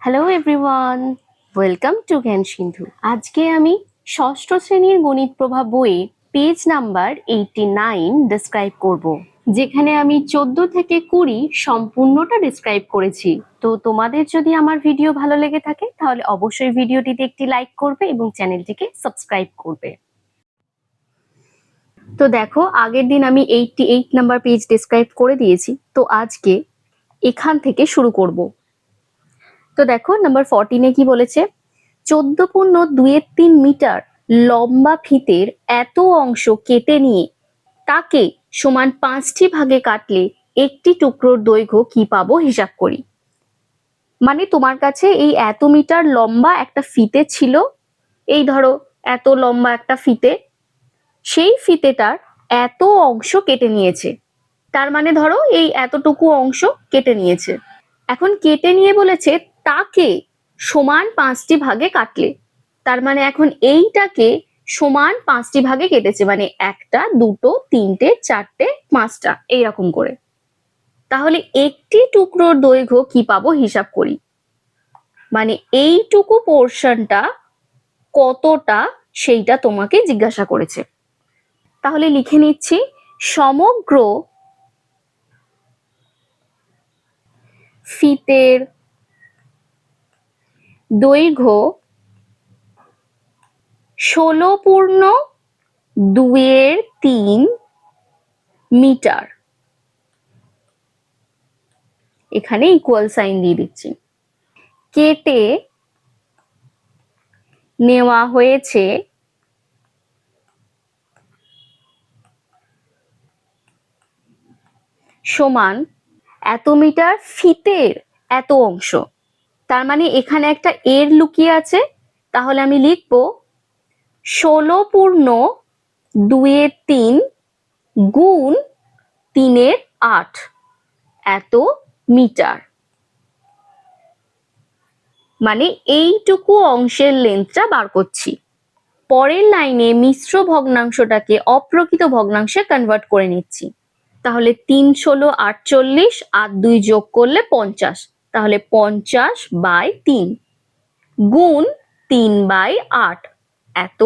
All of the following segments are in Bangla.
হ্যালো এভরিওয়ান, ওয়েলকাম টু জ্ঞান সিন্ধু। আজকে আমি ষষ্ঠ শ্রেণীর গণিত প্রভা বইয়ের পেজ নাম্বার 89 ডিসক্রাইব করব, যেখানে আমি 14 থেকে 20 সম্পূর্ণটা ডিসক্রাইব করেছি। তো তোমাদের যদি আমার ভিডিও ভালো লেগে থাকে তাহলে অবশ্যই ভিডিওটিতে একটি লাইক করবে এবং চ্যানেলটিকে সাবস্ক্রাইব করবে। তো দেখো, আগের দিন আমি 88 নাম্বার পেজ ডিসক্রাইব করে দিয়েছি, তো আজকে এখান থেকে শুরু করব। তো দেখো নাম্বার 14 কি বলেছে, 14.2 মিটার লম্বা ফিতের এত অংশ কেটে নিয়ে তাকে সমান 5টি ভাগে কাটলে একটি টুকরোর দৈর্ঘ্য কি পাবো হিসাব করি। মানে তোমার কাছে এই এত মিটার লম্বা একটা ফিতে ছিল, এই ধরো এত লম্বা একটা ফিতে, সেই ফিতেটার এত অংশ কেটে নিয়েছে, তার মানে ধরো এই এতটুকু অংশ কেটে নিয়েছে। এখন কেটে নিয়ে বলেছে তাকে সমান 5টি ভাগে কাটলে, তার মানে এখন এইটাকে সমান 5টি ভাগে কেটেছে, মানে 1টা 2টো 3টে 4টে 5টা এইরকম করে। তাহলে একটি টুকরোর দৈর্ঘ্য কি পাবো হিসাব করি। মানে এইটুকু পোর্শনটা কতটা সেইটা তোমাকে জিজ্ঞাসা করেছে। তাহলে লিখে নিচ্ছি, সমগ্র ফিতের দৈর্ঘ্য 16.2 মিটার। এখানে ইকুয়াল সাইন দিয়ে দিচ্ছি। কেটে নেওয়া হয়েছে সমান এত মিটার ফিতের এত অংশ, তার মানে এখানে একটা এর লুকিয়ে আছে, তাহলে আমি লিখবো 16.2 গুণ 3/8 এত মিটার। মানে এইটুকু অংশের লেন্থটা বার করছি। পরের লাইনে মিশ্র ভগ্নাংশটাকে অপ্রকৃত ভগ্নাংশে কনভার্ট করে নিচ্ছি। তাহলে 3 × 16 = 48 আর 2 যোগ করলে 50, তাহলে 50/3 গুণ 3/8 এত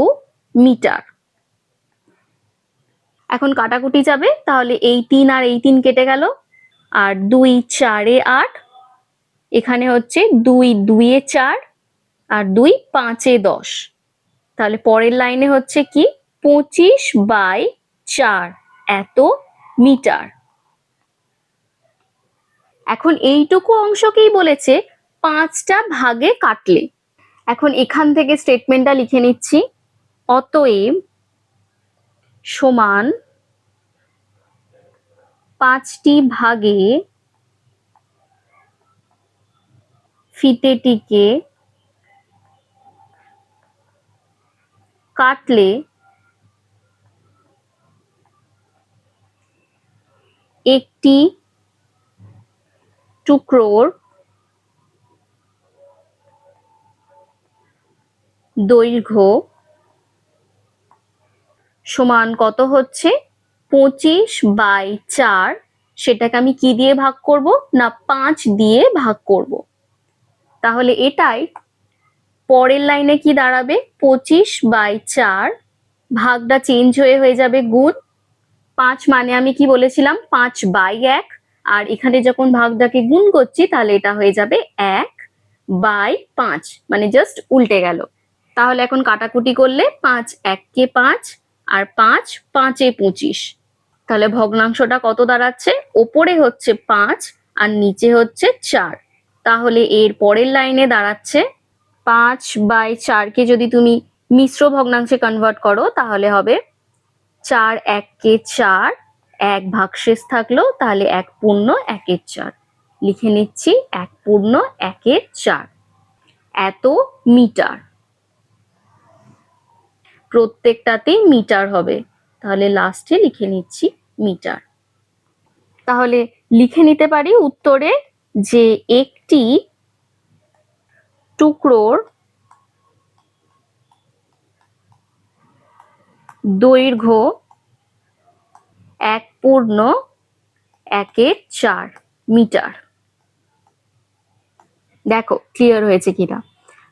মিটার। এখন কাটাকুটি যাবে, তাহলে এই 3 আর এই 3 কেটে গেল, আর 2 4 এ 8, এখানে হচ্ছে 2 2 এ 4 আর 2 5 এ 10। তাহলে পরের লাইনে হচ্ছে কি 25/4 এত মিটার। এখন এইটুকু অংশকেই বলেছে 5টা ভাগে কাটলে। এখন এখান থেকে স্টেটমেন্টটা লিখে নিচ্ছি, অতএব সমান 5টি ভাগে ফিতেটিকে কাটলে একটি টুকরোর দৈর্ঘ্য সমান কত হচ্ছে 25/4, সেটাকে আমি কি দিয়ে ভাগ করব না 5 দিয়ে ভাগ করব। তাহলে এটাই পরের লাইনে কি দাঁড়াবে 25/4, ভাগটা চেঞ্জ হয়ে যাবে গুণ 5, মানে আমি কি বলেছিলাম 5/1, আর এখানে যখন ভাগটাকে গুণ করছি তাহলে এটা হয়ে যাবে 1/5, মানে জাস্ট উল্টে গেল। তাহলে এখন কাটাকুটি করলে 5 1 কে 5 আর 5 5 এ 25, তাহলে ভগ্নাংশটা কত দাঁড়াচ্ছে, ওপরে হচ্ছে 5 আর নিচে হচ্ছে 4। তাহলে এর পরের লাইনে দাঁড়াচ্ছে 5/4 কে যদি তুমি মিশ্র ভগ্নাংশে কনভার্ট করো তাহলে হবে 4 1 কে 4, 1 ভাগশেষ থাকলো, তাহলে 1/1/4 লিখে নিচ্ছি 1/1/4 এত মিটার। প্রত্যেকটাতেই মিটার হবে, তাহলে লাস্টে লিখে নিচ্ছি মিটার। তাহলে লিখে নিতে পারি উত্তরে যে একটি টুকরোর দৈর্ঘ্য 1/1/4 মিটার। দেখো ক্লিয়ার হয়েছে কিনা।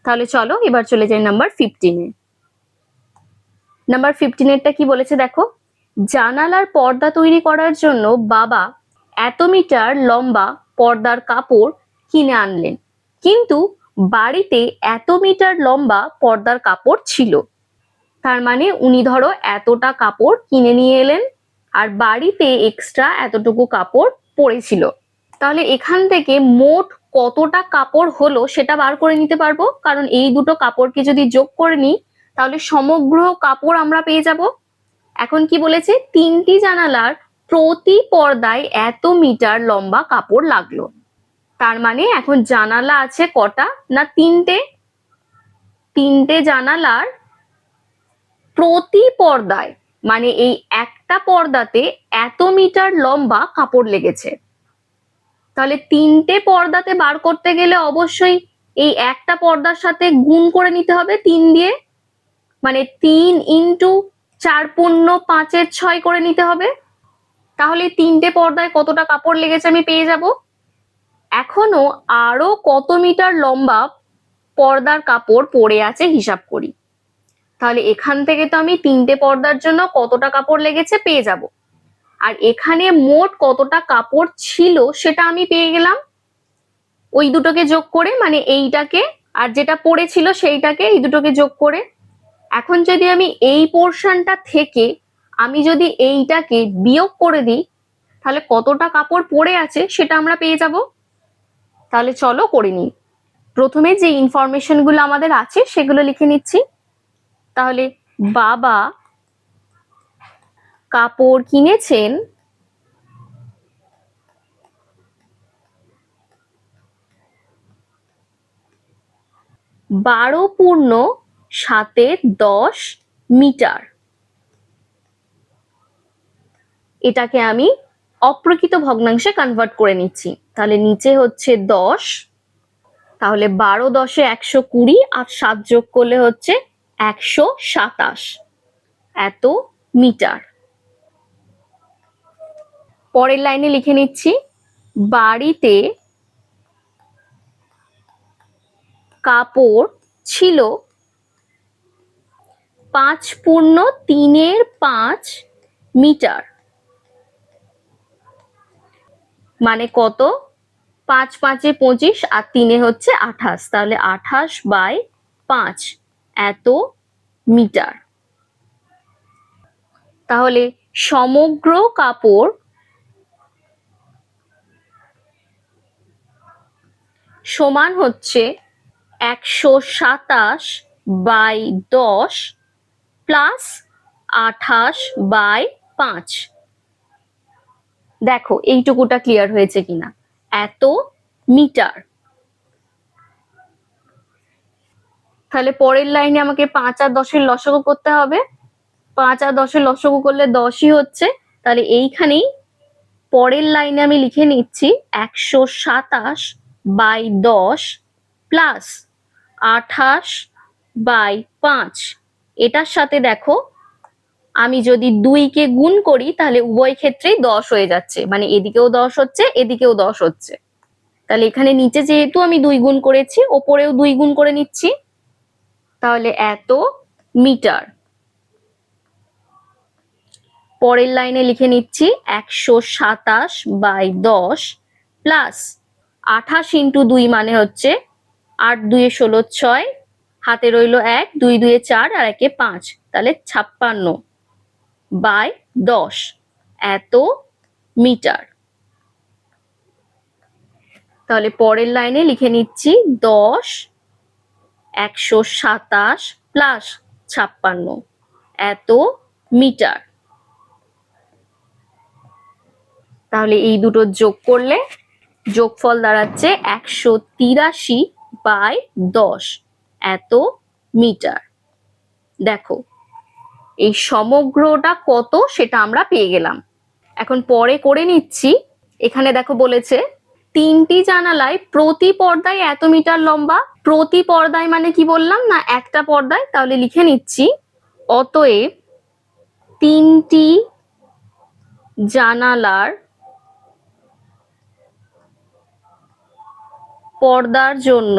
তাহলে চলো এবার চলে যাই নাম্বার 15-এ। নাম্বার 15-এরটা কি বলেছে দেখো, জানালার পর্দা তৈরি করার জন্য বাবা এত মিটার লম্বা পর্দার কাপড় কিনে আনলেন, কিন্তু বাড়িতে এত মিটার লম্বা পর্দার কাপড় ছিল। তার মানে উনি ধরো এতটা কাপড় কিনে নিয়ে এলেন আর বাড়িতে এক্সট্রা এতটুকু কাপড় পড়েছিল। তাহলে এখান থেকে মোট কতটা কাপড় হলো সেটা বার করে নিতে পারবো, কারণ এই দুটো কাপড়কে যদি যোগ করে নিই তাহলে সমগ্র কাপড় আমরা পেয়ে যাব। এখন কি বলেছে, 3টি জানালার প্রতি পর্দায় এত মিটার লম্বা কাপড় লাগলো। তার মানে এখন জানালা আছে কটা না 3টে। 3টে জানালার প্রতি পর্দায় মানে এই একটা পর্দাতে এত মিটার লম্বা কাপড় লেগেছে। তাহলে 3টে পর্দাতে বার করতে গেলে অবশ্যই এই একটা পর্দার সাথে গুণ করে নিতে হবে 3 দিয়ে, মানে 3 ইন্টু 4 পূর্ণ 5-এর 6 করে নিতে হবে। তাহলে 3টে পর্দায় কতটা কাপড় লেগেছে আমি পেয়ে যাব। এখনো আরো কত মিটার লম্বা পর্দার কাপড় পড়ে আছে হিসাব করি। তাহলে এখান থেকে তো আমি 3টে পর্দার জন্য কতটা কাপড় লেগেছে পেয়ে যাব, আর এখানে মোট কতটা কাপড় ছিল সেটা আমি পেয়ে গেলাম ওই দুটোকে যোগ করে, মানে এইটাকে আর যেটা পড়েছিল সেইটাকে এই দুটোকে যোগ করে। এখন যদি আমি এই পোর্শনটা থেকে আমি যদি এইটাকে বিয়োগ করে দিই তাহলে কতটা কাপড় পড়ে আছে সেটা আমরা পেয়ে যাব। তাহলে চলো করে নিই। প্রথমে যে ইনফরমেশন গুলো আমাদের আছে সেগুলো লিখে নিচ্ছি। তাহলে বাবা কাপড় কিনেছেন 12 পূর্ণ 7-এর 10 মিটার। এটাকে আমি অপ্রকৃত ভগ্নাংশে কনভার্ট করে নিচ্ছি। তাহলে নিচে হচ্ছে 10, তাহলে 12 10-এ 120 আর 7 যোগ করলে হচ্ছে 127 এত মিটার। পরের লাইনে লিখে নিচ্ছি, বাড়িতে কাপড় ছিল 5 পূর্ণ 3-এর 5 মিটার। মানে কত, 5 5-এ 25 আর 3-এ হচ্ছে 28, তাহলে 28/5 এত মিটার। তাহলে সমগ্র কাপড় সমান হচ্ছে 127/10 প্লাস 28/5। দেখো এইটুকুটা ক্লিয়ার হয়েছে কিনা, এত মিটার। তাহলে পরের লাইনে আমাকে 5 আর 10-এর লসাগু করতে হবে। 5 আর 10-এর লসাগু করলে 10ই হচ্ছে, তাহলে এইখানেই পরের লাইনে আমি লিখে নিচ্ছি 127/10 প্লাস 28/5। এটার সাথে দেখো আমি যদি 2-কে গুণ করি তাহলে উভয় ক্ষেত্রেই 10 হয়ে যাচ্ছে, মানে এদিকেও 10 হচ্ছে এদিকেও 10 হচ্ছে। তাহলে এখানে নিচে যেহেতু আমি 2 গুণ করেছি ওপরেও 2 গুণ করে নিচ্ছি, তাহলে এত মিটার। পরের লাইনে লিখে নিচ্ছি 127/10 প্লাস 28 ইন্টু 2 মানে হচ্ছে 8 2 16 6, হাতে রইল 1, 2 2 4 আর 1 5, তাহলে 56/10 এত মিটার। তাহলে পরের লাইনে লিখে নিচ্ছি 10 127 প্লাস 56 এত মিটার। তাহলে এই দুটো যোগ করলে যোগফল দাঁড়াচ্ছে 183/10 এত মিটার। দেখো এই সমগ্রটা কত সেটা আমরা পেয়ে গেলাম। এখন পরে করে নিচ্ছি। এখানে দেখো বলেছে 3টি জানালায় প্রতি পর্দায় এত মিটার লম্বা। প্রতি পর্দায় মানে কি বললাম না একটা পর্দায়, তাহলে লিখে নিচ্ছি অতএব 3টি জানালার পর্দার জন্য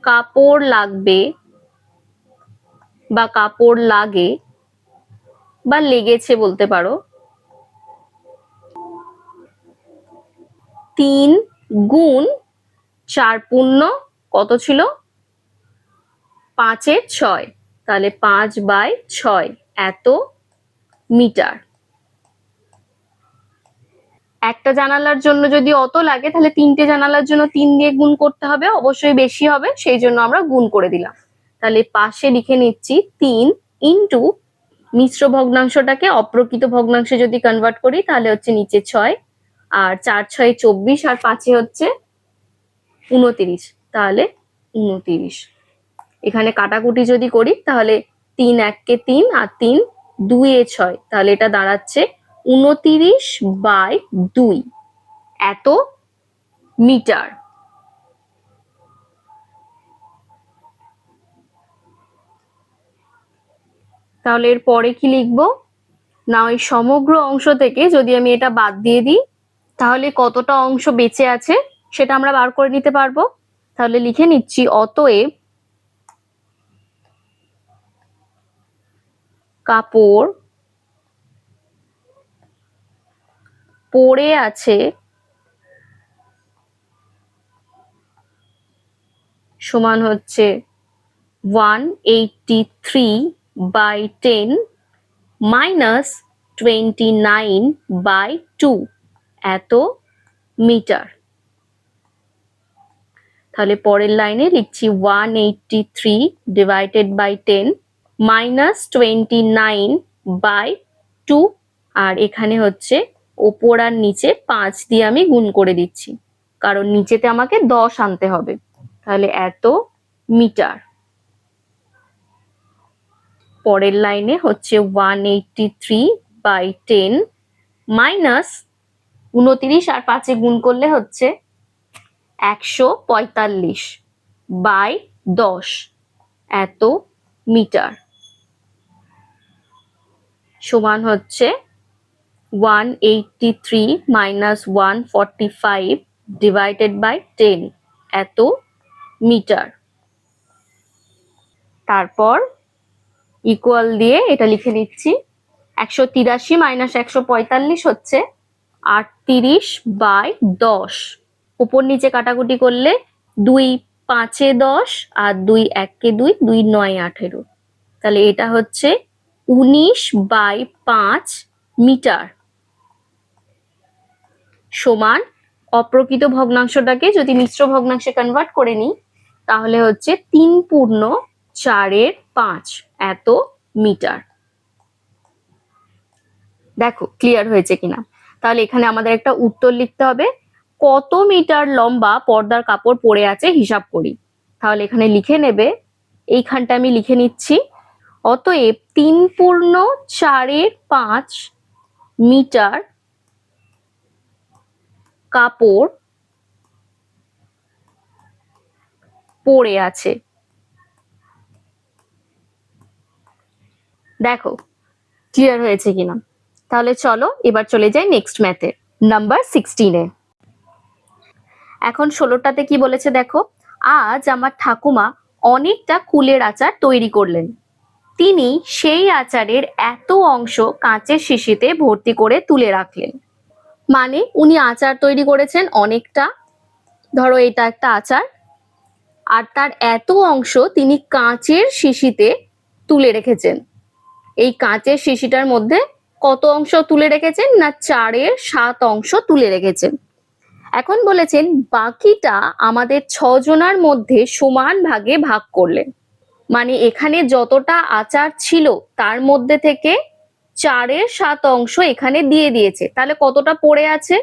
কাপড় লাগবে বা কাপড় লাগে বা লেগেছে বলতে পারো 3 গুণ 4 পূর্ণ কত ছিল 5 এর 6, তাহলে 5/6 এত মিটার। একটা জানালার জন্য যদি অত লাগে তাহলে 3টে জানালার জন্য 3 দিয়ে গুণ করতে হবে, অবশ্যই বেশি হবে, সেই জন্য আমরা গুণ করে দিলাম। তাহলে পাশে লিখে নিচ্ছি 3 ইন্টু মিশ্র ভগ্নাংশটাকে অপ্রকৃত ভগ্নাংশে যদি কনভার্ট করি তাহলে হচ্ছে নিচে 6, আর 4 6 24, আর 5 হচ্ছে 29, তাহলে 29। এখানে কাটাকুটি যদি করি তাহলে 3 1 3 আর 3 2 6, তাহলে এটা দাঁড়াচ্ছে 29/2 এত মিটার। তাহলে এর পরে কি লিখবো না, ওই সমগ্র অংশ থেকে যদি আমি এটা বাদ দিয়ে দিই তাহলে কতটা অংশ বেঁচে আছে সেটা আমরা বার করে নিতে পারবো। তাহলে লিখে নিচ্ছি অতএব কাপড় পড়ে আছে সমান হচ্ছে 183/10 মাইনাস 29/2 এত মিটার। তাহলে পরের লাইনে লিখছি 183/10 মাইনাস 29/2, আর এখানে হচ্ছে ওপর আর নিচে 5 দিয়ে আমি গুণ করে দিচ্ছি কারণ নিচেতে আমাকে 10 আনতে হবে, তাহলে এত মিটার। পরের লাইনে হচ্ছে 183/10 মাইনাস 29 আর 5 গুণ করলে হচ্ছে 145/10 এত মিটার সমান হচ্ছে 183 মাইনাস 145/10 এত মিটার। তারপর ইকুয়াল দিয়ে এটা লিখে নিচ্ছি 183 মাইনাস 145 হচ্ছে 38/10, উপর নিচে কাটাকুটি করলে 2 5 10 আর 2 1 2, 2 9 18, তাহলে এটা হচ্ছে 19/5 মিটার সমান অপ্রকৃত ভগ্নাংশটাকে যদি মিশ্র ভগ্নাংশে কনভার্ট করে নিই তাহলে হচ্ছে 3 পূর্ণ 4/5 এত মিটার। দেখো ক্লিয়ার হয়েছে কিনা। তাহলে এখানে আমাদের একটা উত্তর লিখতে হবে, কত মিটার লম্বা পর্দার কাপড় পরে আছে হিসাব করি। তাহলে এখানে লিখে নেবে, এইখানটা আমি লিখে নিচ্ছি অতএব 3 পূর্ণ 4/5 মিটার কাপড় পড়ে আছে। দেখো ক্লিয়ার হয়েছে কিনা। তাহলে চলো এবার চলে যাই নেক্সট ম্যাথে, নাম্বার 16-এ। এখন 16টাতে কি বলেছে দেখো, আজ আমার ঠাকুমা অনেকটা কুলের আচার তৈরি করলেন। তিনি সেই আচারের এত অংশ কাঁচের শিশিতে ভর্তি করে তুলে রাখলেন। মানে উনি আচার তৈরি করেছেন অনেকটা, ধরো এটা একটা আচার, আর তার এত অংশ তিনি কাঁচের শিশিতে তুলে রেখেছেন। এই কাঁচের শিশিটার মধ্যে কত অংশ তুলে রেখেছেন না 4/7 অংশ তুলে রেখেছেন। এখন বলেছেন বাকিটা আমাদের 6 জনার মধ্যে সমান ভাগে ভাগ করলেন। মানে এখানে যতটা আচার ছিল তার মধ্যে থেকে 4/7 অংশ এখানে দিয়ে দিয়েছে, তাহলে কতটা পড়ে আছে,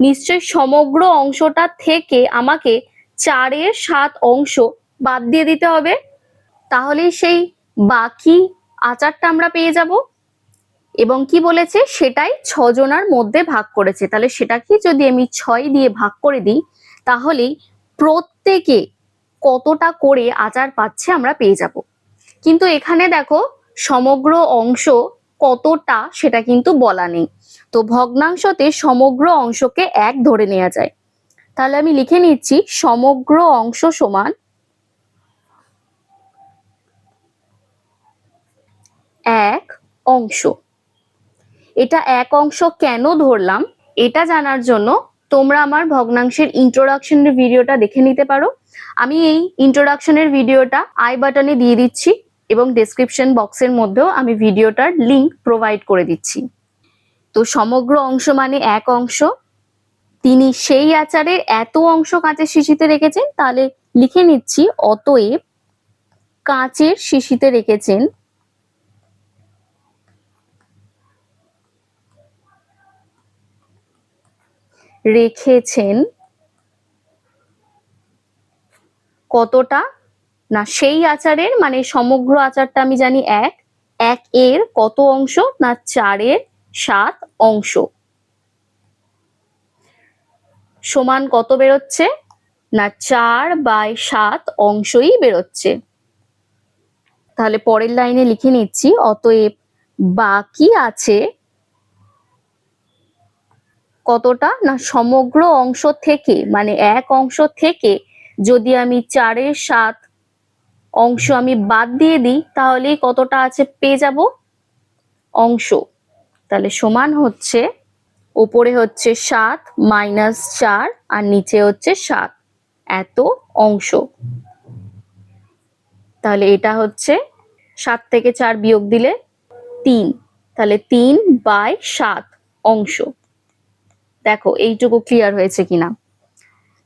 নিশ্চয়ই সমগ্র অংশটা থেকে আমাকে 4/7 অংশ বাদ দিয়ে দিতে হবে, তাহলে সেই বাকি আচারটা আমরা পেয়ে যাব। এবং কি বলেছে সেটাই 6 জনার মধ্যে ভাগ করেছে, তাহলে সেটাকে যদি আমি 6 দিয়ে ভাগ করে দিই তাহলেই প্রত্যেকে কতটা করে আচার পাচ্ছে আমরা পেয়ে যাব। কিন্তু এখানে দেখো সমগ্র অংশ কতটা সেটা কিন্তু বলা নেই, তো ভগ্নাংশতে সমগ্র অংশকে 1 ধরে নেওয়া যায়। তাহলে আমি লিখে নিচ্ছি সমগ্র অংশ সমান 1 অংশ। এটা 1 অংশ কেন ধরলাম এটা জানার জন্য তোমরা আমার ভগ্নাংশের ইন্ট্রোডাকশনের ভিডিওটা দেখে নিতে পারো। আমি এই ইন্ট্রোডাকশনের ভিডিওটা আই বাটনে দিয়ে দিচ্ছি এবং ডেসক্রিপশন বক্সের মধ্যেও আমি ভিডিওটার লিংক প্রোভাইড করে দিচ্ছি। তো সমগ্র অংশ মানে 1 অংশ। তিনি সেই আচারের এত অংশ কাঁচের শিশিতে রেখেছেন, তাহলে লিখে নিচ্ছি অতএব কাঁচের শিশিতে রেখেছেন কতটা, না সেই আচারের মানে সমগ্র আচারটা আমি জানি 1 এর কত অংশ, না 4 এর 7 অংশ সমান কত বেরোচ্ছে, না 4/7 অংশই বেরোচ্ছে। তাহলে পরের লাইনে লিখে নিচ্ছি অতএব বাকি আছে কতটা, না সমগ্র অংশ থেকে মানে 1 অংশ থেকে যদি আমি 4/7 অংশ আমি বাদ দিয়ে দিই তাহলেই কতটা আছে পেয়ে যাব অংশ। তাহলে সমান হচ্ছে উপরে হচ্ছে 7 - 4 আর নিচে হচ্ছে 7, এত অংশ। তাহলে এটা হচ্ছে 7 থেকে 4 বিয়োগ দিলে 3, তাহলে 3/7 অংশ। দেখো এইটুকু ক্লিয়ার হয়েছে কিনা।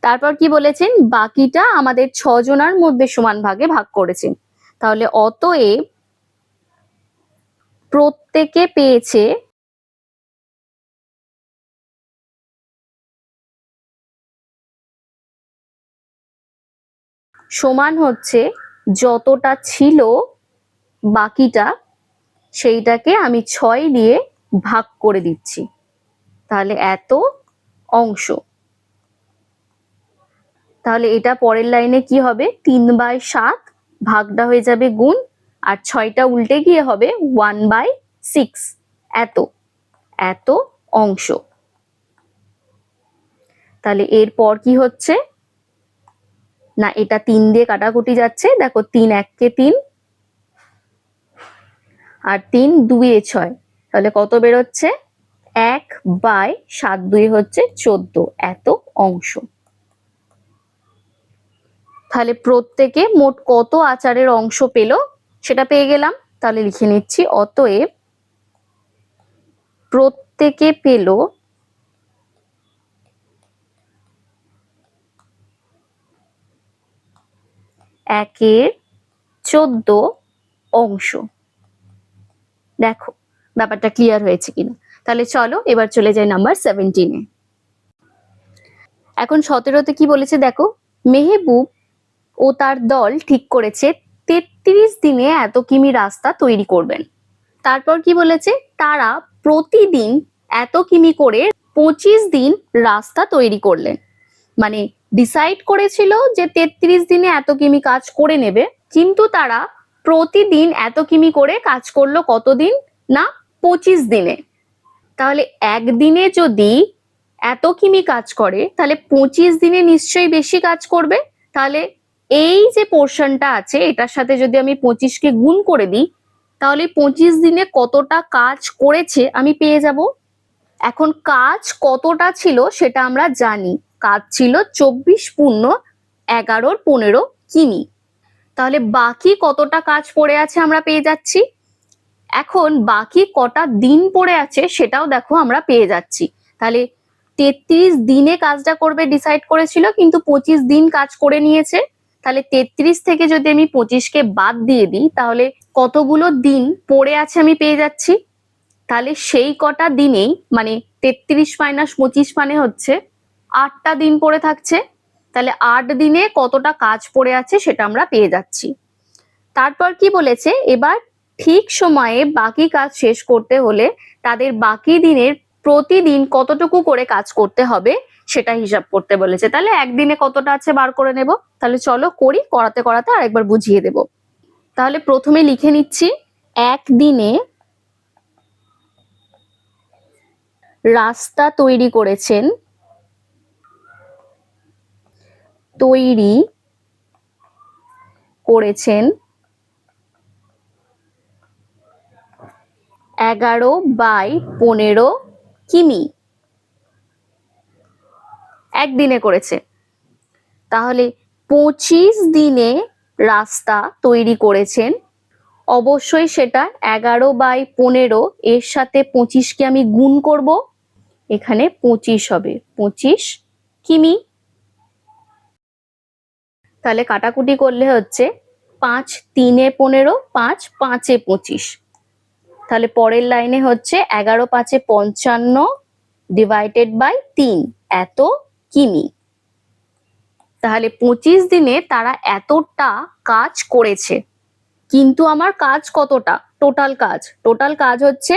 তারপর কি বলেছেন, বাকিটা আমাদের 6 জনার মধ্যে সমান ভাগে ভাগ করেছেন। তাহলে অতএব প্রত্যেকে পেয়েছে সমান হচ্ছে যতটা ছিল বাকিটা সেইটাকে আমি 6 দিয়ে ভাগ করে দিচ্ছি, তাহলে এত অংশ। তাহলে এটা পরের লাইনে কি হবে, 3/7 ভাগটা হয়ে যাবে গুণ আর 6টা উল্টে গিয়ে হবে 1/6, এত অংশ। তাহলে এরপর কি হচ্ছে, না এটা 3 দিয়ে কাটাকুটি যাচ্ছে, দেখো 3 1 কে 3 আর 3 2 এ 6, তাহলে কত বেরোচ্ছে 1/7 2 হচ্ছে 14, এত অংশ। তাহলে প্রত্যেকে মোট কত আচারের অংশ পেল সেটা পেয়ে গেলাম। তাহলে লিখে নিচ্ছি অতএব প্রত্যেকে পেল 1/14 অংশ। দেখো ব্যাপারটা ক্লিয়ার হয়েছে কিনা। তাহলে চলো এবার চলে যাই নাম্বার 17-এ। এখন 17তে কি বলেছে দেখো, মেহবুব ও তার দল ঠিক করেছে 33 দিনে এত কিমি রাস্তা তৈরি করবেন। তারপর কি বলেছে, তারা প্রতিদিন এত কিমি করে 25 দিন রাস্তা তৈরি করলেন। মানে ডিসাইড করেছিল যে 33 দিনে এত কিমি কাজ করে নেবে, কিন্তু তারা প্রতিদিন এত কিমি করে কাজ করলো কতদিন, না 25 দিনে। তাহলে একদিনে যদি এত কিমি কাজ করে তাহলে 25 দিনে নিশ্চয়ই বেশি কাজ করবে। তাহলে এই যে পোর্শনটা আছে এটার সাথে যদি আমি 25কে গুণ করে দিই তাহলে 25 দিনে কতটা কাজ করেছে আমি পেয়ে যাব। এখন কাজ কতটা ছিল সেটা আমরা জানি, কাজ ছিল 24×11=15 কিমি। তাহলে বাকি কতটা কাজ পড়ে আছে আমরা পেয়ে যাচ্ছি। এখন বাকি কটা দিন পড়ে আছে সেটাও দেখো আমরা পেয়ে যাচ্ছি। তাহলে 33 দিনে কাজটা করবে ডিসাইড করেছিল, কিন্তু 25 দিন কাজ করে নিয়েছে। তাহলে 33 থেকে যদি আমি 25কে বাদ দিয়ে দিই তাহলে কতগুলো দিন পড়ে আছে আমি পেয়ে যাচ্ছি। তাহলে সেই কটা দিনেই মানে 33 - 25 মানে হচ্ছে 8টা দিন পড়ে থাকছে। তাহলে 8 দিনে কতটা কাজ পড়ে আছে সেটা আমরা পেয়ে যাচ্ছি। তারপর কি বলেছে, এবার ঠিক সময়ে বাকি কাজ শেষ করতে হলে তাদের বাকি দিনের প্রতিদিন কতটুকু করে কাজ করতে হবে সেটা হিসাব করতে বলেছে। তাহলে একদিনে কতটা আছে বার করে নেব। তাহলে চলো করি, করাতে করাতে আরেকবার বুঝিয়ে দেব। তাহলে প্রথমে লিখে নিচ্ছি একদিনে রাস্তা তৈরি করেছেন, তৈরি করেছেন 11/15 কিমি। একদিনে করেছে, তাহলে 25 দিনে রাস্তা তৈরি করেছেন। অবশ্যই সেটা 11/15, এর সাথে 25কে আমি গুণ করব, এখানে 25 হবে, 25 কিমি। তাহলে কাটাকুটি করলে হচ্ছে 5 3 এ 15, 5 5 এ 25। তাহলে পরের লাইনে হচ্ছে 11 5 এ 55 ডিভাইডেড বাই 3, এত কিমি। তাহলে 25 দিনে তারা এতটা কাজ করেছে। কিন্তু আমার কাজ কতটা? টোটাল কাজ হচ্ছে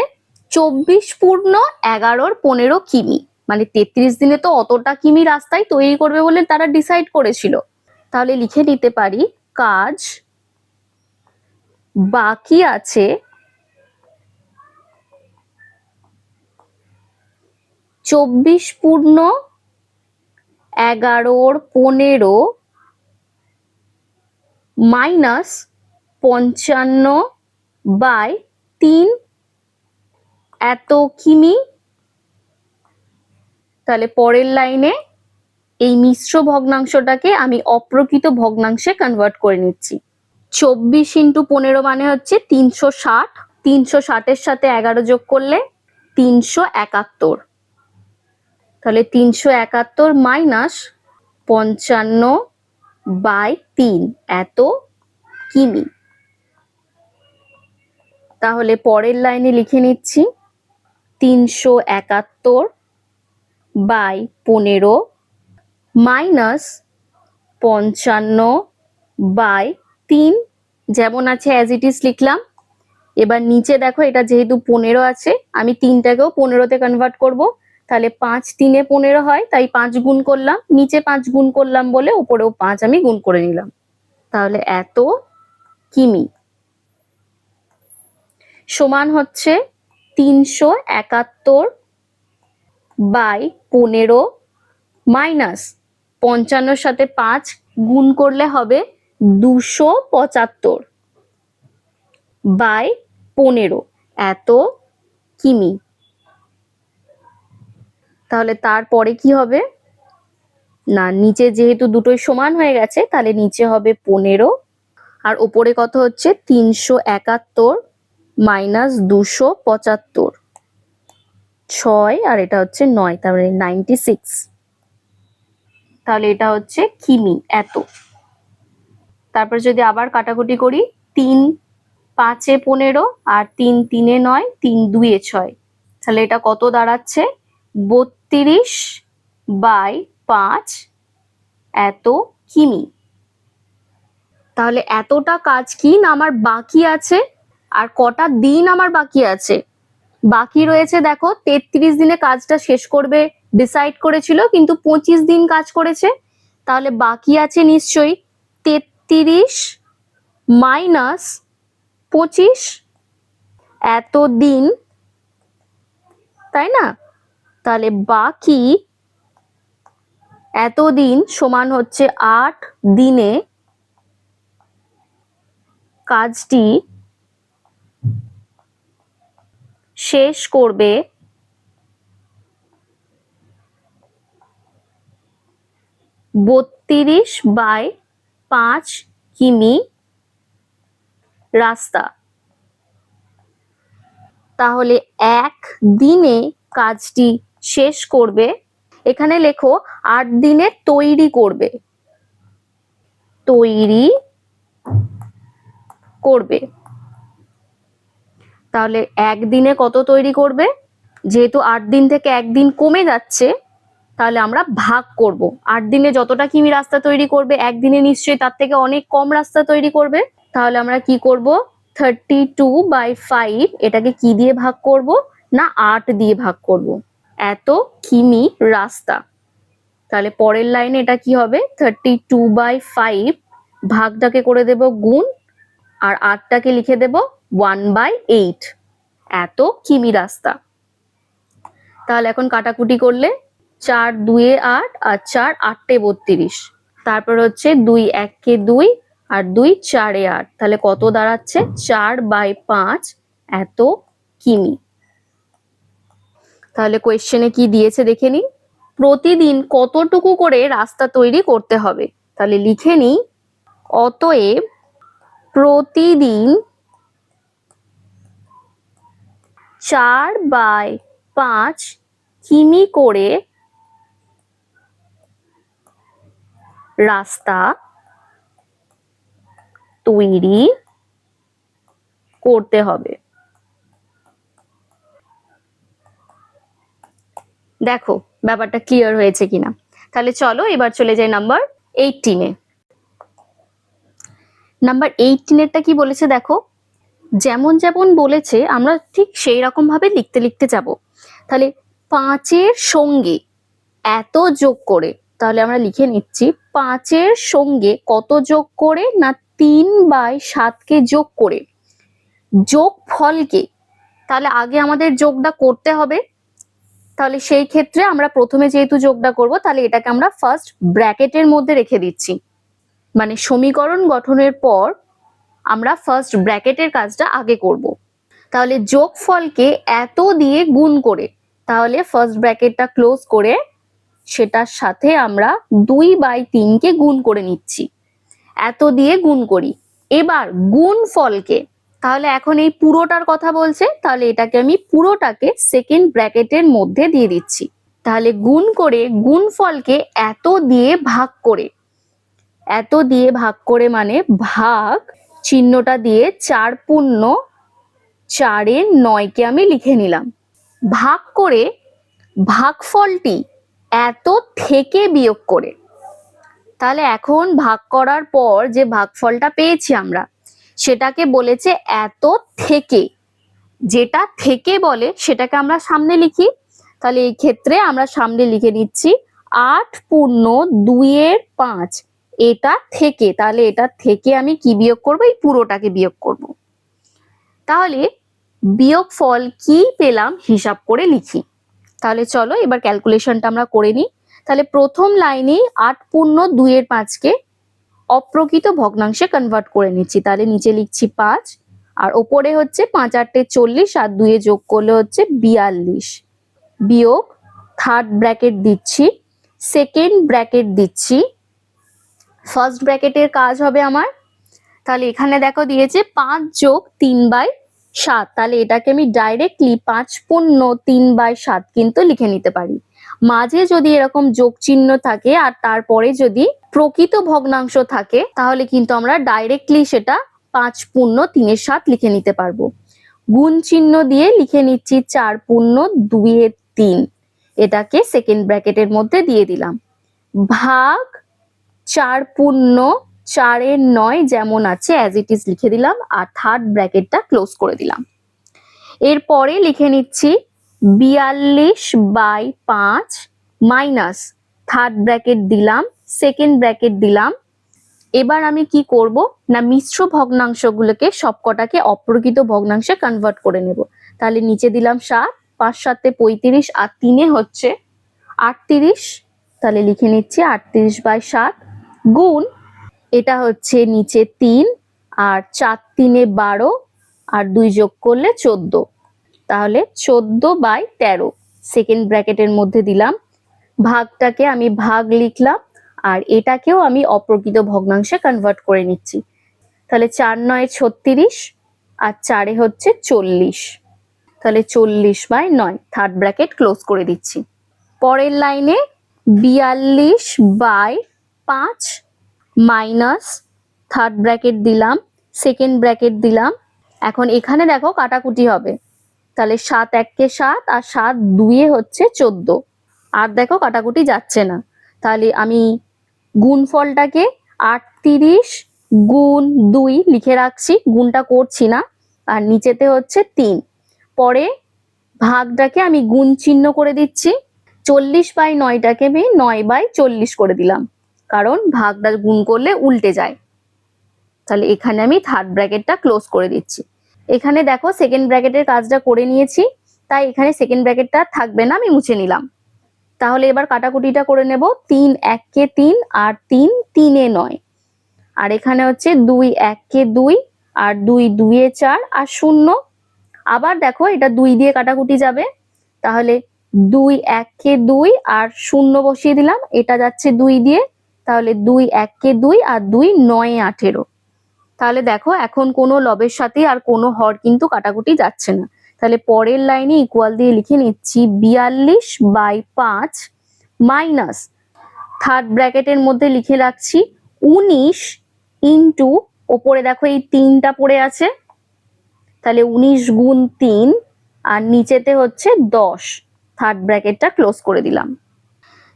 24×11 কিমি, মানে 33 দিনে তো অতটা কিমি রাস্তায় তৈরি করবে বলে তারা ডিসাইড করেছিল। তাহলে লিখে নিতে পারি কাজ বাকি আছে 24×11 মাইনাস 55/3, এত কিমি। তাহলে পরের লাইনে এই মিশ্র ভগ্নাংশটাকে আমি অপ্রকৃত ভগ্নাংশে কনভার্ট করে নিচ্ছি। 24×15 মানে হচ্ছে 360, 360 এর সাথে 11 যোগ করলে 371। তাহলে 371 মাইনাস 55/3, এত কিমি। তাহলে পরের লাইনে লিখে নিচ্ছি 371/15 মাইনাস 55/3, যেমন আছে অ্যাজ ইট ইজ লিখলাম। এবার নিচে দেখো, এটা যেহেতু 15 আছে, আমি 3টাকেও 15তে কনভার্ট করব। তাহলে 5 3 এ 15 হয়, তাই 5 গুণ করলাম, নিচে 5 গুণ করলাম বলে উপরেও 5 আমি গুণ করে নিলাম। তাহলে এত কিমি সমান হচ্ছে 371/15 মাইনাস 55 সাথে 5 গুণ করলে হবে 275/15, এত কিমি। তাহলে তারপরে কি হবে না, নিচে যেহেতু দুটোই সমান হয়ে গেছে, তাহলে নিচে হবে 15 আর ওপরে কত হচ্ছে 371 মাইনাস 275, 6 আর এটা হচ্ছে 9, তার মানে 96। তাহলে এটা হচ্ছে কিমি, এত। তারপর যদি আবার কাটাকুটি করি, 3 5 এ 15 আর 3 3 এ 9, 3 2 এ 6, তাহলে এটা কত দাঁড়াচ্ছে 32/5, এত কিমি। তাহলে এতটা কাজ কি না আমার বাকি আছে, আর কটা দিন আমার বাকি আছে? বাকি রয়েছে দেখো 33 দিনে কাজটা শেষ করবে ডিসাইড করেছিল, কিন্তু 25 দিন কাজ করেছে। তাহলে বাকি আছে নিশ্চয়ই 33 মাইনাস 25, এত দিন, তাই না? তাহলে বাকি এতদিন সমান হচ্ছে 8 দিনে কাজটি শেষ করবে 32/5 কিমি রাস্তা। তাহলে এক দিনে কাজটি শেষ করবে, এখানে লেখো 8 দিনে তৈরি করবে, তৈরি করবে। তাহলে একদিনে কত তৈরি করবে? যেহেতু 8 দিন থেকে একদিন কমে যাচ্ছে, তাহলে আমরা ভাগ করব। 8 দিনে যতটা কিমি রাস্তা তৈরি করবে, একদিনে নিশ্চয়ই তার থেকে অনেক কম রাস্তা তৈরি করবে। তাহলে আমরা কি করব, 32/5 এটাকে কি দিয়ে ভাগ করব না 8 দিয়ে ভাগ করব, এত কিমি রাস্তা। তাহলে পরের লাইনে এটা কি হবে 32/5, ভাগটাকে করে দেব গুণ, আর 8টাকে লিখে দেব 1/8, এত কিমি রাস্তা। তাহলে এখন কাটাকুটি করলে 4 2 8 আর 4 8 32, তারপর হচ্ছে 2 1 2 আর 2 4 8, তাহলে কত দাঁড়াচ্ছে 4/5 এত কিমি। তাহলে কোয়েশ্চেনে কি দিয়েছে দেখে নিই, প্রতিদিন কতটুকু করে রাস্তা তৈরি করতে হবে। তাহলে লিখে নিই, অতএব প্রতিদিন 4/5 কিমি করে রাস্তা তৈরি করতে হবে। দেখো ব্যাপারটা ক্লিয়ার হয়েছে কিনা। তাহলে চলো এবার চলে যাই নাম্বার 18-এ। নাম্বার 18-এরটা কি বলেছে দেখো, যেমন যেমন বলেছে আমরা ঠিক সেই রকম ভাবে লিখতে লিখতে যাব। তাহলে 5-এর সঙ্গে এত যোগ করে, তাহলে আমরা লিখে নিচ্ছি 5-এর সঙ্গে কত যোগ করে, না 3/7কে যোগ করে যোগ ফলকে, তাহলে আগে আমাদের যোগটা করতে হবে। তাহলে সেই ক্ষেত্রে আমরা প্রথমে যেহেতু যোগটা করব, তাহলে এটাকে আমরা ফার্স্ট ব্র্যাকেটের মধ্যে রেখে দিচ্ছি, মানে সমীকরণ গঠনের পর আমরা ফার্স্ট ব্র্যাকেটের কাজটা আগে করব। তাহলে যোগফলকে এত দিয়ে গুণ করে, তাহলে ফার্স্ট ব্র্যাকেটটা ক্লোজ করে সেটার সাথে আমরা 2/3কে গুণ করে নিচ্ছি, এত দিয়ে গুণ করি। এবার গুণফলকে, তাহলে এখন এই পুরোটার কথা বলছে, তাহলে এটাকে আমি পুরোটাকে সেকেন্ড ব্র্যাকেটের মধ্যে দিয়ে দিচ্ছি। তাহলে গুণ করে গুণফলকে এত দিয়ে ভাগ করে, এত দিয়ে ভাগ করে মানে ভাগ চিহ্নটা দিয়ে 4×4=9কে আমি লিখে নিলাম। ভাগ করে ভাগফলটি এত থেকে বিয়োগ করে, তাহলে এখন ভাগ করার পর যে ভাগফলটা পেয়েছি আমরা সেটাকে বলেছে এত থেকে, যেটা থেকে বলে সেটাকে আমরা সামনে লিখি। তাহলে এই ক্ষেত্রে আমরা সামনে লিখে নিচ্ছি 8×2=5, এটা থেকে, তাহলে এটা থেকে আমি কি বিয়োগ করবো, এই পুরোটাকে বিয়োগ করব। তাহলে বিয়োগফল কি পেলাম হিসাব করে লিখি। তাহলে চলো এবার ক্যালকুলেশনটা আমরা করে নিই। তাহলে প্রথম লাইনে 8×2=5কে অপ্রকৃত ভগ্নাংশে কনভার্ট করে নিচ্ছি, তাহলে নিচে লিখছি 5, আর ওপরে হচ্ছে 5×8 = 40 আর 2 যোগ করলে হচ্ছে 42, বিয়োগ থার্ড ব্র্যাকেট দিচ্ছি, সেকেন্ড ব্র্যাকেট দিচ্ছি। ফার্স্ট ব্র্যাকেটের কাজ হবে আমার, তাহলে এখানে দেখো দিয়েছে 5 + 3/7, তাহলে এটাকে আমি ডাইরেক্টলি 5×3/7 কিন্তু লিখে নিতে পারি। মাঝে যদি এরকম যোগ চিহ্ন থাকে আর তারপরে যদি প্রকৃত ভগ্নাংশ থাকে, তাহলে কিন্তু আমরা ডাইরেক্টলি সেটা 5×3=7 লিখে নিতে পারবো। গুণ চিহ্ন দিয়ে লিখে নিচ্ছি 4×2=3, এটাকে সেকেন্ড ব্র্যাকেটের মধ্যে দিয়ে দিলাম। ভাগ 4×4=9 যেমন আছে অ্যাজ ইট ইজ লিখে দিলাম, আর থার্ড ব্র্যাকেটটা ক্লোজ করে দিলাম। এরপরে লিখে নিচ্ছি 42/5 মাইনাস থার্ড ব্র্যাকেট দিলাম, সেকেন্ড ব্র্যাকেট দিলাম। এবার আমি কি করব না মিশ্র ভগ্নাংশগুলোকে সবকটাকে অপ্রকৃত ভগ্নাংশে কনভার্ট করে নেব। তাহলে নিচে দিলাম 7, 5×7 = 35 আর 3 হচ্ছে 38, তাহলে লিখে নিচ্ছি 38/7 গুণ, এটা হচ্ছে নিচে 3 আর 4×3=12 আর 2 যোগ করলে 14, তাহলে 14/13 সেকেন্ড ব্র্যাকেটের মধ্যে দিলাম। ভাগটাকে আমি ভাগ লিখলাম আর এটাকেও আমি অপ্রকৃত ভগ্নাংশে কনভার্ট করে নিচ্ছি। তাহলে 4×9 = 36 আর 4 হচ্ছে 40, তাহলে 40/9 থার্ড ব্র্যাকেট ক্লোজ করে দিচ্ছি। পরের লাইনে 42/5 মাইনাস থার্ড ব্র্যাকেট দিলাম, সেকেন্ড ব্র্যাকেট দিলাম। এখন এখানে দেখো কাটাকুটি হবে, তাহলে 7×1=7 আর 7×2 হচ্ছে 14, আর দেখো কাটাকুটি যাচ্ছে না। তাহলে আমি গুণফলটাকে 38×2 লিখে রাখছি, গুণটা করছি না, আর নিচেতে হচ্ছে 3। পরে ভাগটাকে আমি গুণ চিহ্ন করে দিচ্ছি, 40/9টাকে আমি 9/40 করে দিলাম, কারণ ভাগটা গুণ করলে উল্টে যায়। তাহলে এখানে আমি থার্ড ব্র্যাকেটটা ক্লোজ করে দিচ্ছি। এখানে দেখো সেকেন্ড ব্র্যাকেটের কাজটা করে নিয়েছি, তাই এখানে সেকেন্ড ব্র্যাকেটটা থাকবে না, আমি মুছে নিলাম। তাহলে এবার কাটাকুটিটা করে নেব। 3 1 3 আর 3 3 9, আর এখানে হচ্ছে 2 1 2 আর 2 2 4 আর 0। আবার দেখো এটা 2 দিয়ে কাটাকুটি যাবে, তাহলে 2 1 2 আর 0 বসিয়ে দিলাম, এটা যাচ্ছে 2 দিয়ে, তাহলে 2 1 2 আর 2 9 18। তাহলে দেখো এখন কোনো লবের সাথে আর কোনো হর কিন্তু কাটাকুটি যাচ্ছে না। তাহলে পরের লাইনে ইকুয়াল দিয়ে লিখে নিচ্ছি 42/5 মাইনাস থার্ড ব্র্যাকেটের মধ্যে লিখে রাখছি 19 ইন্টু, ওপরে দেখো এই 3টা পড়ে আছে, তাহলে 19 গুণ 3 আর নিচেতে হচ্ছে 10, থার্ড ব্র্যাকেটটা ক্লোজ করে দিলাম।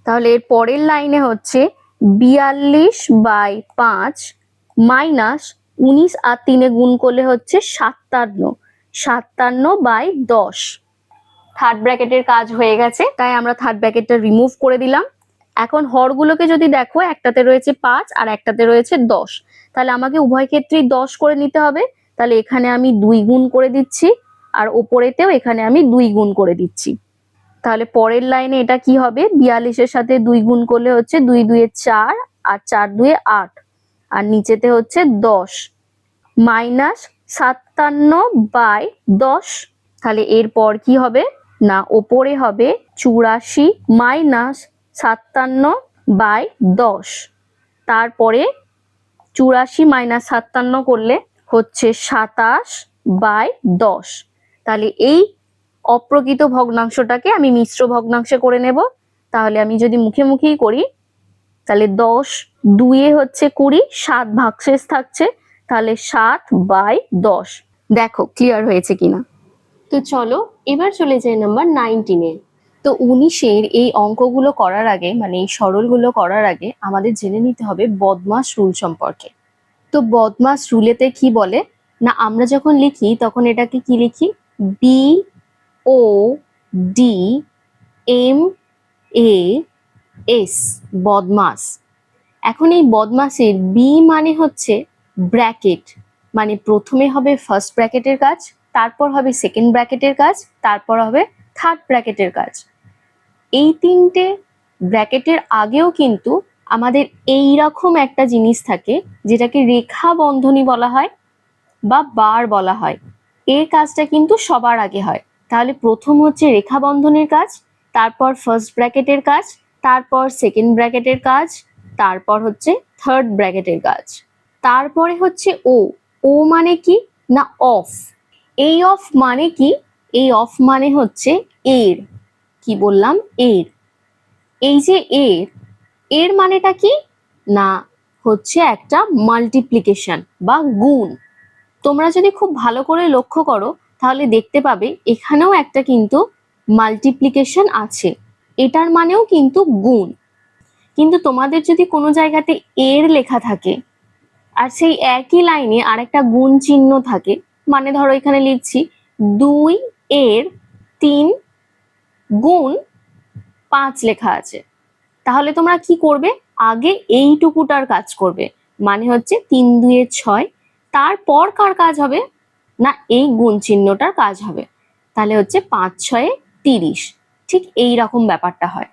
তাহলে এর পরের লাইনে হচ্ছে 42/5 মাইনাস 19 আর 3 গুণ করলে হচ্ছে 57, 57/10। থার্ড ব্র্যাকেটের কাজ হয়ে গেছে, তাই আমরা থার্ড ব্র্যাকেটটা রিমুভ করে দিলাম। এখন হরগুলোকে যদি দেখো, একটাতে রয়েছে 5 আর একটাতে রয়েছে 10, তাহলে আমাকে উভয় ক্ষেত্রেই 10 করে নিতে হবে। তাহলে এখানে আমি 2 গুণ করে দিচ্ছি, আর ওপরেতেও এখানে আমি 2 গুণ করে দিচ্ছি। তাহলে পরের লাইনে এটা কি হবে, 42 এর সাথে 2 গুণ করলে হচ্ছে 2 2 4 আর 4 2 8, আর নিচেতে হচ্ছে 10 মাইনাস 57/10। তাহলে এরপর কি হবে না, ওপরে হবে 84 মাইনাস 57/10, তারপরে 84 মাইনাস 57 করলে হচ্ছে 27/10। তাহলে এই অপ্রকৃত ভগ্নাংশটাকে আমি মিশ্র ভগ্নাংশে করে নেব। তাহলে আমি যদি মুখে মুখেই করি, তাহলে 10 2 হচ্ছে 20, 7 ভাগশেষ থাকছে, তাহলে 7/10। দেখো ক্লিয়ার হয়েছে কিনা। তো চলো এবার চলে যাই নাম্বার 19-এ। তো 19-এর এই অঙ্কগুলো করার আগে, মানে এই সরলগুলো করার আগে আমাদের জেনে নিতে হবে বদমাস রুল সম্পর্কে। তো বদমাস রুলেতে কি বলে না, আমরা যখন লিখি তখন এটাকে কি লিখি, BODMAS, বদমাস। এখন এই বদমাসের বি মানে হচ্ছে ব্র্যাকেট, মানে প্রথমে হবে ফার্স্ট ব্র্যাকেটের কাজ, তারপর হবে সেকেন্ড ব্র্যাকেটের কাজ, তারপর হবে থার্ড ব্র্যাকেটের কাজ। এই 3টে ব্র্যাকেটের আগেও কিন্তু আমাদের এই রকম একটা জিনিস থাকে, যেটাকে রেখা বন্ধনী বলা হয় বা বার বলা হয়। এর কাজটা কিন্তু সবার আগে হয়। তাহলে প্রথম হচ্ছে রেখা বন্ধনীর কাজ, তারপর ফার্স্ট ব্র্যাকেটের কাজ, তারপর সেকেন্ড ব্র্যাকেটের কাজ, তারপর হচ্ছে থার্ড ব্র্যাকেটের কাজ, তারপরে হচ্ছে ও মানে কি না অফ। এই অফ মানে কি, এই অফ মানে হচ্ছে এর, কি বললাম এর। এই যে এর মানেটা কি না, হচ্ছে একটা মাল্টিপ্লিকেশন বা গুণ। তোমরা যদি খুব ভালো করে লক্ষ্য করো তাহলে দেখতে পাবে এখানেও একটা কিন্তু মাল্টিপ্লিকেশন আছে, এটার মানেও কিন্তু গুণ। কিন্তু তোমাদের যদি কোনো জায়গাতে এর লেখা থাকে আর সেই একই লাইনে আরেকটা গুণ চিহ্ন থাকে, মানে ধরো এখানে লিখছি 2 এর 3 গুণ 5 লেখা আছে, তাহলে তোমরা কি করবে, আগে এইটুকুটার কাজ করবে, মানে হচ্ছে 3 2 6, তারপর কার কাজ হবে না এই গুণ চিহ্নটার কাজ হবে, তাহলে হচ্ছে 5 6 30। ঠিক এই রকম ব্যাপারটা হয়।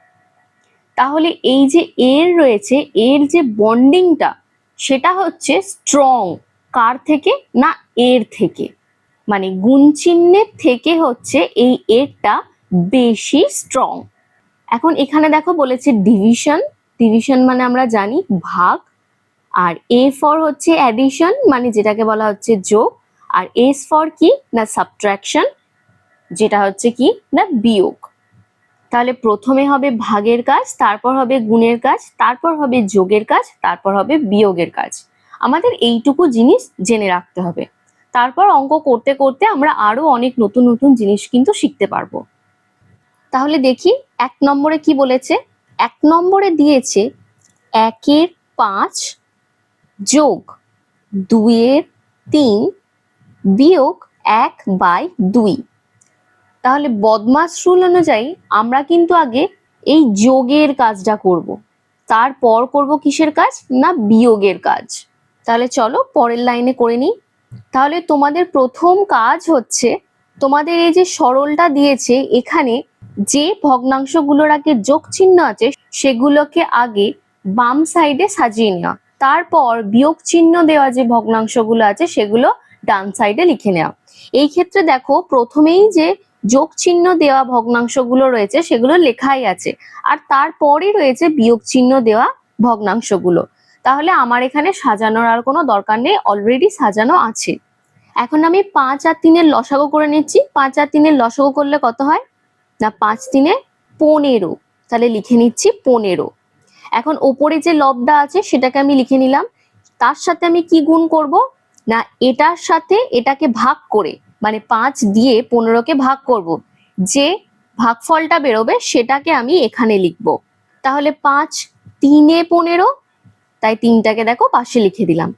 তাহলে এই যে এর রয়েছে, এর যে বন্ডিংটা সেটা হচ্ছে স্ট্রং, কার থেকে না এর থেকে, মানে গুণ চিহ্নের থেকে হচ্ছে এই এরটা বেশি স্ট্রং। এখন এখানে দেখো বলেছে ডিভিশন, ডিভিশন মানে আমরা জানি ভাগ, আর এ ফর হচ্ছে অ্যাডিশন, মানে যেটাকে বলা হচ্ছে যোগ, আর এস ফর কি না সাবট্রাকশন, যেটা হচ্ছে কি না বিয়োগ। তাহলে প্রথমে হবে ভাগের কাজ, তারপর হবে গুণের কাজ, তারপর হবে যোগের কাজ, তারপর হবে বিয়োগের কাজ। আমাদের এইটুকু জিনিস জেনে রাখতে হবে, তারপর অঙ্ক করতে করতে আমরা আরো অনেক নতুন নতুন জিনিস কিন্তু শিখতে পারবো। তাহলে দেখি 1 নম্বরে কি বলেছে। 1 নম্বরে দিয়েছে 1 এর 5 যোগ 2 এর 3 বিয়োগ 1/2। তাহলে বদমাস রুল অনুযায়ী আমরা কিন্তু আগে এই যোগের কাজটা করব, তারপর করব কিসের কাজ না বিয়োগের কাজ। তাহলে চলো পরের লাইনে করে নিই। তাহলে তোমাদের প্রথম কাজ হচ্ছে তোমাদের এই যে সরলটা দিয়েছে, এখানে যে ভগ্নাংশগুলোর আগে যোগ চিহ্ন আছে সেগুলোকে আগে বাম সাইডে সাজিয়ে নেওয়া, তারপর বিয়োগ চিহ্ন দেওয়া যে ভগ্নাংশগুলো আছে সেগুলো ডান সাইডে লিখে নেওয়া। এই ক্ষেত্রে দেখো প্রথমেই যে যোগ চিহ্ন দেওয়া ভগ্নাংশগুলো রয়েছে সেগুলো লেখাই আছে, আর তারপরই রয়েছে বিয়োগ চিহ্ন দেওয়া ভগ্নাংশগুলো। তাহলে আমার এখানে সাজানোর আর কোনো দরকার নেই, অলরেডি সাজানো আছে। এখন আমি 5 আর 3-এর লসাগু করে নিচ্ছি। 5 আর 3-এর লসাগু করলে কত হয় না 5 3-এ 15, তাহলে লিখে নিচ্ছি 15। এখন ওপরে যে লবটা আছে সেটাকে আমি লিখে নিলাম, তার সাথে আমি কি গুণ করব না এটার সাথে এটাকে ভাগ করে, মানে 5 দিয়ে 15কে ভাগ করব, যে ভাগফলটা বেরোবে সেটাকে আমি এখানে লিখব। তাহলে 5 3-এ 15, তাই 3টাকে দেখো পাশে লিখে দিলাম।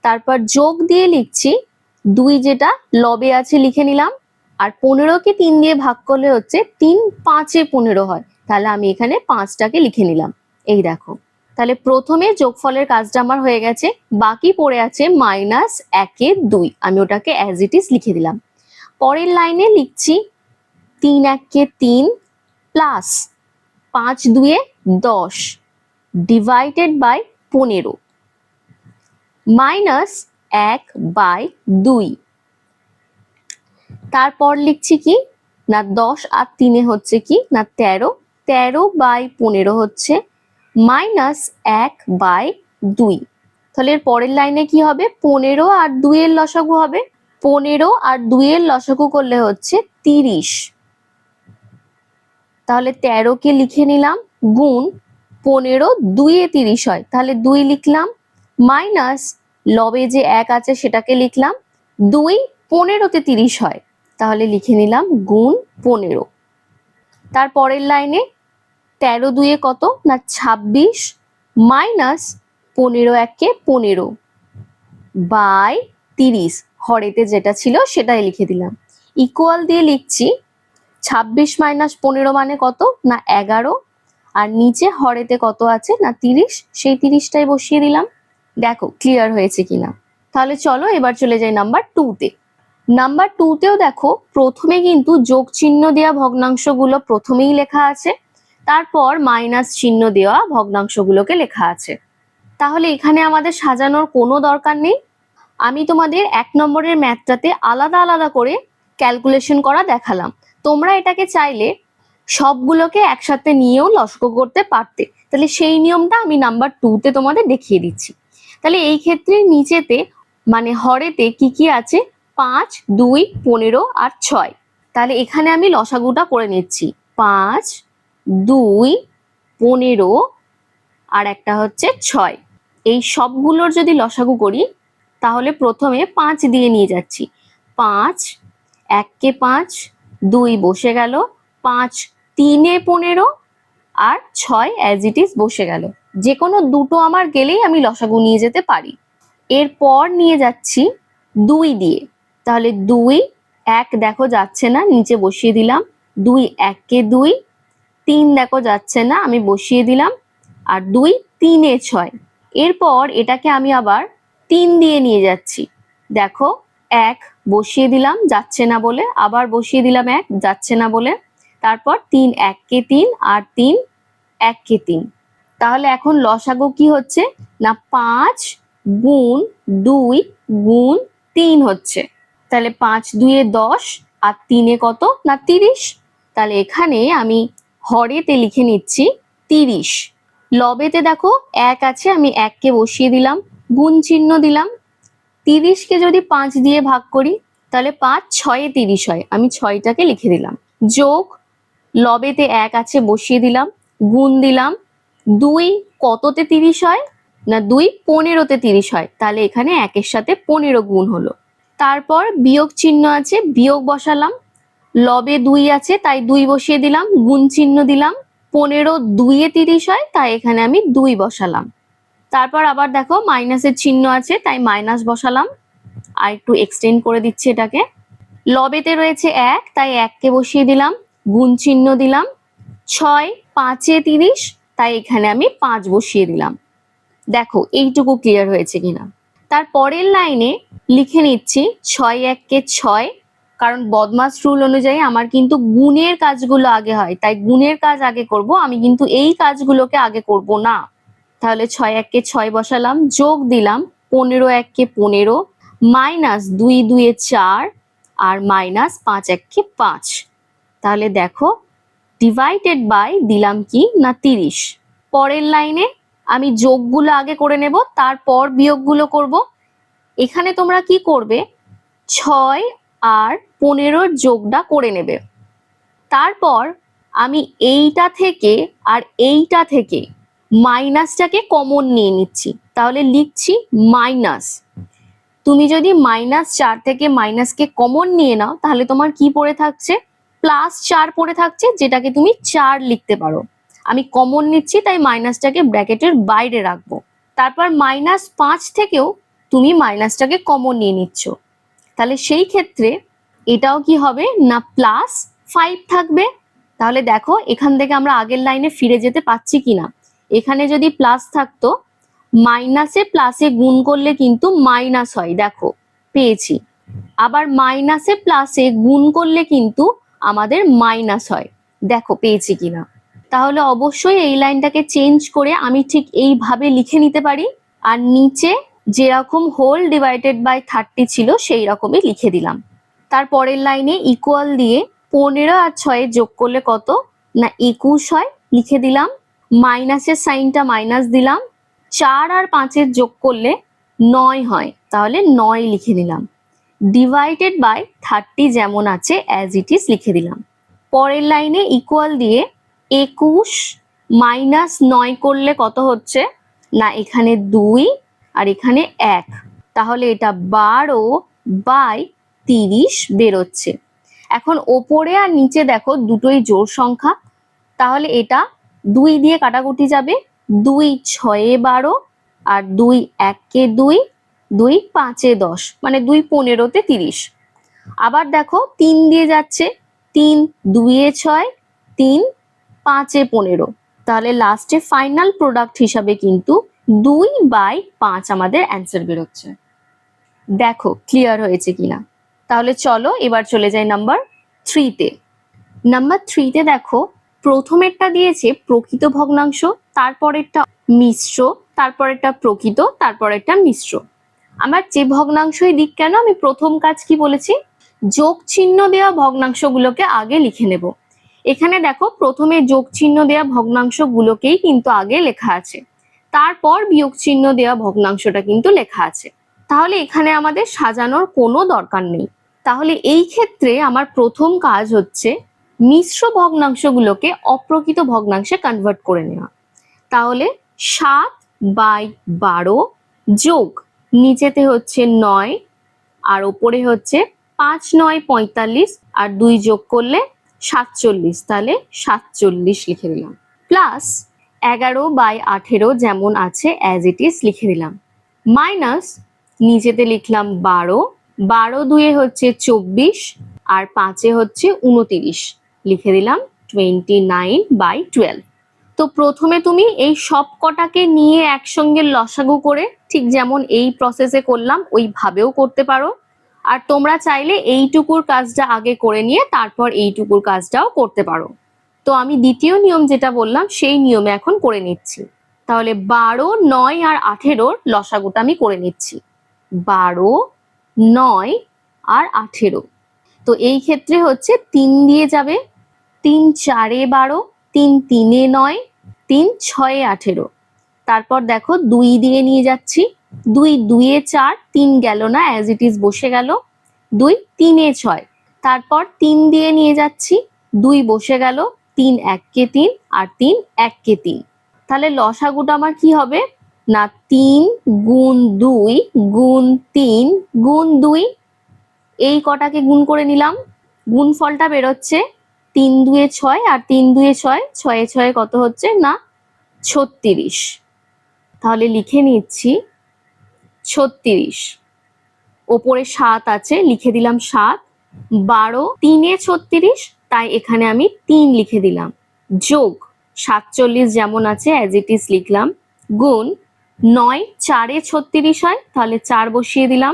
তারপর যোগ দিয়ে লিখছি 2 যেটা লবে আছে লিখে নিলাম, আর 15কে 3 দিয়ে ভাগ করলে হচ্ছে 3 5-এ 15 হয়, তাহলে আমি এখানে 5টাকে লিখে নিলাম। এই দেখো, তাহলে প্রথমে যোগফলের কাজটা আমার হয়ে গেছে, বাকি পড়ে আছে -1-এ 2, আমি ওটাকে অ্যাজ ইট ইজ লিখে দিলাম। পরের লাইনে লিখছি 3-1-এ 3 প্লাস 5-2-এ 10 ডিভাইডেড বাই 15 মাইনাস 1/2। তারপর লিখছি কি না 10 আর 3-এ হচ্ছে কি না 13, 13/15 হচ্ছে মাইনাস 1/2। তাহলে এর পরের লাইনে কি হবে 15 আর 2-এর লসাগু হবে, 15 আর 2-এর লসাগু করলে হচ্ছে 30। তাহলে 13কে লিখে নিলাম গুণ 15 2-এ 30 হয়, তাহলে 2 লিখলাম মাইনাস লবে যে 1 আছে সেটাকে লিখলাম, 2 15-তে 30 হয়, তাহলে লিখে নিলাম গুণ 15। তারপরের লাইনে 13 2-এ কত না 26 মাইনাস 15-1-এ 15 বাই 30, হরেতে যেটা ছিল সেটাই লিখে দিলাম, ইকুয়াল দিয়ে লিখছি 26 মাইনাস 15 মানে কত না 11, আর নিচে হরেতে কত আছে না 30, সেই 30টাই বসিয়ে দিলাম। দেখো ক্লিয়ার হয়েছে কিনা। তাহলে চলো এবার চলে যাই নাম্বার 2-তে। নাম্বার 2-তেও দেখো প্রথমে কিন্তু যোগ চিহ্ন দেওয়া ভগ্নাংশগুলো প্রথমেই লেখা আছে, তারপর মাইনাস চিহ্ন দেওয়া ভগ্নাংশগুলোকে লেখা আছে। তাহলে এখানে আমাদের সাজানোর কোনো দরকার নেই। আমি তোমাদের 1 নম্বরের ম্যাথটাতে আলাদা আলাদা করে ক্যালকুলেশন করা দেখালাম, তোমরা এটাকে চাইলে সবগুলোকে একসাথে নিয়েও লসাগু করতে পারতে, তাহলে সেই নিয়মটা আমি নাম্বার 2-তে তোমাদের দেখিয়ে দিচ্ছি। তাহলে এই ক্ষেত্রে নিচেতে মানে হরেতে কি কি আছে 5 2 15 আর 6, তাহলে এখানে আমি লসাগুটা করে নিচ্ছি 5 2 15 আর একটা হচ্ছে 6। এই সবগুলোর যদি লসাগু করি তাহলে প্রথমে 5 দিয়ে নিয়ে যাচ্ছি, 5 1-কে 5 2 বসে গেল, 5 3-এ 15 আর 6 অ্যাজ ইট ইজ বসে গেল, যে কোনো দুটো আমার গেলেই আমি লসাগু নিয়ে যেতে পারি। এরপর নিয়ে যাচ্ছি 2 দিয়ে, তাহলে 2 1 দেখো যাচ্ছে না, নিচে বসিয়ে দিলাম, 2 1-কে 2, 3 দেখো যাচ্ছে না, আমি বসিয়ে দিলাম, আর 2 3-এ 6। এরপর এটাকে আমি আবার 3 দিয়ে নিয়ে যাচ্ছি, দেখো 1 বসিয়ে দিলাম যাচ্ছে না বলে, আবার বসিয়ে দিলাম 1 যাচ্ছে না বলে, তারপর 3 1-কে 3 আর 3 1-কে 3। তাহলে এখন লসাগু কি হচ্ছে না 5 গুণ 2 গুণ 3 হচ্ছে, তাহলে 5 2-এ 10 আর 3-এ কত না 30, তাহলে এখানে আমি হরেতে লিখে নিচ্ছি 30। লবেতে দেখো 1 আছে, আমি 1-কে বসিয়ে দিলাম, গুণ চিহ্ন দিলাম, 30-কে যদি 5 দিয়ে ভাগ করি তাহলে 5 6-এ 30 হয়, আমি 6টাকে লিখে দিলাম, যোগ লবেতে 1 আছে বসিয়ে দিলাম, গুণ দিলাম, 2 কততে 30 হয় না 2 15-তে 30 হয়, তাহলে এখানে 1-এর সাথে 15 গুণ হলো। তারপর বিয়োগ চিহ্ন আছে, বিয়োগ বসালাম, লবে 2 আছে তাই 2 বসিয়ে দিলাম, গুণ চিহ্ন দিলাম, 15 2-এ 30 হয় তাই এখানে আমি 2 বসালাম। তারপর আবার দেখো মাইনাসের চিহ্ন আছে তাই মাইনাস বসালাম, আর একটু এক্সটেন্ড করে দিচ্ছি এটাকে, লবেতে রয়েছে 1 তাই 1-কে বসিয়ে দিলাম, গুণ চিহ্ন দিলাম, 6 5-এ 30 তাই এখানে আমি 5 বসিয়ে দিলাম। দেখো এইটুকু ক্লিয়ার হয়েছে কিনা। তার পরের লাইনে লিখে নিচ্ছি 6 1-কে 6 কারণ বদমাস রুল অনুযায়ী আমার কিন্তু গুণের কাজগুলো আগে হয়, তাই গুণের কাজ আগে করব, আমি কিন্তু এই কাজগুলোকে আগে করব না। তাহলে 6 1 6 বসালাম, যোগ দিলাম 15 1 15, মাইনাস 2 2 4 আর মাইনাস 5 1 5। তাহলে দেখো ডিভাইডেড বাই দিলাম কি না 30। পরের লাইনে আমি যোগগুলো আগে করে নেব, তারপর বিয়োগগুলো করব। এখানে তোমরা কি করবে, 6 আর 15 যোগটা করে নেবে। তারপর আমি এইটা থেকে আর এইটা থেকে মাইনাসটাকে কমন নিয়ে নিচ্ছি, তাহলে লিখছি মাইনাস। তুমি যদি -4 থেকে মাইনাসকে কমন নিয়ে নাও তাহলে তোমার কি পড়ে থাকছে, +4 পড়ে থাকছে, যেটাকে তুমি 4 লিখতে পারো। আমি কমন নিচ্ছি তাই মাইনাসটাকে ব্র্যাকেটের বাইরে রাখবো। তারপর -5 থেকেও তুমি মাইনাসটাকে কমন নিয়ে নিচ্ছ, তাহলে সেই ক্ষেত্রে এটাও কি হবে না +5 থাকবে। তাহলে দেখো এখান থেকে আমরা আগের লাইনে ফিরে যেতে পাচ্ছি কিনা। এখানে যদি প্লাস থাকতো, মাইনাসে প্লাসে গুণ করলে কিন্তু মাইনাস হয়, দেখো পেয়েছি। আবার মাইনাসে প্লাসে গুণ করলে কিন্তু আমাদের মাইনাস হয়, দেখো পেয়েছি কিনা। তাহলে অবশ্যই এই লাইনটাকে চেঞ্জ করে আমি ঠিক এইভাবে লিখে নিতে পারি, আর নিচে যেরকম হোল ডিভাইডেড বাই 30 ছিল সেই রকমই লিখে দিলাম। তারপরের লাইনে ইকুয়াল দিয়ে 15 আর 6 যোগ করলে কত না 21 হয়, লিখে দিলাম। মাইনাসের সাইনটা মাইনাস দিলাম। 4 আর 5 যোগ করলে 9 হয়, তাহলে 9 লিখে দিলাম। ডিভাইডেড বাই 30 যেমন আছে অ্যাজ ইট ইজ লিখে দিলাম। পরের লাইনে ইকুয়াল দিয়ে 21 মাইনাস 9 করলে কত হচ্ছে না এখানে 2 আর এখানে 1, তাহলে এটা 12 বাই 30 বেরোচ্ছে। এখন ওপরে আর নিচে দেখো দুটোই জোড় সংখ্যা, তাহলে এটা 2 দিয়ে কাটাকুটি যাবে, 2 6 12 আর 2 1 2, 2 5 10, মানে 2 15 30। আবার দেখো 3 দিয়ে যাচ্ছে, 3 2 6, 3 5 15, তাহলে লাস্টে ফাইনাল প্রোডাক্ট হিসাবে কিন্তু 2/5 আমাদের অ্যান্সার বেরোচ্ছে। দেখো ক্লিয়ার হয়েছে কিনা। তাহলে চলো এবার চলে যাই নাম্বার 3 তে। নাম্বার 3 তে দেখো প্রথমেরটা দিয়েছে প্রকৃত ভগ্নাংশ, তারপরেরটা মিশ্র, তারপরেরটা প্রকৃত, তারপরেরটা মিশ্র। আমার যে ভগ্নাংশই দিক কেন, আমি প্রথম কাজ কি বলেছি, যোগ চিহ্ন দেওয়া ভগ্নাংশগুলোকে আগে লিখে নেব। এখানে দেখো প্রথমে যোগ চিহ্ন দেওয়া ভগ্নাংশগুলোকেই কিন্তু আগে লেখা আছে, তারপর বিয়োগ চিহ্ন দেওয়া ভগ্নাংশটা কিন্তু লেখা আছে। তাহলে এখানে আমাদের সাজানোর কোনো দরকার নেই। তাহলে এই ক্ষেত্রে আমার প্রথম কাজ হচ্ছে মিশ্র ভগ্নাংশগুলোকে অপ্রকৃত ভগ্নাংশে কনভার্ট করে নেওয়া। তাহলে 7/12 যোগ নিচেতে হচ্ছে 9 আর উপরে হচ্ছে 5 9 45 আর 2 যোগ করলে 47, তাহলে 47 লিখে দিলাম। প্লাস 11/18 যেমন আছে অ্যাজ ইট ইজ লিখে দিলাম। মাইনাস নিচেতে লিখলাম 12, 12 2 হচ্ছে 24 আর 5 হচ্ছে 29, লিখে দিলাম 29/12। তো প্রথমে তুমি এই সব কটাকে নিয়ে একসঙ্গে লসাগু করে ঠিক যেমন এই প্রসেসে করলাম ওইভাবেও করতে পারো, আর তোমরা চাইলে এইটুকুর কাজটা আগে করে নিয়ে তারপর এইটুকুর কাজটাও করতে পারো। তো আমি দ্বিতীয় নিয়ম যেটা বললাম সেই নিয়মে এখন করে নিচ্ছি। তাহলে 12 9 আর 18 লসাগুটা আমি করে নিচ্ছি। 12 9 আর 18, তো এই ক্ষেত্রে হচ্ছে 3 দিয়ে যাবে, 3 4 12, 3 3 9, 3 6 18। তারপর দেখো 2 দিয়ে নিয়ে যাচ্ছি, 2 2 4, 3 গেল না অ্যাজ ইট ইজ বসে গেল, 2 3 6। তারপর 3 দিয়ে নিয়ে যাচ্ছি, 2 বসে গেল, 3 1 3 আর 3 1 3। তাহলে লসাগুটা আমার কি হবে না 3 গুণ 2 গুণ 3 গুণ 2, এই কটাকে গুণ করে নিলাম, গুণফলটা বেরোচ্ছে 3 2 6 আর 3 2 6, 6 6 কত হচ্ছে না 36। তাহলে লিখে নিচ্ছি 36। ওপরে 7 আছে, লিখে দিলাম 7, 12 3 36, তাই এখানে আমি 3 লিখে দিলাম, যোগ 47 যেমন আছে অ্যাজ ইট ইজ লিখলাম, গুণ 9 4 36 হয়, তাহলে 4 বসিয়ে দিলাম,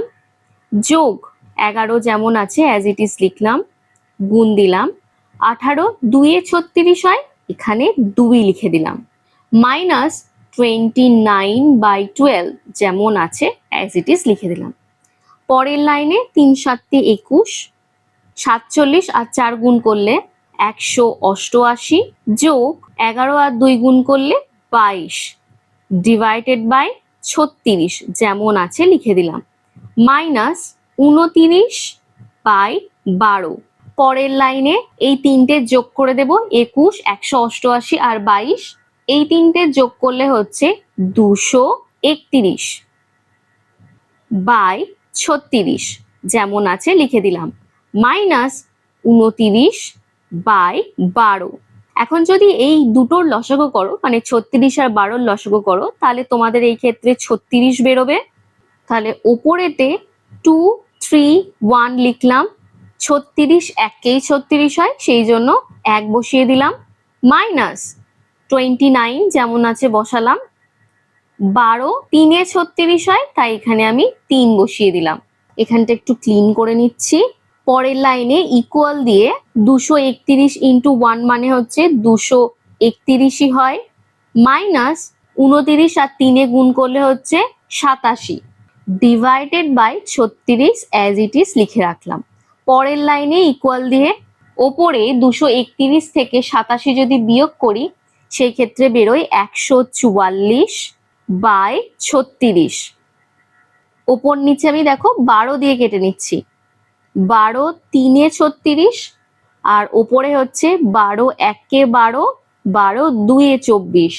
যোগ 11 যেমন আছে অ্যাজ ইট ইজ লিখলাম, গুণ দিলাম। 18 2 36 হয়, এখানে 2 লিখে দিলাম। মাইনাস 29/12 যেমন আছে অ্যাজ ইট ইজ লিখে দিলাম। পরের লাইনে 3 7 21, 47 আর 4 গুণ করলে 188, যোগ 11 আর 2 গুণ করলে 22, ডিভাইডেড বাই 36 যেমন আছে লিখে দিলাম। মাইনাস 29/12। পরের লাইনে এই তিনটে যোগ করে দেব, 21, 188 আর 22, এই তিনটে যোগ করলে হচ্ছে 231 বাই 36 যেমন আছে লিখে দিলাম। মাইনাস 29/12। এখন যদি এই দুটোর লসাগু করো, মানে 36 আর 12 লসাগু করো, তাহলে তোমাদের এই ক্ষেত্রে 36 বেরোবে। তাহলে ওপরেতে 2 3 1 লিখলাম, 36 একেই 36 হয়, সেই জন্য 1 বসিয়ে দিলাম। মাইনাস 29 যেমন আছে বসালাম, 12 3 36 হয়, তাই এখানে আমি 3 বসিয়ে দিলাম। এখানটা একটু ক্লিন করে নিচ্ছি। পরের লাইনে ইকুয়াল দিয়ে 231 ইন্টু 1 মানে হচ্ছে 231ই হয়। মাইনাস 29 আর 3 গুণ করলে হচ্ছে 87, divided by 36 as it is লিখে রাখলাম। পরের লাইনে ইকুয়াল দিয়ে ওপরে 231 থেকে 87 যদি বিয়োগ করি, সেই ক্ষেত্রে বেরোয় 144/36। ওপর নিচে আমি দেখো 12 দিয়ে কেটে নিচ্ছি, 12 3 36 আর ওপরে হচ্ছে 12 1 12, 12 2 24।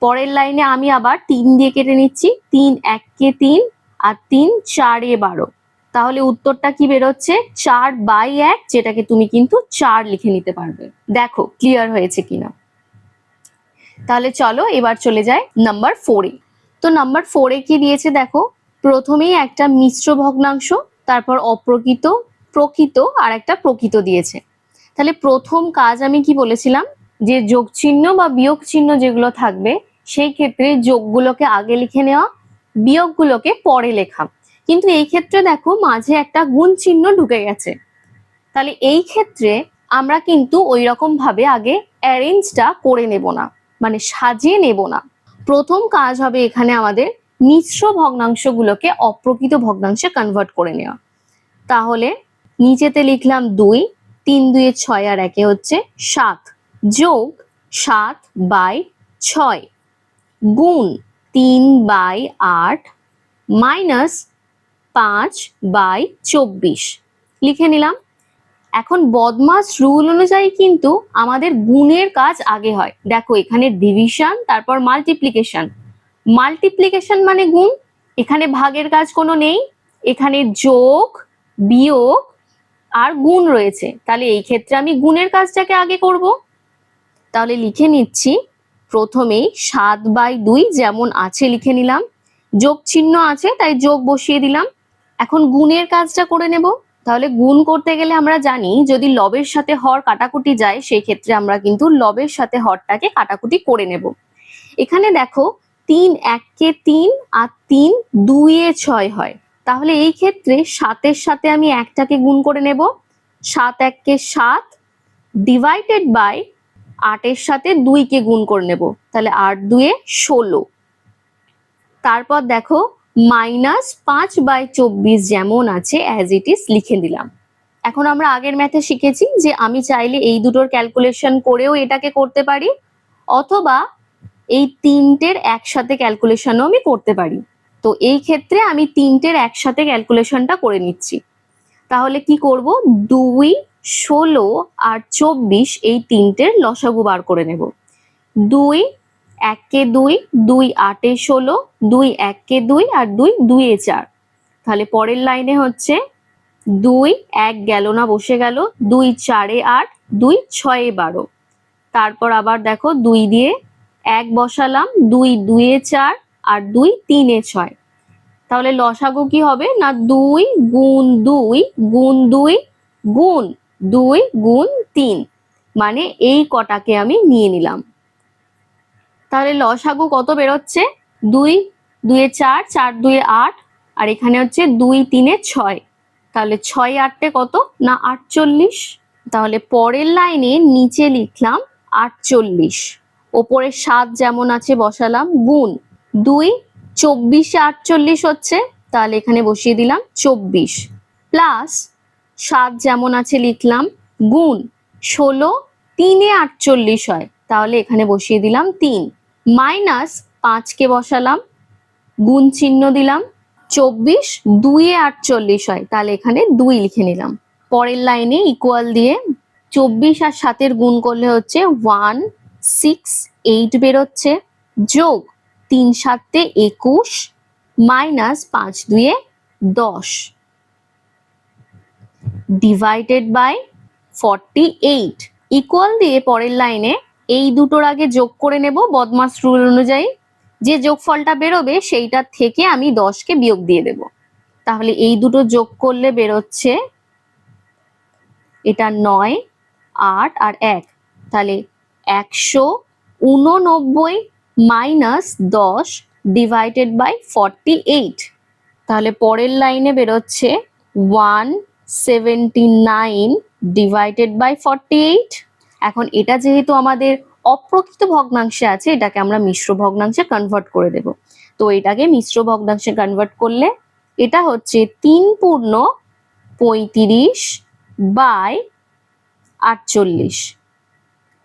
পরের লাইনে আমি আবার 3 দিয়ে কেটে নিচ্ছি, 3 1 3 আর 3 4 12। তাহলে উত্তরটা কি বেরোচ্ছে? 4/1, যেটাকে তুমি কিন্তু 4 লিখে নিতে পারবে। দেখো ক্লিয়ার হয়েছে কিনা। তাহলে চলো এবার চলে যায় নাম্বার 4-এ। তো নাম্বার 4-এ কি দিয়েছে দেখো, প্রথমেই একটা মিশ্র ভগ্নাংশ, তারপর অপ্রকৃত, প্রকৃত আর একটা প্রকৃত দিয়েছে। তাহলে প্রথম কাজ আমি কি বলেছিলাম, যে যোগ চিহ্ন বা বিয়োগ চিহ্ন যেগুলো থাকবে সেই ক্ষেত্রে যোগগুলোকে আগে লিখে নেওয়া, বিয়োগগুলোকে পরে লেখা। কিন্তু এই ক্ষেত্রে দেখো মাঝে একটা গুণ চিহ্ন ঢুকে গেছে, তাহলে এই ক্ষেত্রে আমরা কিন্তু ওই রকম ভাবে আগে অ্যারেঞ্জটা করে নেব না, মানে সাজিয়ে নেব না। প্রথম কাজ হবে এখানে আমাদের মিশ্র ভগ্নাংশগুলোকে অপ্রকৃত ভগ্নাংশে কনভার্ট করে নেওয়া। তাহলে নিচেতে লিখলাম 2, 3 2 6 আর 1 হচ্ছে 7, যোগ 7/6, গুণ 3/8, মাইনাস 5/24 লিখে নিলাম। এখন বদমাস রুল অনুযায়ী কিন্তু আমাদের গুণের কাজ আগে হয়। দেখো এখানে ডিভিশন, তারপর মাল্টিপ্লিকেশন। মাল্টিপ্লিকেশন মানে গুণ, এখানে ভাগের কাজ কোনো নেই, এখানে যোগ বিয়োগ আর গুণ রয়েছে, তাহলে এই ক্ষেত্রে আমি গুণের কাজটাকে আগে করব। তাহলে লিখে নিচ্ছি, প্রথমেই 7/2 যেমন আছে লিখে নিলাম, যোগ চিহ্ন আছে তাই যোগ বসিয়ে দিলাম। এখন গুণের কাজটা করে নেব। তাহলে গুণ করতে গেলে আমরা জানি যদি লবের সাথে হর কাটাকুটি যায়, সেই ক্ষেত্রে আমরা কিন্তু লবের সাথে হরটাকে কাটাকুটি করে নেব। এখানে দেখো 3 1 3 আর 3 2 6 হয়, তাহলে এই ক্ষেত্রে 7-এর সাথে আমি 1টাকে গুণ করে নেব, 7 1 7, ডিভাইডেড বাই 8-এর সাথে 2কে গুণ করে নেব, তাহলে 8 2 16। তারপর দেখো মাইনাস 5/24 যেমন আছে অ্যাজ ইট ইজ লিখে দিলাম। এখন আমরা আগের ম্যাথে শিখেছি যে আমি চাইলে এই দুটোর ক্যালকুলেশন করেও এটাকে করতে পারি, অথবা এই তিনটের একসাথে ক্যালকুলেশনও আমি করতে পারি। তো এই ক্ষেত্রে আমি তিনটের একসাথে ক্যালকুলেশনটা করে নিচ্ছি। তাহলে কি করব, 2 16 আর 24 এই তিনটের লসাগু বার করে নেব। 2 1 2, 2 8 16, 2 1 2 আর 2 2 4। তাহলে পরের লাইনে হচ্ছে 2 1 গেল না, বসে গেল, 2 4 8, 2 6 12। তারপর আবার দেখো 2 দিয়ে 1 বসালাম, 2 2 4 আর 2 3 6। তাহলে লসাগু কি হবে না, 2 গুণ 2 গুণ 2 গুণ 2 গুণ 3, মানে এই কটাকে আমি নিয়ে নিলাম। তাহলে লসাগু কত বেরোচ্ছে, 2 2 4, 4 2 8, আর এখানে হচ্ছে 2 3 6। তাহলে 6 8 কত না 48। তাহলে পরের লাইনে নিচে লিখলাম 48, ওপরে 7 যেমন আছে বসালাম, গুণ 2 24 48 হচ্ছে, তাহলে এখানে বসিয়ে দিলাম 24, প্লাস 7 যেমন আছে লিখলাম, গুণ 16 3 এ 48 হয়, তাহলে এখানে বসিয়ে দিলাম 3, মাইনাস 5 কে বসালাম, গুণ চিহ্ন দিলাম, 24 2 এ 48 হয়, তাহলে এখানে 2 লিখে নিলাম। পরের লাইনে ইকুয়াল দিয়ে 24 আর 7 এর গুণ করলে হচ্ছে 168 বেরোচ্ছে, যোগ 3 7 21, মাইনাস 5 2 10, ডিভাইডেড বাই 48। ইকুয়াল দিয়ে পরের লাইনে এই দুটোর আগে যোগ করে নেব বদমাস রুল অনুযায়ী, যে যোগফলটা বেরোবে সেইটার থেকে আমি 10 কে বিয়োগ দিয়ে দেব। তাহলে এই দুটো যোগ করলে বেরোচ্ছে এটা 9 8 আর 1, তাহলে 189 মাইনাস 10 ডিভাইডেড বাই 48। তাহলে পরের লাইনে বেরোচ্ছে 179 ডিভাইডেড বাই 48। এখন এটা যেহেতু আমাদের অপ্রকৃত ভগ্নাংশে আছে, এটাকে আমরা মিশ্র ভগ্নাংশে কনভার্ট করে দেব। তো এটাকে মিশ্র ভগ্নাংশে কনভার্ট করলে এটা হচ্ছে 3 পূর্ণ 35 বাই 48।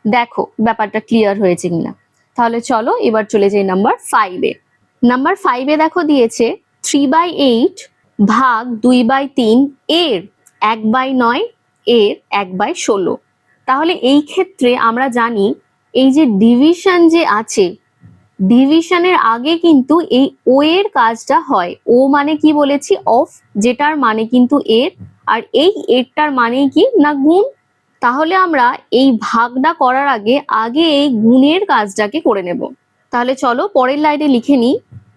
দেখো ব্যাপারটা ক্লিয়ার হয়েছে কিনা। তাহলে চলো এবার চলে যাই নাম্বার 5-এ। নাম্বার 5-এ দেখো দিয়েছে 3/8 ভাগ 2/3 এর 1/9 এর 1/16। তাহলে এই ক্ষেত্রে আমরা জানি এই যে ডিভিশন যে আছে, ডিভিশনের আগে কিন্তু এই ও এর কাজটা হয়। ও মানে কি বলেছি, অফ, যেটার মানে কিন্তু এর, আর এই এরটার মানে কি না গুণ। তাহলে আমরা এই ভাগটা করার আগে আগে এই গুণের কাজটাকে করে নেব। তাহলে চলো পরের লাইনে লিখে নিই,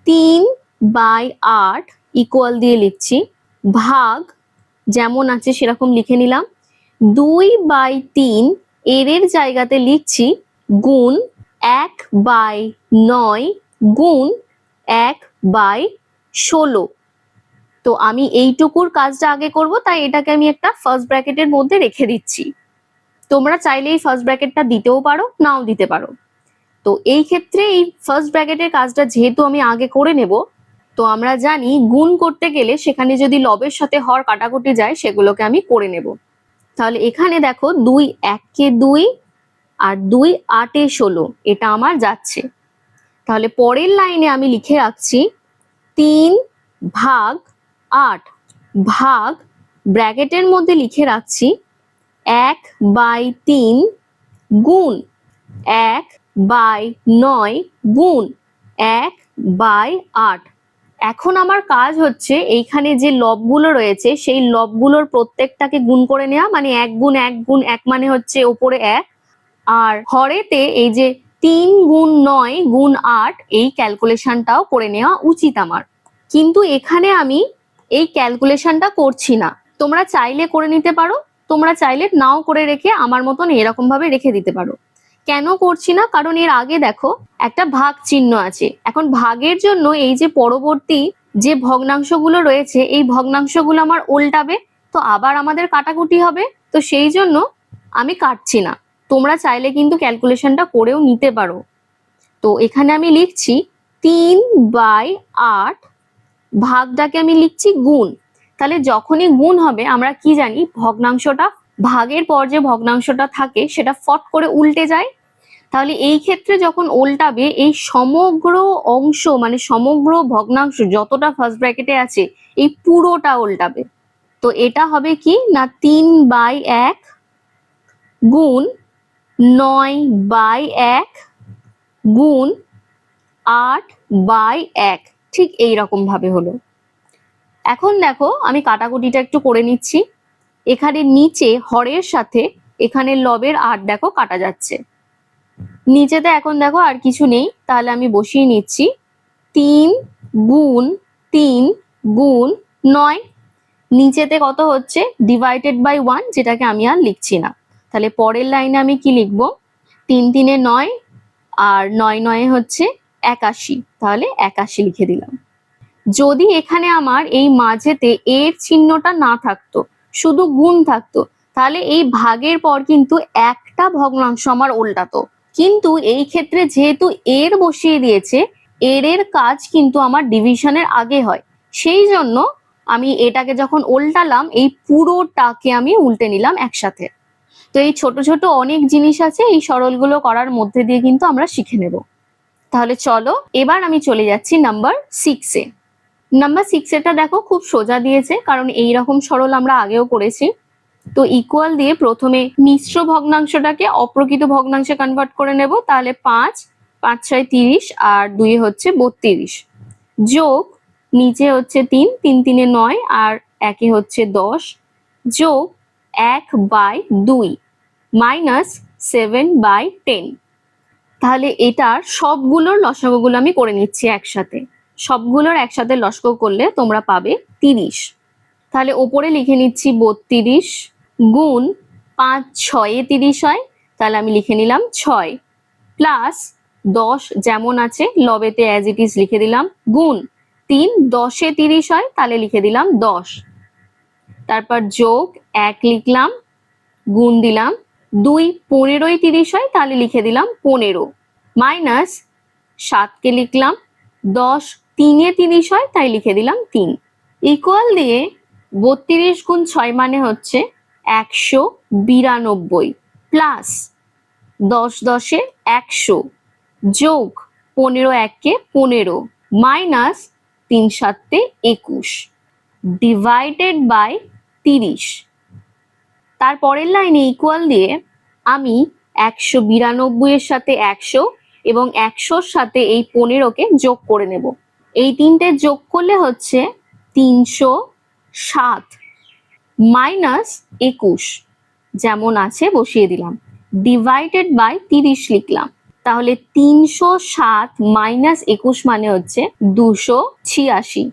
3/8 ইকুয়াল দিয়ে লিখছি, ভাগ যেমন আছে সেরকম লিখে নিলাম, 2/3 এর জায়গাতে লিখছি গুণ 1/9 গুণ 1/16। তো আমি এইটুকুর কাজটা আগে করব, তাই এটাকে আমি একটা ফার্স্ট ব্র্যাকেটের মধ্যে রেখে দিচ্ছি। তোমরা চাইলে এই ফার্স্ট ব্র্যাকেটটা দিতেও পারো, নাও দিতে পারো। তো এই ক্ষেত্রে এই ফার্স্ট ব্র্যাকেটের কাজটা যেহেতু আমি আগে করে নেব, তো আমরা জানি গুণ করতে গেলে সেখানে যদি লবের সাথে হর কাটাকুটি যায় সেগুলোকে আমি করে নেব। তাহলে এখানে দেখো 2 1 কে 2 আর 2 8 এ 16, এটা আমার যাচ্ছে। তাহলে পরের লাইনে আমি লিখে রাখছি 3/8 ভাগ ব্র্যাকেটের মধ্যে লিখে রাখছি 1/3 গুণ 1/9 গুণ 1/8। এখন আমার কাজ হচ্ছে এইখানে যে লবগুলো রয়েছে সেই লবগুলোর প্রত্যেকটাকে গুণ করে নেওয়া, মানে 1 গুণ 1 গুণ 1 মানে হচ্ছে ওপরে 1, আর হরেতে এই যে 3 গুণ 9 গুণ 8 এই ক্যালকুলেশনটাও করে নেওয়া উচিত আমার। কিন্তু এখানে আমি এই ক্যালকুলেশনটা করছি না, তোমরা চাইলে করে নিতে পারো, তোমরা চাইলে নাও করে রেখে আমার মতন এরকম ভাবে রেখে দিতে পারো। কেন করছি না, কারণ এর আগে দেখো একটা ভাগ চিহ্ন আছে। এখন ভাগের জন্য এই যে পরবর্তী যে ভগ্নাংশগুলো রয়েছে এই ভগ্নাংশগুলো আমার উল্টাবে, তো আবার আমাদের কাটাকুটি হবে, তো সেই জন্য আমি কাটছি না। তোমরা চাইলে কিন্তু ক্যালকুলেশনটা করেও নিতে পারো। তো এখানে আমি লিখছি 3/8, ভাগটাকে আমি লিখছি গুণ। তাহলে যখনই গুণ হবে আমরা কি জানি, ভগ্নাংশটা ভাগের পর যে ভগ্নাংশটা থাকে সেটা ফট করে উল্টে যায়। তাহলে এই ক্ষেত্রে যখন উল্টাবে এই সমগ্র অংশ মানে সমগ্র ভগ্নাংশ যতটা ফার্স্ট ব্র্যাকেটে আছে এই পুরোটা উল্টাবে। তো এটা হবে কি না 3/1 গুণ 9/1 গুণ 8/1, ঠিক এই রকম ভাবে হলো। এখন দেখো আমি কাটাকুটিটা একটু করে নিচ্ছি। এখানে নিচে হরের সাথে এখানে লবের 8 দেখো কাটা যাচ্ছে, নিচেতে এখন দেখো আর কিছু নেই, তাহলে আমি বসিয়ে নিচ্ছি 3 গুণ 3 গুণ 9, নিচেতে কত হচ্ছে ডিভাইডেড বাই 1, যেটাকে আমি আর লিখছি না। তাহলে পরের লাইনে আমি কি লিখবো, 3 3 এ 9 আর 9 9 হচ্ছে 81, তাহলে 81 লিখে দিলাম। যদি এখানে আমার এই মাঝেতে এর চিহ্নটা না থাকতো, শুধু গুণ থাকতো, তাহলে এই ভাগের পর কিন্তু একটা ভগ্নাংশ আমার উল্টাতো। কিন্তু এই ক্ষেত্রে যেহেতু এর বসিয়ে দিয়েছে, এর কাজ কিন্তু আমার ডিভিশনের আগে হয়, সেই জন্য আমি এটাকে যখন উল্টালাম এই পুরোটাকে আমি উল্টে নিলাম একসাথে। তো এই ছোট ছোট অনেক জিনিস আছে, এই সরলগুলো করার মধ্যে দিয়ে কিন্তু আমরা শিখে নেব। তাহলে চলো এবার আমি চলে যাচ্ছি নাম্বার 6-এ। নাম্বার 6 এটা দেখো খুব সোজা দিয়েছে, কারণ এই রকম সরল আমরা আগেও করেছি। তো ইকুয়াল দিয়ে প্রথমে মিশ্র ভগ্নাংশটাকে অপ্রকৃত ভগ্নাংশে কনভার্ট করে নেব। তাহলে 5, 5 6 30 আর 2 হচ্ছে 32, যোগ নিচে হচ্ছে 3, 3 3 9 আর 1 হচ্ছে 10, যোগ 1/2 মাইনাস 7/10। তাহলে এটার সবগুলোর লসাগুগুলো আমি করে নিচ্ছি একসাথে। সবগুলোর একসাথে লসাগু করলে তোমরা পাবে 30। তাহলে ওপরে লিখে নিচ্ছি 32 গুণ 5 6 30 হয়, তাহলে আমি লিখে নিলাম 6 প্লাস 10 যেমন আছে লবেতে অ্যাজ ইট ইজ লিখে দিলাম, গুণ 3 10 30 হয়, তাহলে লিখে দিলাম 10। তারপর যোগ 1 লিখলাম, গুণ দিলাম 2 15 30 হয়, তাহলে লিখে দিলাম 15, মাইনাস 7 কে লিখলাম, 10 3 30 হয়, তাই লিখে দিলাম 3, ইকুয়াল দিয়ে 32 গুণ 6 মানে হচ্ছে 192 প্লাস 10 10 100 যোগ 15 1 15 মাইনাস 3 7 21 ডিভাইডেড বাই 30। তারপরের লাইনে ইকুয়াল দিয়ে আমি 192 এর সাথে 100 এবং 100-র সাথে এই 15কে যোগ করে নেব। এই তিনটে যোগ করলে হচ্ছে 307 মাইনাস 21 যেমন আছে বসিয়ে দিলাম, ডিভাইডেড বাই 30 লিখলাম। তাহলে 307 মাইনাস 21 মানে হচ্ছে 286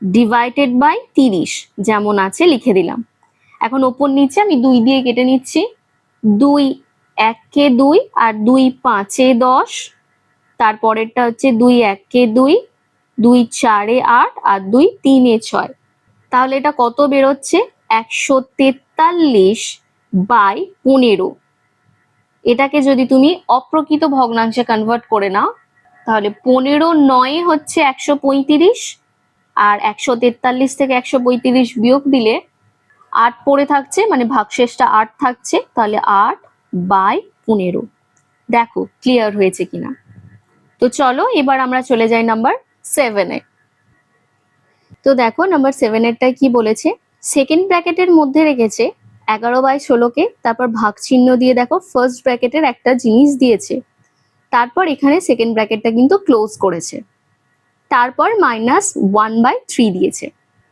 ডিভাইডেড বাই 30 যেমন আছে লিখে দিলাম। এখন ওপর নিচে আমি 2 দিয়ে কেটে নিচ্ছি, 2 1 2 আর 2 5 10, তারপরেরটা হচ্ছে 2 1 2, 2 4 8 আর 2 3 6। তাহলে এটা কত বেরোচ্ছে 143/15। এটাকে যদি তুমি অপ্রকৃত ভগ্নাংশে কনভার্ট করে নাও, তাহলে 15 9 হচ্ছে 135, আর 143 থেকে 135 বিয়োগ দিলে 8 পড়ে থাকছে, মানে ভাগশেষটা 8 থাকছে, তাহলে 8/15। দেখো ক্লিয়ার হয়েছে কিনা। তো চলো এবার আমরা চলে যাই নাম্বার 7-এ। তো দেখো নাম্বার 7 এরটাই কি বলেছে, সেকেন্ড ব্র্যাকেটের মধ্যে রেখেছে 11/16কে, তারপর ভাগ চিহ্ন দিয়ে দেখো ফার্স্ট ব্র্যাকেটের একটা জিনিস দিয়েছে, তারপর এখানে সেকেন্ড ব্র্যাকেটটা কিন্তু ক্লোজ করেছে, তারপর -1/3 দিয়েছে।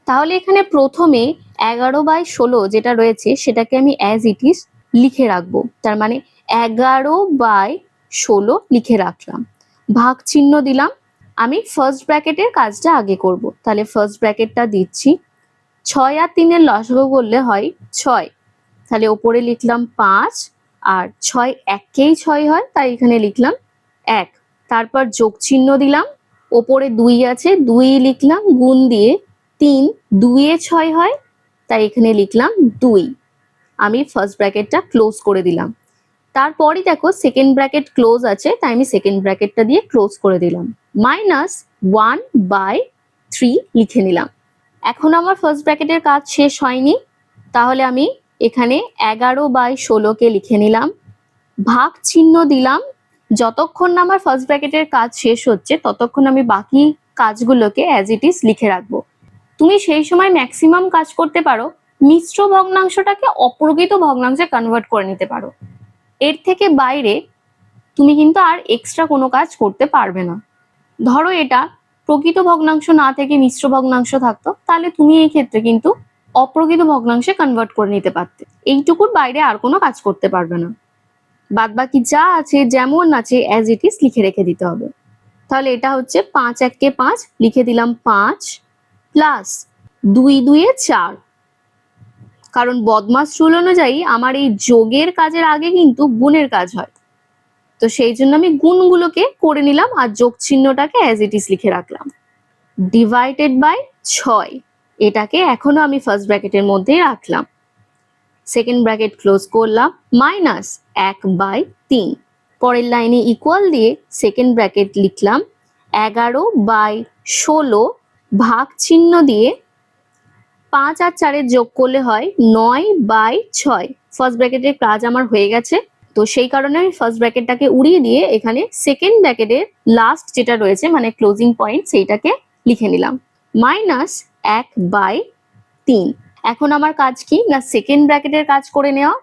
তাহলে এখানে প্রথমে 11/16 যেটা রয়েছে সেটাকে আমি অ্যাজ ইট ইজ লিখে রাখবো, তার মানে 11/16 লিখে রাখলাম, ভাগ চিহ্ন দিলাম। আমি ফার্স্ট ব্র্যাকেটের কাজটা আগে করব, তাহলে ফার্স্ট ব্র্যাকেটটা দিচ্ছি, 6 আর 3 এর লসাগু করলে হয় 6, তাহলে ওপরে লিখলাম 5 আর 6 একেই 6 হয়, তাই এখানে লিখলাম 1, তারপর যোগ চিহ্ন দিলাম, ওপরে 2 আছে 2 লিখলাম, গুণ দিয়ে 3 2 এ 6 হয়, তাই এখানে লিখলাম 2। আমি ফার্স্ট ব্র্যাকেটটা ক্লোজ করে দিলাম। তারপরই দেখো সেকেন্ড ব্র্যাকেট ক্লোজ আছে, তাই আমি সেকেন্ড ব্র্যাকেটটা দিয়ে ক্লোজ করে দিলাম, -1/3 লিখে নিলাম। এখন আমার ফার্স্ট ব্র্যাকেটের কাজ শেষ হয়নি, তাহলে আমি এখানে 11/16কে লিখে নিলাম, ভাগ চিহ্ন দিলাম। যতক্ষণ না আমার ফার্স্ট ব্র্যাকেটের কাজ শেষ হচ্ছে ততক্ষণ আমি বাকি কাজগুলোকে অ্যাজ ইট ইজ লিখে রাখবো। তুমি সেই সময় ম্যাক্সিমাম কাজ করতে পারো মিশ্র ভগ্নাংশটাকে অপ্রকৃত ভগ্নাংশে কনভার্ট করে নিতে পারো। এর থেকে বাইরে তুমি কিন্তু আর এক্সট্রা কোনো কাজ করতে পারবে না। ধরো এটা প্রকৃত ভগ্নাংশ না থেকে মিশ্র ভগ্নাংশ থাকতো, তাহলে তুমি এই ক্ষেত্রে কিন্তু অপ্রকৃত ভগ্নাংশে কনভার্ট করে নিতে পারতে। এইটুকুর বাইরে আর কোনো কাজ করতে পারবে না, বাদ বাকি যা আছে যেমন আছে অ্যাজ ইট ইজ লিখে রেখে দিতে হবে। তাহলে এটা হচ্ছে 5 1 5 লিখে দিলাম 5 প্লাস 2 2 4, কারণ বদমাস রুল অনুযায়ী আমার এই যোগের কাজের আগে কিন্তু গুণের কাজ হয়, তো সেই জন্য আমি গুণগুলোকে করে নিলাম আর যোগ চিহ্নটাকে অ্যাজ ইট ইজ লিখে রাখলাম। ডিভাইডেড বাই 6, এটাকে এখনো আমি ফার্স্ট ব্র্যাকেটের মধ্যেই রাখলাম, সেকেন্ড ব্র্যাকেট ক্লোজ করলাম, মাইনাস 1/3, পরের লাইনে ইকুয়াল দিয়ে সেকেন্ড ব্র্যাকেট লিখলাম, 11/16 ভাগ চিহ্ন দিয়ে 5 আর 4 যোগ করলে হয় 9/6। ফার্স্ট ব্র্যাকেটের কাজ আমার হয়ে গেছে, তো সেই কারণে আমি ফার্স্ট ব্র্যাকেটটাকে উড়িয়ে দিয়ে এখানে সেকেন্ড ব্র্যাকেটের লাস্ট যেটা রয়েছে মানে ক্লোজিং পয়েন্ট সেইটাকে লিখে নিলাম, মাইনাস 1/3। এখন আমার কাজ কি না সেকেন্ড ব্র্যাকেটের কাজ করে নেওয়া,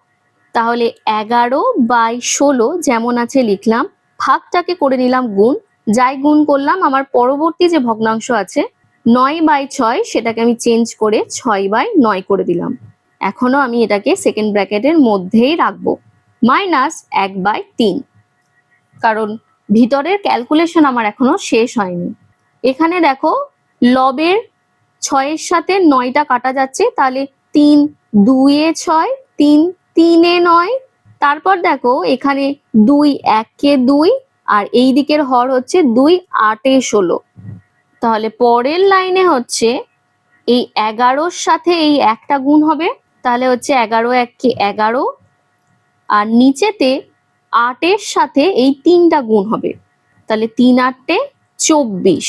তাহলে 11/16 যেমন আছে লিখলাম, ভাগটাকে করে নিলাম গুণ, যাই গুণ করলাম আমার পরবর্তী যে ভগ্নাংশ আছে 9/6 সেটাকে আমি চেঞ্জ করে 6/9 করে দিলাম। এখনো আমি এটাকে সেকেন্ড ব্র্যাকেটের মধ্যেই রাখবো, মাইনাস 1/3, কারণ ভিতরের ক্যালকুলেশন আমার এখনো শেষ হয়নি। এখানে দেখো লবের 6-এর সাথে 9টা কাটা যাচ্ছে, তাহলে 3 2-এ 6, 3 3-এ 9, তারপর দেখো এখানে 2 1-এ 2 আর এই দিকের হর হচ্ছে 2 8-এ 16, তাহলে পরের লাইনে হচ্ছে এই 11-র সাথে এই একটা গুণ হবে, তাহলে হচ্ছে 11 1-কে 11 আর নিচেতে 8-এর সাথে এই 3টা গুণ হবে, তাহলে 3 8-এ 24,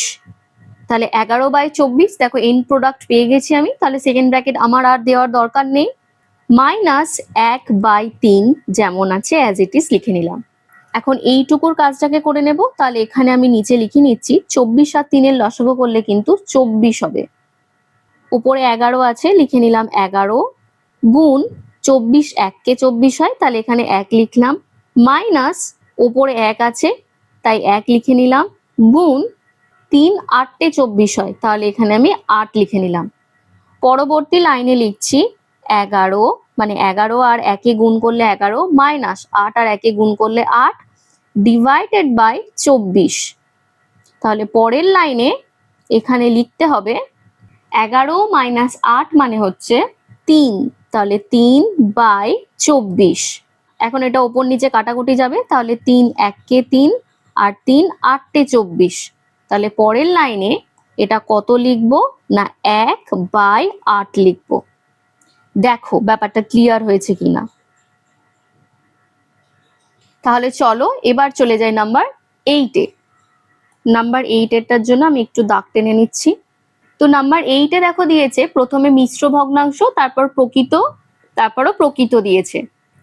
তাহলে 11/24। দেখো এন্ড প্রোডাক্ট পেয়ে গেছি আমি, তাহলে সেকেন্ড ব্র্যাকেট আমার আর দেওয়ার দরকার নেই, মাইনাস 1/3 যেমন আছে অ্যাজ ইট ইজ লিখে নিলাম। এখন এইটুকুর কাজটাকে করে নেব, তাহলে এখানে আমি নিচে লিখে নিচ্ছি 24 আর 3-এর লসাগু করলে কিন্তু 24 হবে, উপরে 11 আছে লিখে নিলাম 11 গুণ 24 1-কে 24 হয়, তাহলে এখানে 1 লিখলাম, মাইনাস উপরে 1 আছে তাই 1 লিখে নিলাম, গুণ 3 8-এ 24 হয়, তাহলে এখানে আমি 8 লিখে নিলাম। পরবর্তী লাইনে লিখছি 11 মানে 11 আর 1-এ গুণ করলে 11 মাইনাস 8 আর 1-এ গুণ করলে 8 ডিভাইডেড বাই 24, তাহলে পরের লাইনে এখানে লিখতে হবে 11 মাইনাস 8 মানে হচ্ছে 3, তাহলে 3/24। এখন এটা ওপর নিচে কাটাকুটি যাবে, তাহলে 3 1-কে 3 আর 3 8-এ 24, তাহলে পরের লাইনে এটা কত লিখবো না 1/8 লিখবো। দেখো ব্যাপারটা ক্লিয়ার হয়েছে কিনা। তাহলে চলো এবার চলে যাই নাম্বার 8-এ। নাম্বার 8-এরটার জন্য আমি একটু দাগ টেনে নিচ্ছি। তো নাম্বার 8-এ দেখো দিয়েছে প্রথমে মিশ্র ভগ্নাংশ, তারপর প্রকৃত, তারপরও প্রকৃত দিয়েছে,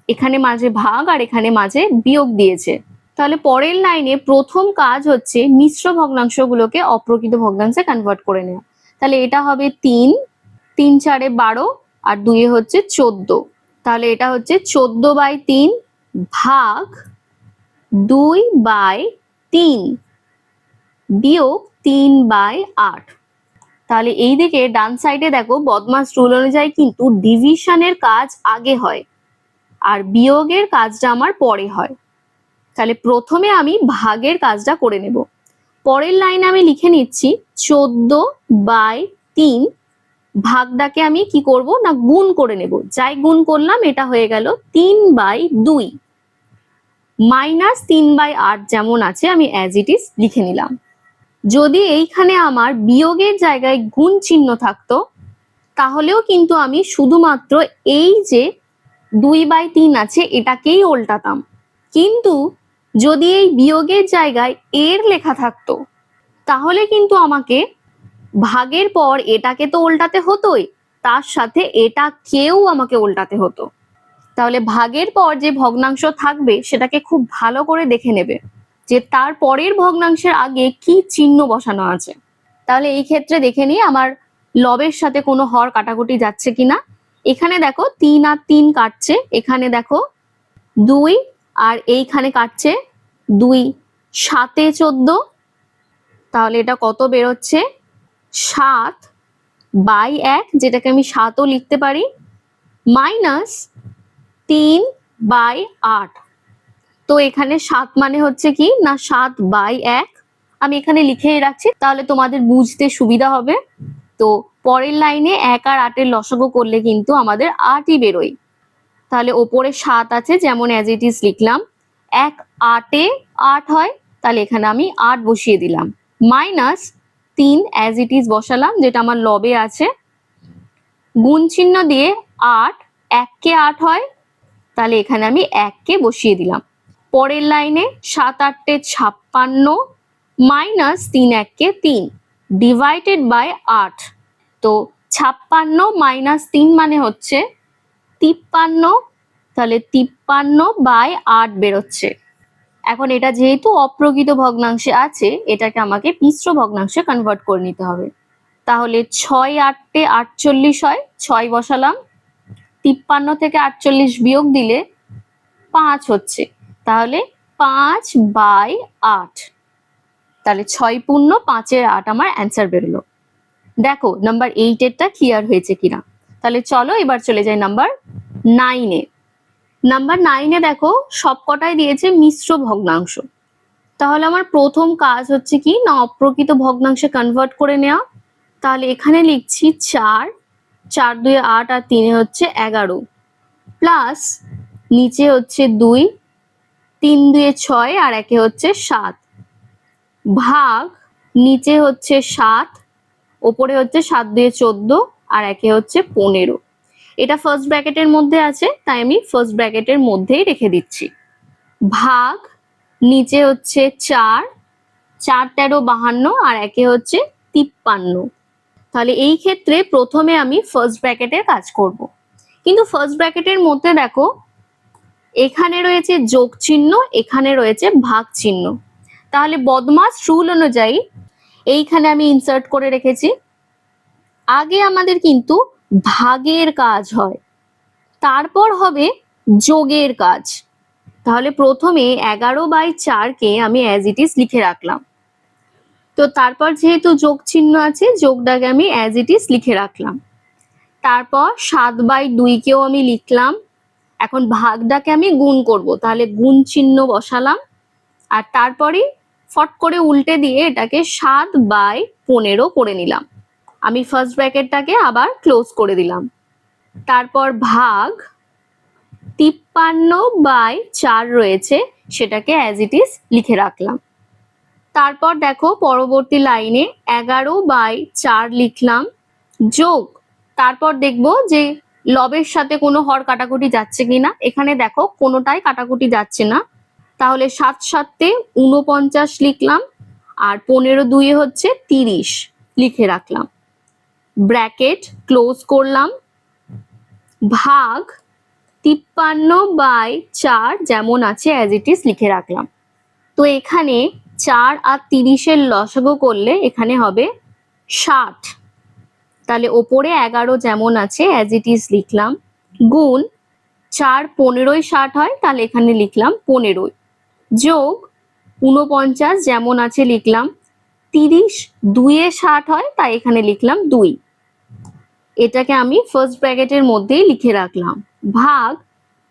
এখানে মাঝে ভাগ আর এখানে মাঝে বিয়োগ দিয়েছে। তাহলে পরের লাইনে প্রথম কাজ হচ্ছে মিশ্র ভগ্নাংশগুলোকে অপ্রকৃত ভগ্নাংশে কনভার্ট করে নেওয়া, তাহলে এটা হবে 3 3 4-এ 12 আর 2-এ হচ্ছে 14, তাহলে এটা হচ্ছে 14/3 ভাগ 2/3 বিয়োগ 3/8। তাহলে এই দিকে ডান সাইডে দেখো বদমাস রুল অনুযায়ী কিন্তু ডিভিশনের কাজ আগে হয় আর বিয়োগের কাজটা আমার পরে হয়, তাহলে প্রথমে আমি ভাগের কাজটা করে নেব। পরের লাইনে আমি লিখে নিচ্ছি 14/3, ভাগটাকে আমি কি করব না গুণ করে নেব, যাই গুণ করলাম এটা হয়ে গেল 3/2 মাইনাস 3/8 যেমন আছে আমি অ্যাজ ইট ইজ লিখে নিলাম। যদি এইখানে আমার বিয়োগের জায়গায় গুণ চিহ্ন থাকতো তাহলেও কিন্তু আমি শুধুমাত্র এই যে 2/3 আছে এটাকেই উল্টাতাম, কিন্তু যদি এই বিয়োগের জায়গায় এর লেখা থাকতো তাহলে কিন্তু আমাকে ভাগের পর এটাকে তো উল্টাতে হতোই, তার সাথে এটাকেও আমাকে উল্টাতে হতো। তাহলে ভাগের পর যে ভগ্নাংশ থাকবে সেটাকে খুব ভালো করে দেখে নেবে যে তার পরের ভগ্নাংশের আগে কি চিহ্ন বসানো আছে। তাহলে এই ক্ষেত্রে দেখে নিই আমার লবের সাথে কোনো হর কাটাকুটি যাচ্ছে কিনা। এখানে দেখো 3 আর 3 কাটছে, এখানে দেখো 2 আর এইখানে কাটছে 2 7-এ 14, তাহলে এটা কত বেরোচ্ছে 7/1, যেটাকে আমি 7ও লিখতে পারি, মাইনাস 3/8। তো এখানে 7 মানে হচ্ছে কি না 7/1, আমি এখানে লিখেই রাখছি তাহলে তোমাদের বুঝতে সুবিধা হবে। তো পরের লাইনে 1 আর 8-এর লসাগু করলে কিন্তু আমাদের 8ই বেরোয়, তাহলে ওপরে 7 আছে যেমন অ্যাজ ইট ইজ লিখলাম, 1 8-এ 8 হয়, তাহলে এখানে আমি 8 বসিয়ে দিলাম, মাইনাস 3 অ্যাজ ইট ইজ বসালাম, যেটা আমার লবে আছে। গুণ চিহ্ন দিয়ে 8, 1 কে 8 হয়, তাহলে এখানে আমি 1 কে বসিয়ে দিলাম। পরের লাইনে 7 8 56 মাইনাস 3 1 কে 3 ডিভাইডেড বাই 8। তো 56 মাইনাস 3 মানে হচ্ছে 53, তাহলে 53/8 বেরোচ্ছে। এখন এটা যেহেতু অপ্রকৃত ভগ্নাংশে আছে, এটাকে আমাকে মিশ্র ভগ্নাংশে কনভার্ট করে নিতে হবে। তাহলে 6 8 48 হয়, 6 বসালাম, 53 থেকে 48 বিয়োগ দিলে 5 হচ্ছে, তাহলে 5/8। তাহলে 6 পূর্ণ 5-এর 8 আমার অ্যান্সার বেরোলো। দেখো নাম্বার 8 এরটা ক্লিয়ার হয়েছে কিনা। তাহলে চলো এবার চলে যাই নাম্বার 9 এ। নাম্বার 9 এ দেখো সবকটাই দিয়েছে মিশ্র ভগ্নাংশ। তাহলে আমার প্রথম কাজ হচ্ছে কি না, অপ্রকৃত ভগ্নাংশে কনভার্ট করে নেওয়া। তাহলে এখানে লিখছি 4, 4 2 8 আর 3 হচ্ছে 11, প্লাস নিচে হচ্ছে 2, 3 2 6 আর 1 হচ্ছে 7, ভাগ নিচে হচ্ছে 7, ওপরে হচ্ছে 7 2 14 আর 1 হচ্ছে 15। এটা ফার্স্ট ব্র্যাকেটের মধ্যে আছে, তাই আমি ফার্স্ট ব্র্যাকেটের মধ্যেই রেখে দিচ্ছি। ভাগ নিচে হচ্ছে 4, 4 13 52 আর 1 হচ্ছে 53। তাহলে এই ক্ষেত্রে প্রথমে আমি ফার্স্ট ব্র্যাকেটের কাজ করব, কিন্তু ফার্স্ট ব্র্যাকেটের মধ্যে দেখো এখানে রয়েছে যোগ চিহ্ন, এখানে রয়েছে ভাগ চিহ্ন। তাহলে বদমাস রুল অনুযায়ী এইখানে আমি ইনসার্ট করে রেখেছি। আগে আমাদের কিন্তু ভাগের কাজ হয়, তারপর হবে যোগের কাজ। তাহলে প্রথমে 11/4 কে আমি অ্যাজ ইট ইজ লিখে রাখলাম। তো তারপর যেহেতু যোগ চিহ্ন আছে, যোগটাকে আমি অ্যাজ ইট ইজ লিখে রাখলাম। তারপর 7/2 কেও আমি লিখলাম। এখন ভাগটাকে আমি গুণ করব, তাহলে গুণ চিহ্ন বসালাম, আর তারপরে ফট করে উল্টে দিয়ে এটাকে 7/15 করে নিলাম। আমি ফার্স্ট ব্র্যাকেটটাকে আবার ক্লোজ করে দিলাম। তারপর ভাগ 53/4 রয়েছে, সেটাকে অ্যাজ ইট ইজ লিখে রাখলাম। তারপর দেখো পরবর্তী লাইনে 11/4 লিখলাম, যোগ, তারপর দেখবো যে লবের সাথে কোনো হর কাটাকুটি যাচ্ছে কিনা। এখানে দেখো কোনোটাই কাটাকুটি যাচ্ছে না, তাহলে 7 7 49 লিখলাম, আর 15 2 হচ্ছে 30 লিখে রাখলাম। ব্র্যাকেট ক্লোজ করলাম, ভাগ 53/4 যেমন আছে অ্যাজ ইট ইজ লিখে রাখলাম। তো এখানে 4 আর 30-এর লসাগু করলে এখানে হবে 60। তাহলে ওপরে 11 যেমন আছে অ্যাজ ইট ইজ লিখলাম, গুণ 4 15 60 হয়, তাহলে এখানে লিখলাম 15, যোগ 49 যেমন আছে লিখলাম, 30 2 60 হয়, তাই এখানে লিখলাম 2। এটাকে আমি ফার্স্ট ব্র্যাকেটের মধ্যেই লিখে রাখলাম, ভাগ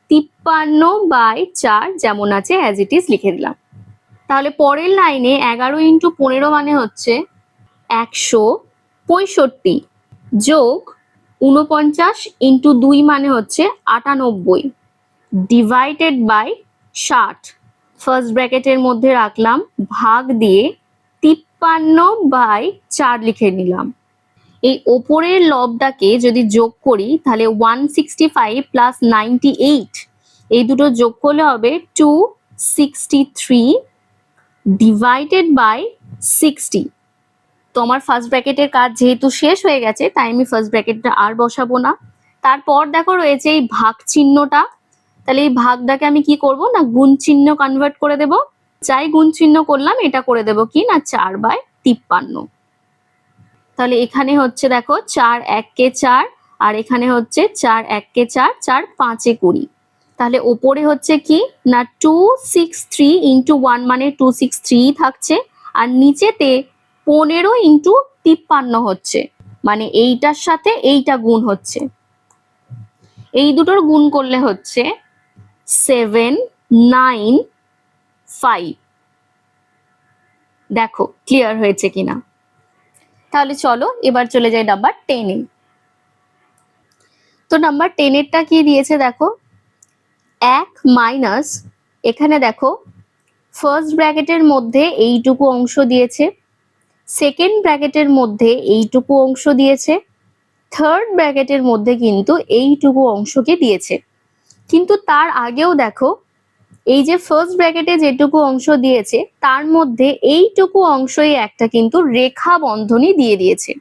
53/4 যেমন আছে অ্যাজ ইট ইজ লিখে দিলাম। তাহলে পরের লাইনে 11 × 15 মানে হচ্ছে 165, যোগ 49 × 2 মানে হচ্ছে 98, ডিভাইডেড বাই 60। ফার্স্ট ব্র্যাকেটের মধ্যে রাখলাম, ভাগ দিয়ে 53/4 লিখে নিলাম। এই ওপরের লবটাকে যদি যোগ করি তাহলে 165 প্লাস 98, এই দুটো যোগ করলে হবে 263 ডিভাইডেড বাই 60। তো আমার ফার্স্ট ব্র্যাকেটের কাজ যেহেতু শেষ হয়ে গেছে, তাই আমি ফার্স্ট ব্র্যাকেটটা আর বসাবো না। তারপর দেখো রয়েছে এই ভাগ চিহ্নটা, তাহলে এই ভাগটাকে আমি কি করব না গুণ চিহ্ন কনভার্ট করে দেব। যাই গুণ চিহ্ন করলাম এটা করে দেব কি না 4/53। তাহলে এখানে হচ্ছে দেখো 4 1 কে 4, আর এখানে হচ্ছে 4 1 কে 4, 4 5 এ 20। তাহলে ওপরে হচ্ছে কি না 263 × 1 মানে 263 থাকছে, আর নিচেতে 15 × 53 হচ্ছে, মানে এইটার সাথে এইটা গুণ হচ্ছে। এই দুটোর গুণ করলে হচ্ছে 795। দেখো ক্লিয়ার হয়েছে কিনা। তাহলে চলো এবার চলে যাই নাম্বার 10 এ। তো নাম্বার 10 এরটা কি দিয়েছে দেখো, 1 মাইনাস, এখানে দেখো ফার্স্ট ব্র্যাকেটের মধ্যে এইটুকু অংশ দিয়েছে, সেকেন্ড ব্র্যাকেটের মধ্যে এইটুকু অংশ দিয়েছে, থার্ড ব্র্যাকেটের মধ্যে কিন্তু এইটুকু অংশকে দিয়েছে। কিন্তু তার আগেও দেখো, এই যে ফার্স্ট ব্র্যাকেটে যেটুকু অংশ দিয়েছে তার মধ্যে এইটুকু অংশই একটা কিন্তু রেখা বন্ধনী দিয়ে দিয়েছে।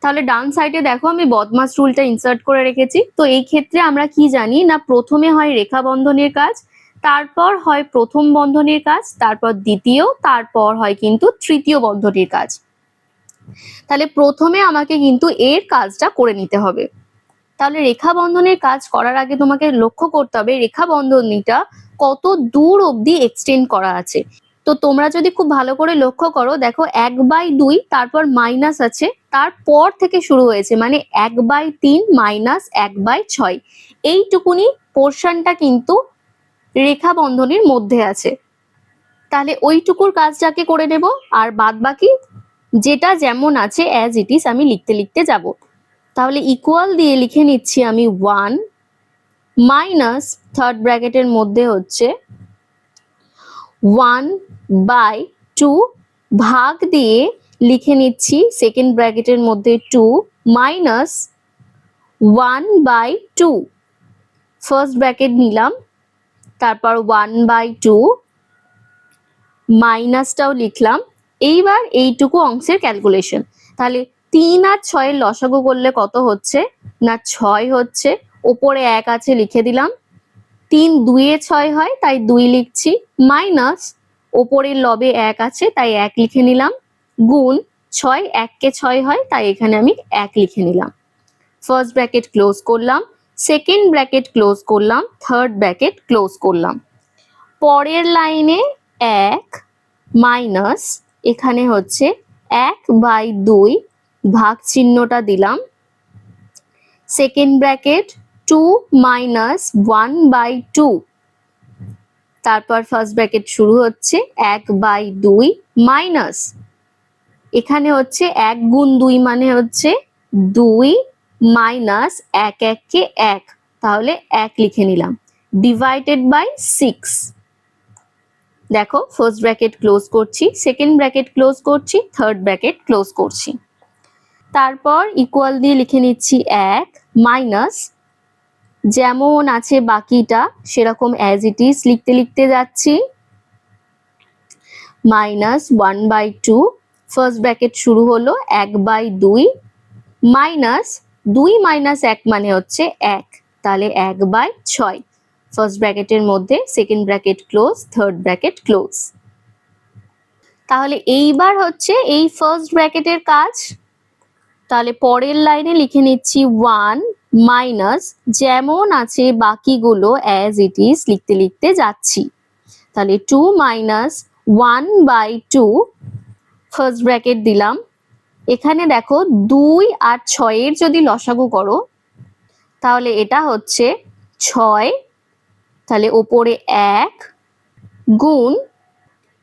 তাহলে ডান সাইডে দেখো আমি বদমাস রুলটা ইনসার্ট করে রেখেছি। তো এই ক্ষেত্রে আমরা কি জানি না, প্রথমে হয় রেখা বন্ধনীর কাজ, তারপর হয় প্রথম বন্ধনীর কাজ, তারপর দ্বিতীয়, তারপর হয় কিন্তু তৃতীয় বন্ধনীর কাজ। তাহলে প্রথমে আমাকে কিন্তু এর কাজটা করে নিতে হবে। তাহলে রেখা বন্ধনের কাজ করার আগে তোমাকে লক্ষ্য করতে হবে রেখা বন্ধনীটা কত দূর অবধি এক্সটেন্ড করা আছে। তো তোমরা যদি খুব ভালো করে লক্ষ্য করো, দেখো 1/2, তারপর মাইনাস আছে, তারপর থেকে শুরু হয়েছে, মানে 1/3 মাইনাস 1/6, এইটুকুনি পোর্শনটা কিন্তু রেখা বন্ধনীর মধ্যে আছে। তাহলে ওইটুকুর কাজটাকে করে নেব, আর বাদ বাকি যেটা যেমন আছে অ্যাজ ইট ইজ আমি লিখতে লিখতে যাব। তাহলে ইকুয়াল দিয়ে লিখে নিচ্ছি আমি 1 মাইনাস থার্ড ব্র্যাকেটের মধ্যে হচ্ছে 1/2, ভাগ দিয়ে লিখে নিচ্ছি সেকেন্ড ব্র্যাকেটের মধ্যে 2 মাইনাস 1/2, ফার্স্ট ব্র্যাকেট নিলাম, তারপর 1/2 মাইনাসটাও লিখলাম। এইবার এইটুকু অংশের ক্যালকুলেশন। তাহলে 3 আর 6 এর লসাগু করলে কত হচ্ছে না 6 হচ্ছে, ওপরে 1 আছে লিখে দিলাম, 3 2 এ 6 হয় তাই 2 লিখছি, মাইনাস ওপরের লবে 1 আছে তাই 1 লিখে নিলাম, গুণ 6 1 কে 6 হয় তাই এখানে আমি 1 লিখে নিলাম। ফার্স্ট ব্র্যাকেট ক্লোজ করলাম, সেকেন্ড ব্র্যাকেট ক্লোজ করলাম, থার্ড ব্র্যাকেট ক্লোজ করলাম। পরের লাইনে 1 মাইনাস এখানে হচ্ছে 1/2, ভাগ চিহ্নটা দিলাম, সেকেন্ড ব্র্যাকেট 2 মাইনাস 1/2, তারপর ফার্স্ট ব্র্যাকেট শুরু হচ্ছে 1/2 মাইনাস এখানে হচ্ছে 1 গুণ 2 মানে হচ্ছে 2 মাইনাস 1 1 কে 1, তাহলে 1 লিখে নিলাম, ডিভাইডেড বাই 6। দেখো ফার্স্ট ব্র্যাকেট ক্লোজ করছি, সেকেন্ড ব্র্যাকেট ক্লোজ করছি, থার্ড ব্র্যাকেট ক্লোজ করছি, তারপর ইকুয়াল দিয়ে লিখে নিচ্ছি 1 মাইনাস যেমন আছে বাকিটা সেরকম অ্যাজ ইট ইজ লিখতে লিখতে যাচ্ছি, মাইনাস 1/2, ফার্স্ট ব্র্যাকেট শুরু হলো 1/2 মাইনাস 2 মাইনাস 1 মানে হচ্ছে 1, তাহলে 1/6, ফার্স্ট ব্র্যাকেটের মধ্যে second bracket close, third bracket close. তাহলে এইবার হচ্ছে এই ফার্স্ট ব্র্যাকেটের কাজ। তাহলে পরের লাইনে লিখে নিচ্ছি 1 মাইনাস যেমন আছে বাকিগুলো অ্যাজ ইট ইজ লিখতে লিখতে যাচ্ছি। তাহলে 2 মাইনাস 1/2, ফার্স্ট ব্র্যাকেট দিলাম, এখানে দেখো 2 আর 6 এর যদি লসাগু করো তাহলে এটা হচ্ছে 6, তাহলে ওপরে 1 গুণ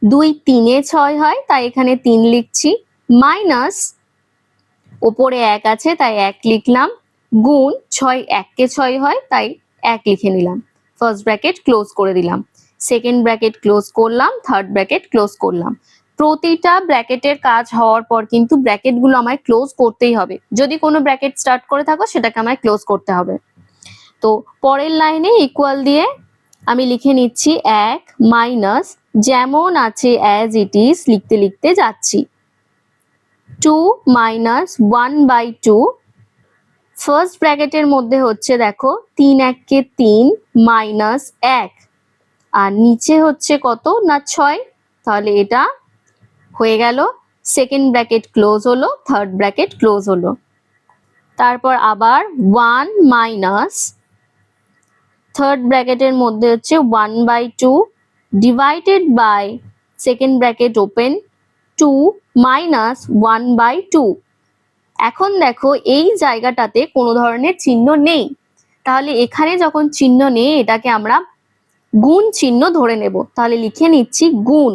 2 3 এ 6 হয় তাই এখানে 3 লিখছি, মাইনাস ওপরে 1 আছে তাই 1 লিখলাম, গুণ 6 1 কে 6 হয় তাই 1 লিখে নিলাম, ফার্স্ট ব্র্যাকেট ক্লোজ করে দিলাম, সেকেন্ড ব্র্যাকেট ক্লোজ করলাম, থার্ড ব্র্যাকেট ক্লোজ করলাম। প্রতিটা ব্র্যাকেটের কাজ হওয়ার পর কিন্তু ব্র্যাকেটগুলো আমায় ক্লোজ করতেই হবে, যদি কোনো ব্র্যাকেট স্টার্ট করে থাকো সেটাকে আমায় ক্লোজ করতে হবে। তো পরের লাইনে ইকুয়াল দিয়ে আমি লিখে নিচ্ছি 1 মাইনাস যেমন আছে অ্যাজ ইট ইজ লিখতে লিখতে যাচ্ছি, 2 মাইনাস 1/2, ফার্স্ট ব্র্যাকেটের মধ্যে হচ্ছে দেখো 3 1 কে 3 মাইনাস 1, আর নিচে হচ্ছে কত না 6, তাহলে এটা হয়ে গেল, সেকেন্ড ব্র্যাকেট ক্লোজ হলো, থার্ড ব্র্যাকেট ক্লোজ হলো, তারপর আবার 1 মাইনাস থার্ড ব্র্যাকেটের মধ্যে হচ্ছে 1/2 divided by second bracket open 2 minus 1/2। এখন দেখো এই জায়গাটাতে কোনো ধরনের চিহ্ন নেই, তাহলে এখানে যখন চিহ্ন নেই এটাকে আমরা গুণ চিহ্ন ধরে নেব, তাহলে লিখে নিচ্ছি গুণ,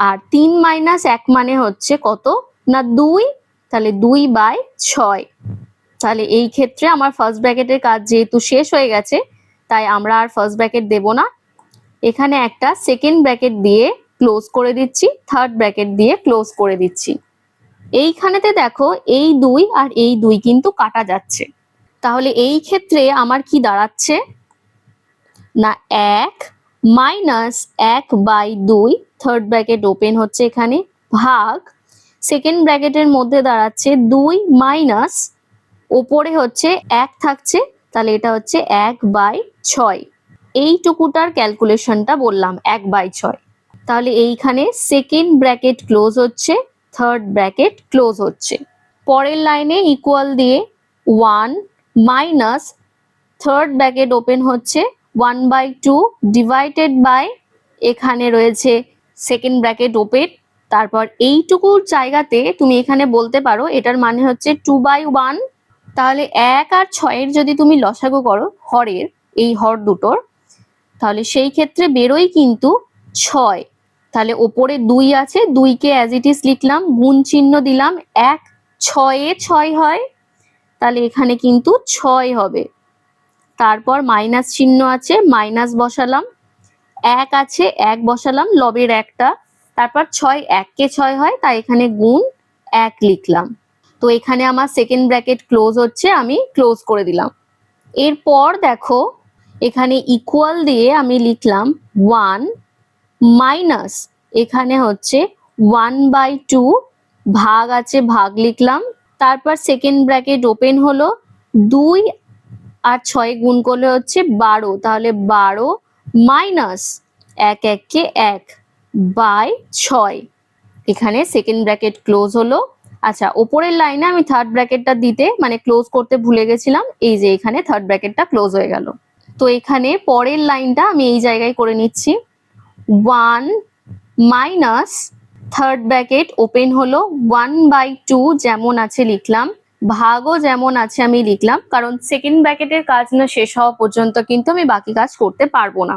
আর 3 মাইনাস 1 মানে হচ্ছে কত না 2, তাহলে 2/6। তাহলে এই ক্ষেত্রে আমার ফার্স্ট ব্র্যাকেটের কাজ যেহেতু শেষ হয়ে গেছে তাই আমরা আর ফার্স্ট ব্র্যাকেট দেব না, এখানে একটা সেকেন্ড ব্র্যাকেট দিয়ে ক্লোজ করে দিচ্ছি, থার্ড ব্র্যাকেট দিয়ে ক্লোজ করে দিচ্ছি। এইখানেতে দেখো এই 2 আর এই 2 কিন্তু কাটা যাচ্ছে, তাহলে এই ক্ষেত্রে আমার কি দাঁড়াচ্ছে না 1 মাইনাস 1/2, থার্ড ব্র্যাকেট ওপেন হচ্ছে এখানে, ভাগ সেকেন্ড ব্র্যাকেটের মধ্যে দাঁড়াচ্ছে 2 মাইনাস ওপরে হচ্ছে 1 থাকছে, তাহলে এটা হচ্ছে 1/6। এইটুকুটার ক্যালকুলেশনটা বললাম 1/6। তাহলে এইখানে সেকেন্ড ব্র্যাকেট ক্লোজ হচ্ছে, থার্ড ব্র্যাকেট ক্লোজ হচ্ছে। পরের লাইনে ইকুয়াল দিয়ে 1 মাইনাস থার্ড ব্র্যাকেট ওপেন হচ্ছে 1/2 ডিভাইডেড বাই এখানে রয়েছে সেকেন্ড ব্র্যাকেট ওপেন, তারপর এইটুকুর জায়গাতে তুমি এখানে বলতে পারো এটার মানে হচ্ছে 2/1। তাহলে 1 আর 6 যদি তুমি লসাগু করো হরের, এই হর দুটোর, তাহলে সেই ক্ষেত্রে বেরোই কিন্তু 6। তাহলে ওপরে 2 আছে, 2কে অ্যাজ ইট ইজ লিখলাম, গুণ চিহ্ন দিলাম, 1 6 6 হয়, তাহলে এখানে কিন্তু 6 হবে। তারপর মাইনাস চিহ্ন আছে, মাইনাস বসালাম, 1 আছে 1 বসালাম, লবের 1টা, তারপর 6 1কে 6 হয়, তাই এখানে গুণ 1 লিখলাম। তো এখানে আমার সেকেন্ড ব্র্যাকেট ক্লোজ হচ্ছে, আমি ক্লোজ করে দিলাম। এরপর দেখো এখানে ইকুয়াল দিয়ে আমি লিখলাম 1 মাইনাস এখানে হচ্ছে 1/2, ভাগ আছে ভাগ লিখলাম, তারপর সেকেন্ড ব্র্যাকেট ওপেন হলো, 2 আর 6 গুণ করলে হচ্ছে 12, তাহলে 12 মাইনাস 1 1কে 1/6, এখানে সেকেন্ড ব্র্যাকেট ক্লোজ হলো। আচ্ছা, ওপরের লাইনে আমি থার্ড ব্র্যাকেটটা দিতে মানে ক্লোজ করতে ভুলে গেছিলাম, এই যে এখানে থার্ড ব্র্যাকেটটা ক্লোজ হয়ে গেল। তো এখানে পরের লাইনটা আমি এই জায়গায় করে নিচ্ছি, 1 মাইনাস থার্ড ব্র্যাকেট ওপেন হলো 1/2 যেমন আছে লিখলাম, ভাগও যেমন আছে আমি লিখলাম, কারণ সেকেন্ড ব্র্যাকেটের কাজ না শেষ হওয়া পর্যন্ত কিন্তু আমি বাকি কাজ করতে পারবো না।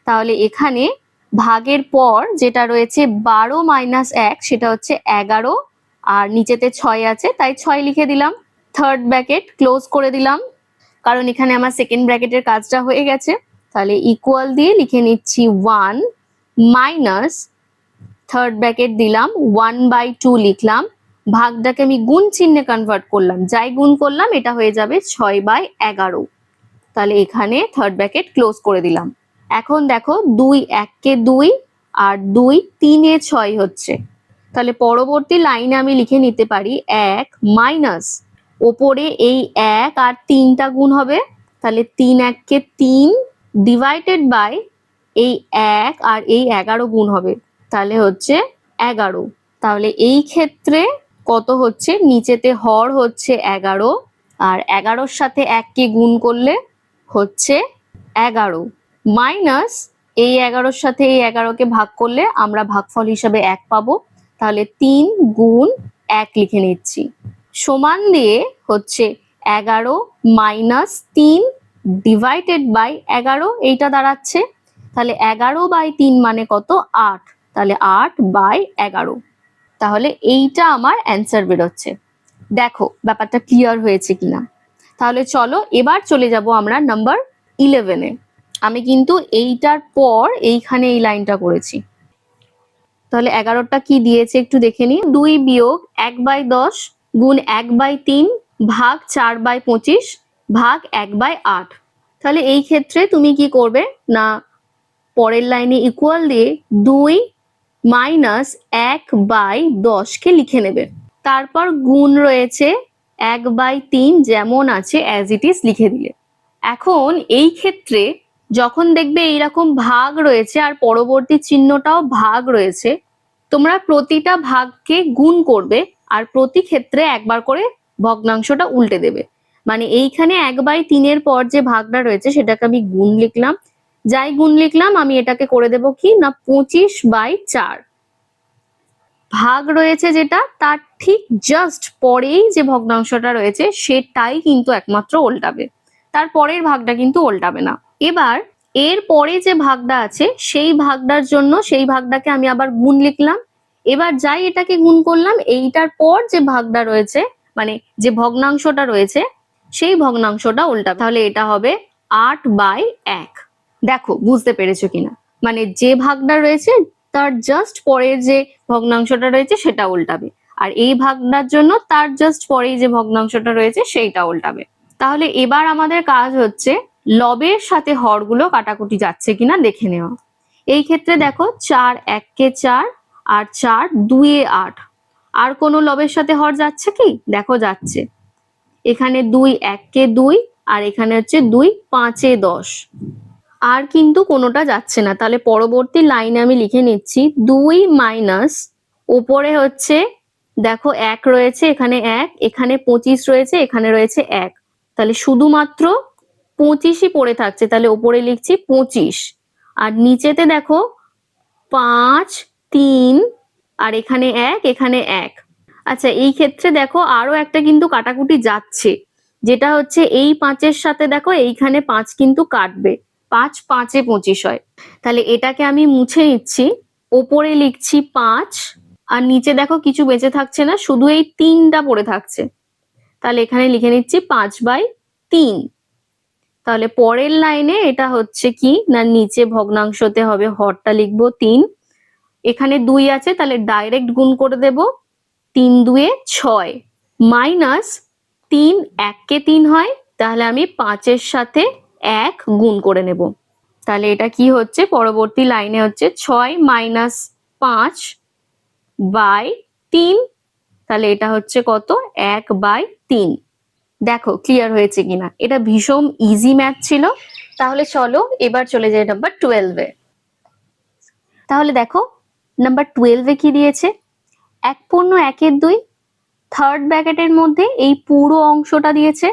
তাহলে এখানে ভাগের পর যেটা রয়েছে 12 মাইনাস 1 সেটা হচ্ছে 11, আর নিচেতে 6 আছে তাই 6 লিখে দিলাম, থার্ড ব্র্যাকেট ক্লোজ করে দিলাম, কারণ এখানে আমার সেকেন্ড ব্র্যাকেটের কাজটা হয়ে গেছে। তাহলে ইকুয়াল দিয়ে লিখে নিচ্ছি 1 মাইনাস থার্ড ব্র্যাকেট দিলাম, 1/2 লিখলাম, ভাগটাকে আমি গুণ চিহ্নে কনভার্ট করলাম, যাই গুণ করলাম এটা হয়ে যাবে 6/11। তাহলে এখানে থার্ড ব্র্যাকেট ক্লোজ করে দিলাম। এখন দেখো 2 1কে 2 আর 2 3 6 হচ্ছে, তাহলে পরবর্তী লাইনে আমি লিখে নিতে পারি 1 মাইনাস ওপরে এই 1 আর 3টা গুণ হবে, তাহলে 3 1কে 3 ডিভাইডেড বাই এই 1 আর এই 11 গুণ হবে, তাহলে হচ্ছে 11। তাহলে এই ক্ষেত্রে কত হচ্ছে, নিচেতে হর হচ্ছে 11, আর 11-র সাথে 1কে গুণ করলে হচ্ছে 11, মাইনাস এই 11-র সাথে এই 11কে ভাগ করলে আমরা ভাগফল হিসাবে 1 পাবো, তাহলে 3 গুণ 1 লিখে নিচ্ছি, সমান দিয়ে হচ্ছে 11 মাইনাস 3 ডিভাইডেড বাই 11, এইটা দাঁড়াচ্ছে, তাহলে 11/3 মানে কত 8, তাহলে 8/11। তাহলে এইটা আমার অ্যান্সার বেরোচ্ছে। দেখো ব্যাপারটা ক্লিয়ার হয়েছে কিনা। তাহলে চলো এবার চলে যাব আমরা নাম্বার 11-এ। আমি কিন্তু এইটার পর এইখানে এই লাইনটা করেছি। তাহলে 11টা কি দিয়েছে একটু দেখে নিই, 2 বিয়োগ 1/10 গুণ 1/3 ভাগ 4/25 ভাগ 1/8। তাহলে এই ক্ষেত্রে তুমি কি করবে না, পরের লাইনে ইকুয়াল দিয়ে 2 মাইনাস 1/10কে লিখে নেবে, তারপর গুণ রয়েছে 1/3 যেমন আছে অ্যাজ ইট ইজ লিখে দিলে। এখন এই ক্ষেত্রে যখন দেখবে এইরকম ভাগ রয়েছে আর পরবর্তী চিহ্নটাও ভাগ রয়েছে, তোমরা প্রতিটা ভাগকে গুণ করবে আর প্রতি ক্ষেত্রে একবার করে ভগ্নাংশটা উল্টে দেবে। মানে এইখানে 1/3-এর পর যে ভাগটা রয়েছে সেটাকে আমি গুণ লিখলাম, যাই গুণ লিখলাম আমি এটাকে করে দেব কি না 25/4। ভাগ রয়েছে যেটা তার ঠিক জাস্ট পরেই যে ভগ্নাংশটা রয়েছে সেটাই কিন্তু একমাত্র উল্টাবে, তার পরের ভাগটা কিন্তু উল্টাবে না। এবার এর পরে যে ভাগটা আছে সেই ভাগটার জন্য সেই ভাগটাকে আমি আবার গুণ লিখলাম, এবার যাই এটাকে গুণ করলাম এইটার পর যে ভাগটা রয়েছে মানে যে ভগ্নাংশটা রয়েছে সেই ভগ্নাংশটা উল্টাবে, তাহলে এটা হবে 8/1। দেখো বুঝতে পেরেছো কিনা, মানে যে ভাগটা রয়েছে তার জাস্ট পরের যে ভগ্নাংশটা রয়েছে সেটা উল্টাবে, আর এই ভাগটার জন্য তার জাস্ট পরেই যে ভগ্নাংশটা রয়েছে সেইটা উল্টাবে। তাহলে এবার আমাদের কাজ হচ্ছে লবের সাথে হরগুলো কাটাকুটি যাচ্ছে কিনা দেখে নেওয়া। এই ক্ষেত্রে দেখো 4 1 4 আর 4 2 8, আর কোনো লবের সাথে হর যাচ্ছে কি? দেখো যাচ্ছে, এখানে 2 1 2 আর এখানে হচ্ছে 2 5 10, আর কিন্তু কোনোটা যাচ্ছে না। তাহলে পরবর্তী লাইনে আমি লিখে নিচ্ছি 2 মাইনাস, ওপরে হচ্ছে দেখো 1 রয়েছে, এখানে 1, এখানে 25 রয়েছে, এখানে রয়েছে 1, তাহলে শুধুমাত্র 25ই পড়ে থাকছে, তাহলে ওপরে লিখছি 25, আর নিচেতে দেখো 5 3 আর এখানে 1 এখানে 1। আচ্ছা, এই ক্ষেত্রে দেখো আরো একটা কিন্তু কাটাকুটি যাচ্ছে, যেটা হচ্ছে এই 5-এর সাথে দেখো এইখানে 5 কিন্তু কাটবে, 5 5-এ 25 হয়। তাহলে এটাকে আমি মুছে নিচ্ছি, ওপরে লিখছি 5, আর নিচে দেখো কিছু বেঁচে থাকছে না, শুধু এই 3টা পড়ে থাকছে, তাহলে এখানে লিখে নিচ্ছি 5/3। তাহলে পরের লাইনে এটা হচ্ছে কি না, নিচে ভগ্নাংশতে হবে হরটা লিখবো 3, এখানে 2 আছে তাহলে ডাইরেক্ট গুণ করে দেব, 3 2 6 মাইনাস 3 1 কে 3 হয়, তাহলে আমি 5-এর সাথে 1 গুণ করে নেব। তাহলে এটা কি হচ্ছে, পরবর্তী লাইনে হচ্ছে 6 মাইনাস 5/3, তাহলে এটা হচ্ছে কত, 1/3। দেখো ক্লিয়ার হয়েছে কিনা, এটা ভীষণ ইজি ম্যাথ ছিল। তাহলে চলো এবার চলে যাই নাম্বার 12-এ। তাহলে দেখো নাম্বার 12-এ কি দিয়েছে, 1 পূর্ণ 1 2, থার্ড ব্র্যাকেটের মধ্যে এই পুরো অংশটা দিয়েছে,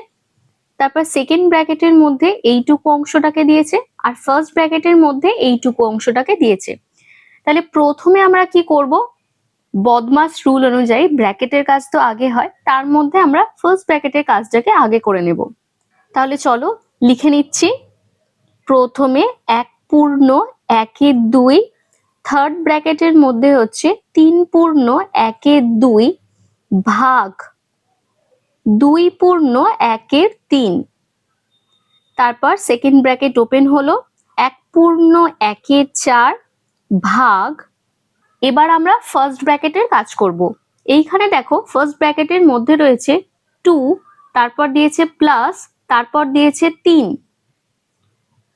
তারপর সেকেন্ড ব্র্যাকেটের মধ্যে এইটুকু অংশটাকে দিয়েছে, আর ফার্স্ট ব্র্যাকেটের মধ্যে এইটুকু অংশটাকে দিয়েছে। তাহলে প্রথমে আমরা কি করব, বদমাস রুল অনুযায়ী ব্র্যাকেটের কাজ তো আগে হয়, তার মধ্যে আমরা ফার্স্ট ব্র্যাকেটের কাজটাকে আগে করে নেব। তাহলে চলো লিখে নিচ্ছি, প্রথমে 1 পূর্ণ 1 2, থার্ড ব্র্যাকেটের মধ্যে হচ্ছে 3 পূর্ণ 1 2 ভাগ 2 পূর্ণ 1 3, তারপর সেকেন্ড ব্র্যাকেট ওপেন হলো, 1 পূর্ণ 1 4 ভাগ, এবার আমরা ফার্স্ট ব্র্যাকেটের কাজ করব। এইখানে দেখো ফার্স্ট ব্র্যাকেটের মধ্যে রয়েছে 2, তারপর দিয়েছে প্লাস, তারপর দিয়েছে 3,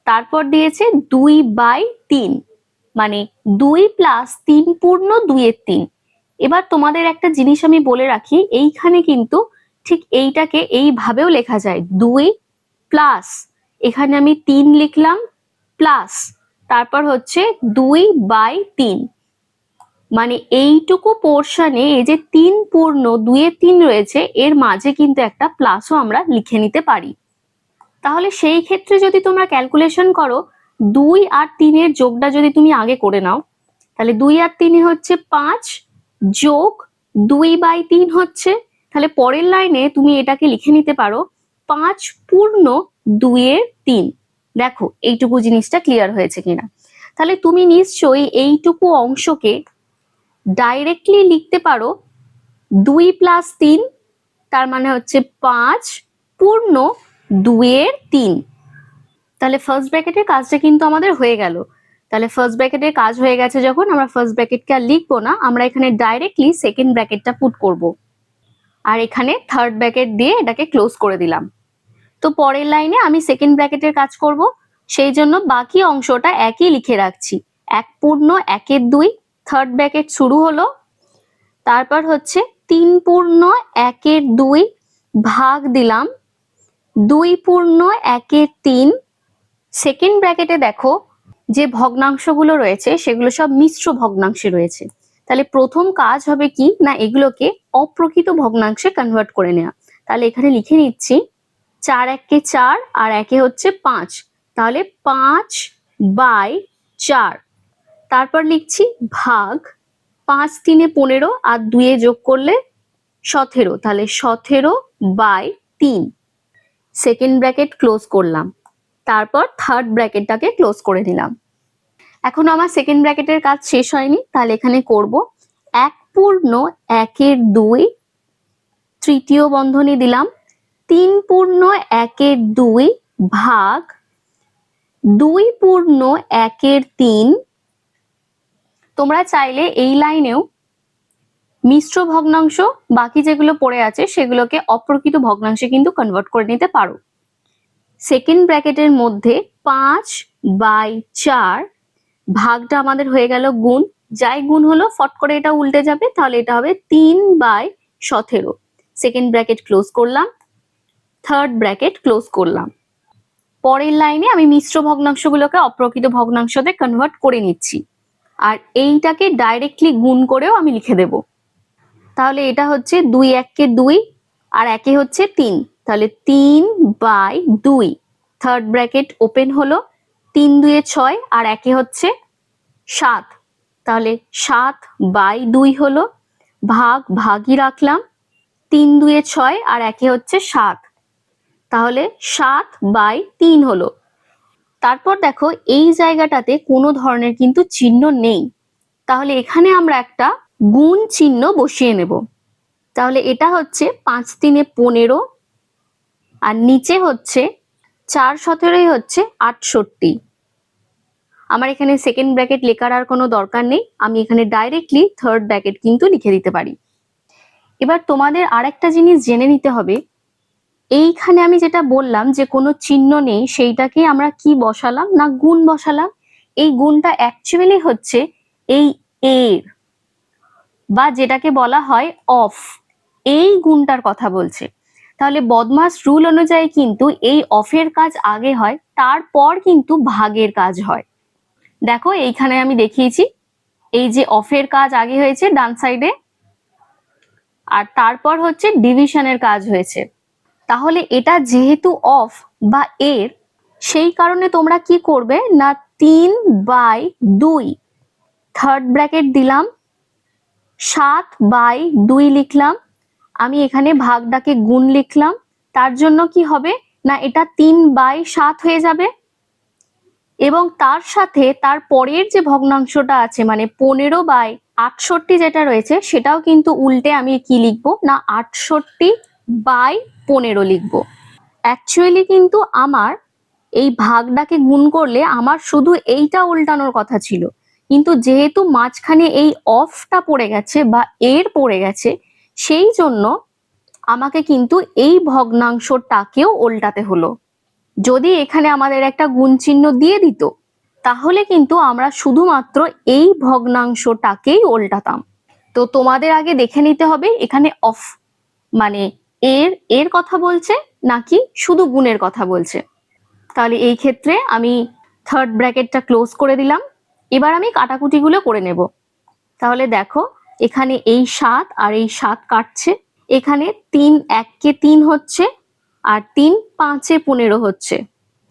তারপর দিয়েছে 2/3, মানে 2 প্লাস 3 পূর্ণ 2/3। এবার তোমাদের একটা জিনিস আমি বলে রাখি, এইখানে কিন্তু ঠিক এইটাকে এইভাবেও লেখা যায়, 2 প্লাস, এখানে আমি 3 লিখলাম প্লাস, তারপর হচ্ছে 2/3, মানে এইটুকু পোর্শনে এই যে 3 পূর্ণ 2/3 রয়েছে, এর মাঝে কিন্তু একটা প্লাসও আমরা লিখে নিতে পারি। তাহলে সেই ক্ষেত্রে যদি তোমরা ক্যালকুলেশন করো, 2 আর 3 এর যোগটা যদি তুমি আগে করে নাও, তাহলে 2 আর 3 হচ্ছে 5 যোগ 2/3 হচ্ছে, তাহলে পরের লাইনে তুমি এটাকে লিখে নিতে পারো 5 পূর্ণ 2/3। দেখো এইটুকু জিনিসটা ক্লিয়ার হয়েছে কিনা। তাহলে তুমি নিশ্চয়ই এইটুকু অংশকে ডাইরেক্টলি লিখতে পারো 2 প্লাস 3, তার মানে হচ্ছে 5 পূর্ণ 2/3। তাহলে ফার্স্ট ব্র্যাকেটের কাজটা কিন্তু আমাদের হয়ে গেল। তাহলে ফার্স্ট ব্র্যাকেটের কাজ হয়ে গেছে যখন, আমরা ফার্স্ট ব্র্যাকেটকে আর লিখবো না, আমরা এখানে ডাইরেক্টলি সেকেন্ড ব্র্যাকেটটা পুট করব, আর এখানে থার্ড ব্র্যাকেট দিয়ে এটাকে ক্লোজ করে দিলাম। তো পরের লাইনে আমি সেকেন্ড ব্র্যাকেটের কাজ করব, সেই জন্য বাকি অংশটা একই লিখে রাখছি, 1 পূর্ণ 1 2, থার্ড ব্র্যাকেট শুরু হলো, তারপর হচ্ছে 3 পূর্ণ 1 2 ভাগ দিলাম 2 পূর্ণ 1 3। সেকেন্ড ব্র্যাকেটে দেখো যে ভগ্নাংশগুলো রয়েছে সেগুলো সব মিশ্র ভগ্নাংশে রয়েছে, তাহলে প্রথম কাজ হবে কি না, এগুলোকে অপ্রকৃত ভগ্নাংশে কনভার্ট করে নেওয়া। তাহলে এখানে লিখে নিচ্ছি 4 1 4 আর 1 হচ্ছে 5, তাহলে 5/4, তারপর লিখছি ভাগ 5 3 15 আর 2 যোগ করলে 17, তাহলে 17/3। সেকেন্ড ব্র্যাকেট ক্লোজ করলাম, তারপর থার্ড ব্র্যাকেটটাকে ক্লোজ করে দিলাম। এখন আমার সেকেন্ড ব্র্যাকেটের কাজ শেষ হয়নি, তাহলে এখানে করব 1 পূর্ণ 1 2, তৃতীয় বন্ধনী দিলাম, 3 পূর্ণ 1 2 ভাগ 2 পূর্ণ 1 3, তোমরা চাইলে এই লাইনেও মিশ্র ভগ্নাংশ বাকি যেগুলো পড়ে আছে সেগুলোকে অপ্রকৃত ভগ্নাংশে কিন্তু কনভার্ট করে নিতে পারো। সেকেন্ড ব্র্যাকেটের মধ্যে 5/4 ভাগটা আমাদের হয়ে গেল গুণ, যাই গুণ হলো ফট করে এটা উল্টে যাবে, তাহলে এটা হবে 3/17। সেকেন্ড ব্র্যাকেট ক্লোজ করলাম, থার্ড ব্র্যাকেট ক্লোজ করলাম। পরের লাইনে আমি মিশ্র ভগ্নাংশগুলোকে অপ্রকৃত ভগ্নাংশতে কনভার্ট করে নিচ্ছি, আর এইটাকে ডাইরেক্টলি গুণ করেও আমি লিখে দেব। তাহলে এটা হচ্ছে 2 1 2 আর একে হচ্ছে 3, তাহলে 3/2। থার্ড ব্র্যাকেট ওপেন হলো, 3 2 6 আর একে হচ্ছে 7, তাহলে 7/2 হলো, ভাগ ভাগই রাখলাম, 3 2 6 আর একে হচ্ছে 7, তাহলে 7/3 হলো। তারপর দেখো এই জায়গাটাতে কোনো ধরনের কিন্তু চিহ্ন নেই, তাহলে এখানে আমরা একটা গুণ চিহ্ন বসিয়ে নেব। তাহলে এটা হচ্ছে 5 3 15 আর নিচে হচ্ছে 4 17 হচ্ছে 68। আমার এখানে সেকেন্ড ব্র্যাকেট লেখার আর কোনো দরকার নেই, আমি এখানে ডাইরেক্টলি থার্ড ব্র্যাকেট কিন্তু লিখে দিতে পারি। এবার তোমাদের আরেকটা জিনিস জেনে নিতে হবে, এইখানে আমি যেটা বললাম যে কোনো চিহ্ন নেই, সেইটাকে আমরা কি বসালাম না গুণ বসালাম। এই গুণটা অ্যাকচুয়ালি হচ্ছে এই এর বা যেটাকে বলা হয় অফ, এই গুণটার কথা বলছে। তাহলে বদমাস রুল অনুযায়ী কিন্তু এই অফের কাজ আগে হয়, তারপর কিন্তু ভাগের কাজ হয়। দেখো এইখানে আমি দেখিয়েছি, এই যে অফের কাজ আগে হয়েছে ডান সাইডে, আর তারপর হচ্ছে ডিভিশনের কাজ হয়েছে। তাহলে এটা যেহেতু অফ বা এর, সেই কারণে তোমরা কি করবে না 3/2 থার্ড ব্র্যাকেট দিলাম, 7/2 লিখলাম, আমি এখানে ভাগটাকে গুণ লিখলাম, তার জন্য কি হবে না এটা 3/7 হয়ে যাবে, এবং তার সাথে তার পরের যে ভগ্নাংশটা আছে মানে 15/68 যেটা রয়েছে সেটাও কিন্তু উল্টে আমি কি লিখবো না 68/15 লিখবো। অ্যাকচুয়ালি কিন্তু আমার এই ভাগটাকে গুণ করলে আমার শুধু এইটা উল্টানোর কথা ছিল, কিন্তু যেহেতু মাঝখানে এই অফটা পড়ে গেছে বা এর পড়ে গেছে, সেই জন্য আমাকে কিন্তু এই ভগ্নাংশটাকেও উল্টাতে হলো। যদি এখানে আমাদের একটা গুণ চিহ্ন দিয়ে দিত, তাহলে কিন্তু আমরা শুধুমাত্র এই ভগ্নাংশটাকেই উল্টাতাম। তো তোমাদের আগে দেখে নিতে হবে এখানে অফ মানে এর কথা বলছে নাকি শুধু গুণের কথা বলছে। তাহলে এই ক্ষেত্রে আমি থার্ড ব্র্যাকেটটা ক্লোজ করে দিলাম। এবার আমি কাটাকুটিগুলো করে নেব। তাহলে দেখো এখানে এই 7 আর এই 7 কাটছে, এখানে 3 1 3 হচ্ছে আর 3 5 15 হচ্ছে।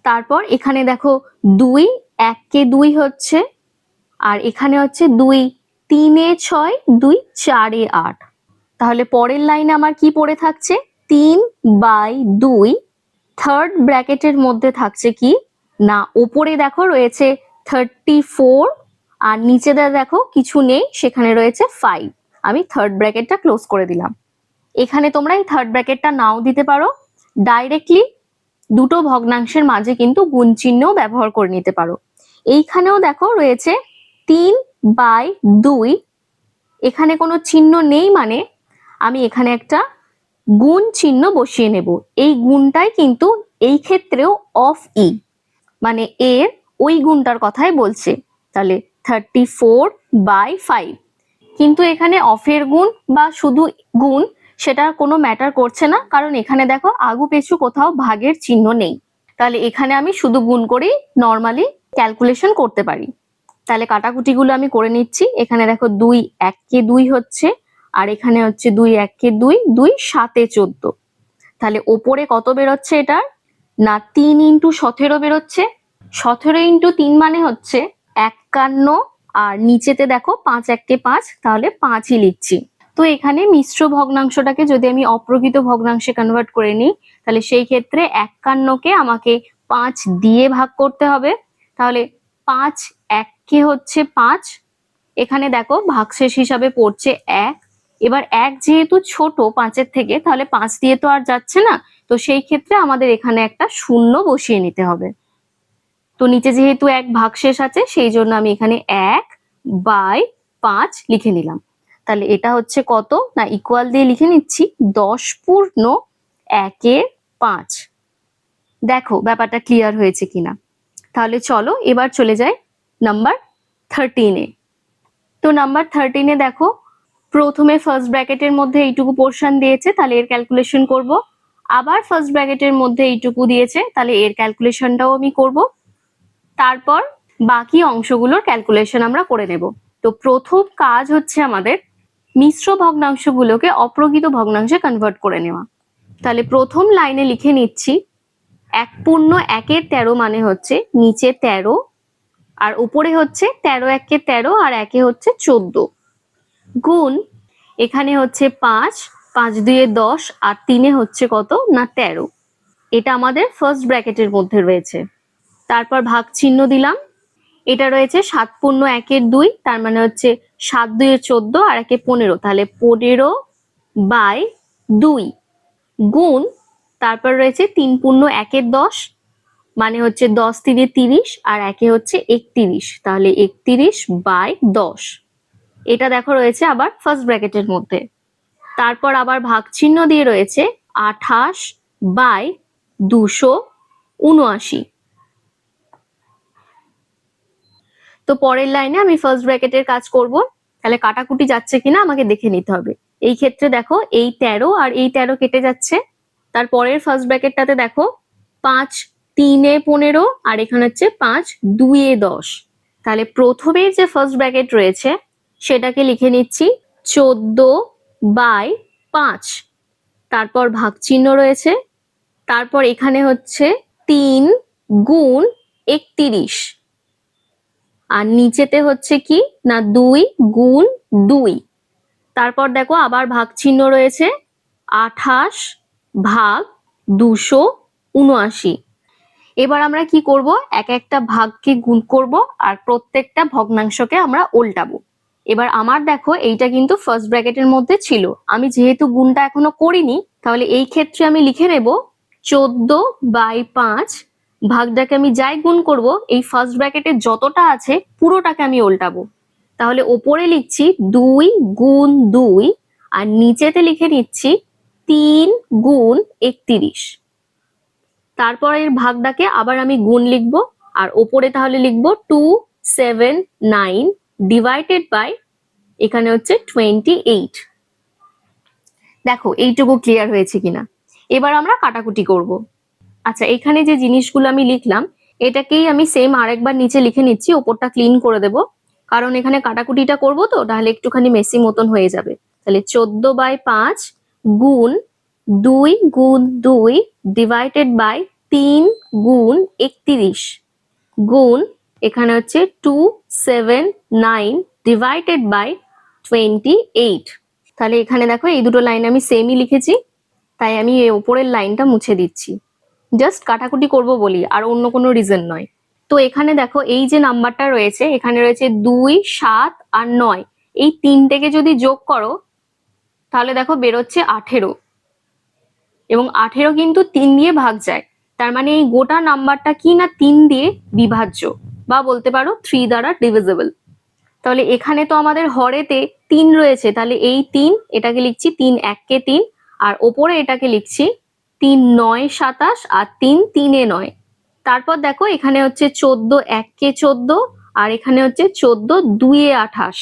তারপর এখানে দেখো 2 1 2 হচ্ছে, আর এখানে হচ্ছে 2 3 6 2 4 8। তাহলে পরের লাইনে আমার কি পড়ে থাকছে 3/2। থার্ড ব্র্যাকেটের মধ্যে থাকছে কি না উপরে দেখো রয়েছে 34 আর নিচে দেখো কিছু নেই, সেখানে রয়েছে 5। আমি থার্ড ব্র্যাকেটটা ক্লোজ করে দিলাম। এখানে তোমরা এই থার্ড ব্র্যাকেটটা নাও দিতে পারো, ডাইরেক্টলি দুটো ভগ্নাংশের মাঝে কিন্তু গুণ চিহ্ন ব্যবহার করে নিতে পারো। এইখানেও দেখো রয়েছে 3/2, এখানে কোনো চিহ্ন নেই মানে আমি এখানে একটা গুণ চিহ্ন বসিয়ে নেব। এই গুণটাই কিন্তু এই ক্ষেত্রেও অফ ই মানে এর ওই গুণটার কথাই বলছে, তাহলে 34/5। কিন্তু এখানে অফের গুণ বা শুধু গুণ সেটা কোনো ম্যাটার করছে না, কারণ এখানে দেখো আগু পেছু কোথাও ভাগের চিহ্ন নেই। তাহলে এখানে আমি শুধু গুণ করেই নর্মালি ক্যালকুলেশন করতে পারি। তাহলে কাটাকুটিগুলো আমি করে নিচ্ছি। এখানে দেখো 2 1 2 হচ্ছে, আর এখানে হচ্ছে 2 1 2 2 7 14। তাহলে ওপরে কত বেরোচ্ছে এটার না 3 × 17 বেরোচ্ছে। 17 × 3 মানে হচ্ছে 51, আর নিচেতে দেখো 5 1 5, তাহলে 5ই লিখছি। তো এখানে মিশ্র ভগ্নাংশটাকে যদি আমি অপ্রকৃত ভগ্নাংশে কনভার্ট করে নিই, তাহলে সেই ক্ষেত্রে 51কে আমাকে 5 দিয়ে ভাগ করতে হবে। তাহলে 5 1 হচ্ছে 5, এখানে দেখো ভাগশেষ হিসাবে পড়ছে 1। এবার 1 যেহেতু ছোট 5-এর থেকে, তাহলে 5 দিয়ে তো আর যাচ্ছে না, তো সেই ক্ষেত্রে আমাদের এখানে একটা শূন্য বসিয়ে নিতে হবে। তো নিচে যেহেতু 1 ভাগশেষ আছে সেই জন্য আমি এখানে 1 বাই 5 লিখে নিলাম। তাহলে এটা হচ্ছে কত না ইকুয়াল দিয়ে লিখে নিচ্ছি 10 পূর্ণ 1/5। দেখো ব্যাপারটা ক্লিয়ার হয়েছে কিনা। তাহলে চলো এবার চলে যাই নাম্বার 13-এ। তো নাম্বার 13-এ দেখো প্রথমে ফার্স্ট ব্র্যাকেটের মধ্যে এইটুকু পোর্শন দিয়েছে, তাহলে এর ক্যালকুলেশন করব। আবার ফার্স্ট ব্র্যাকেটের মধ্যে এইটুকু দিয়েছে, তাহলে এর ক্যালকুলেশনটাও আমি করব। তারপর বাকি অংশগুলোর ক্যালকুলেশন আমরা করে নেব। তো প্রথম কাজ হচ্ছে আমাদের মিশ্র ভগ্নাংশগুলোকে অপ্রকৃত ভগ্নাংশে কনভার্ট করে নেওয়া। তাহলে প্রথম লাইনে লিখে নিচ্ছি 1 পূর্ণ 1/13 মানে হচ্ছে নিচে 13 আর উপরে হচ্ছে 13 1 13 আর 1 হচ্ছে 14 গুণ এখানে হচ্ছে 5 5 2 10 আর 3 হচ্ছে কত না 13। এটা আমাদের ফার্স্ট ব্র্যাকেটের মধ্যে রয়েছে। তারপর ভাগ চিহ্ন দিলাম। এটা রয়েছে 7 পূর্ণ 1/2 তার মানে হচ্ছে 7 2 14 আর 1 15 তাহলে 15/2 গুণ তারপর রয়েছে 3 পূর্ণ 1/10 মানে হচ্ছে 10 3 30 আর 1 হচ্ছে 31 তাহলে 31/10। এটা দেখো রয়েছে আবার ফার্স্ট ব্র্যাকেটের মধ্যে। তারপর আবার ভাগ চিহ্ন দিয়ে রয়েছে 28/279। তো পরের লাইনে আমি ফার্স্ট ব্র্যাকেটের কাজ করব। তাহলে কাটাকুটি যাচ্ছে কিনা আমাকে দেখে নিতে হবে। এই ক্ষেত্রে দেখো এই 13 আর এই 13 কেটে যাচ্ছে। তারপরের ফার্স্ট ব্র্যাকেটটাতে দেখো 5 3 15 আর এখানে হচ্ছে 5 2 10। তাহলে প্রথমের যে ফার্স্ট ব্র্যাকেট রয়েছে সেটাকে লিখে নিচ্ছি 14/5। তারপর ভাগ চিহ্ন রয়েছে। তারপর এখানে হচ্ছে 3 গুণ 31 আর নিচেতে হচ্ছে কি না 2 গুণ 2। তারপর দেখো আবার ভাগ চিহ্ন রয়েছে 28/279। এবার আমরা কি করব এক একটা ভাগকে গুণ করব আর প্রত্যেকটা ভগ্নাংশকে আমরা উল্টাবো। এবার আমার দেখো এইটা কিন্তু ফার্স্ট ব্র্যাকেটের মধ্যে ছিল, আমি যেহেতু গুণটা এখনো করিনি তাহলে এই ক্ষেত্রে আমি লিখে নেব 14/5 ভাগটাকে আমি যাই গুণ করব এই ফার্স্ট ব্র্যাকেটে যতটা আছে পুরোটাকে আমি উল্টাবো। তাহলে ওপরে লিখছি 2 গুণ 2 আর নিচেতে লিখে নিচ্ছি 3 গুণ 31। তারপর এর ভাগটাকে আবার আমি গুণ লিখবো আর ওপরে তাহলে লিখবো 279 ডিভাইডেড বাই এখানে হচ্ছে 28। দেখো এইটুকু ক্লিয়ার হয়েছে কিনা। এবার আমরা কাটাকুটি করব। আচ্ছা এখানে যে জিনিসগুলো আমি লিখলাম এটাকেই আমি সেম আরেকবার নিচে লিখে নিচ্ছি, ওপরটা ক্লিন করে দেব কারণ এখানে কাটাকুটিটা করব তো তাহলে একটুখানি মেসি মতন হয়ে যাবে। তাহলে 14/5 গুণ 2 গুণ 2 ডিভাইডেড বাই 3 গুণ 31 গুণ এখানে হচ্ছে 279 ডিভাইডেড বাই 28। তাহলে এখানে দেখো এই দুটো লাইন আমি সেমই লিখেছি, তাই আমি এই উপরের লাইনটা মুছে দিচ্ছি। জাস্ট কাটাকুটি করব বলি আর অন্য কোনো রিজন নয়। তো এখানে দেখো এই যে নাম্বারটা রয়েছে এখানে রয়েছে 2 7 আর 9, এই তিনটেকে যদি যোগ করো তাহলে দেখো বেরোচ্ছে 18 এবং 18 কিন্তু 3 দিয়ে ভাগ যায়, তার মানে এই গোটা নাম্বারটা কি না 3 দিয়ে বিভাজ্য বা বলতে পারো 3 দ্বারা ডিভিজিবল। তাহলে এখানে তো আমাদের হরেতে 3 রয়েছে, তাহলে এই 3 এটাকে লিখছি 3 1 3 আর ওপরে এটাকে লিখছি 3 9 27 আর 3 3 9। তারপর দেখো এখানে হচ্ছে 14 1 14 আর এখানে হচ্ছে 14 2 28।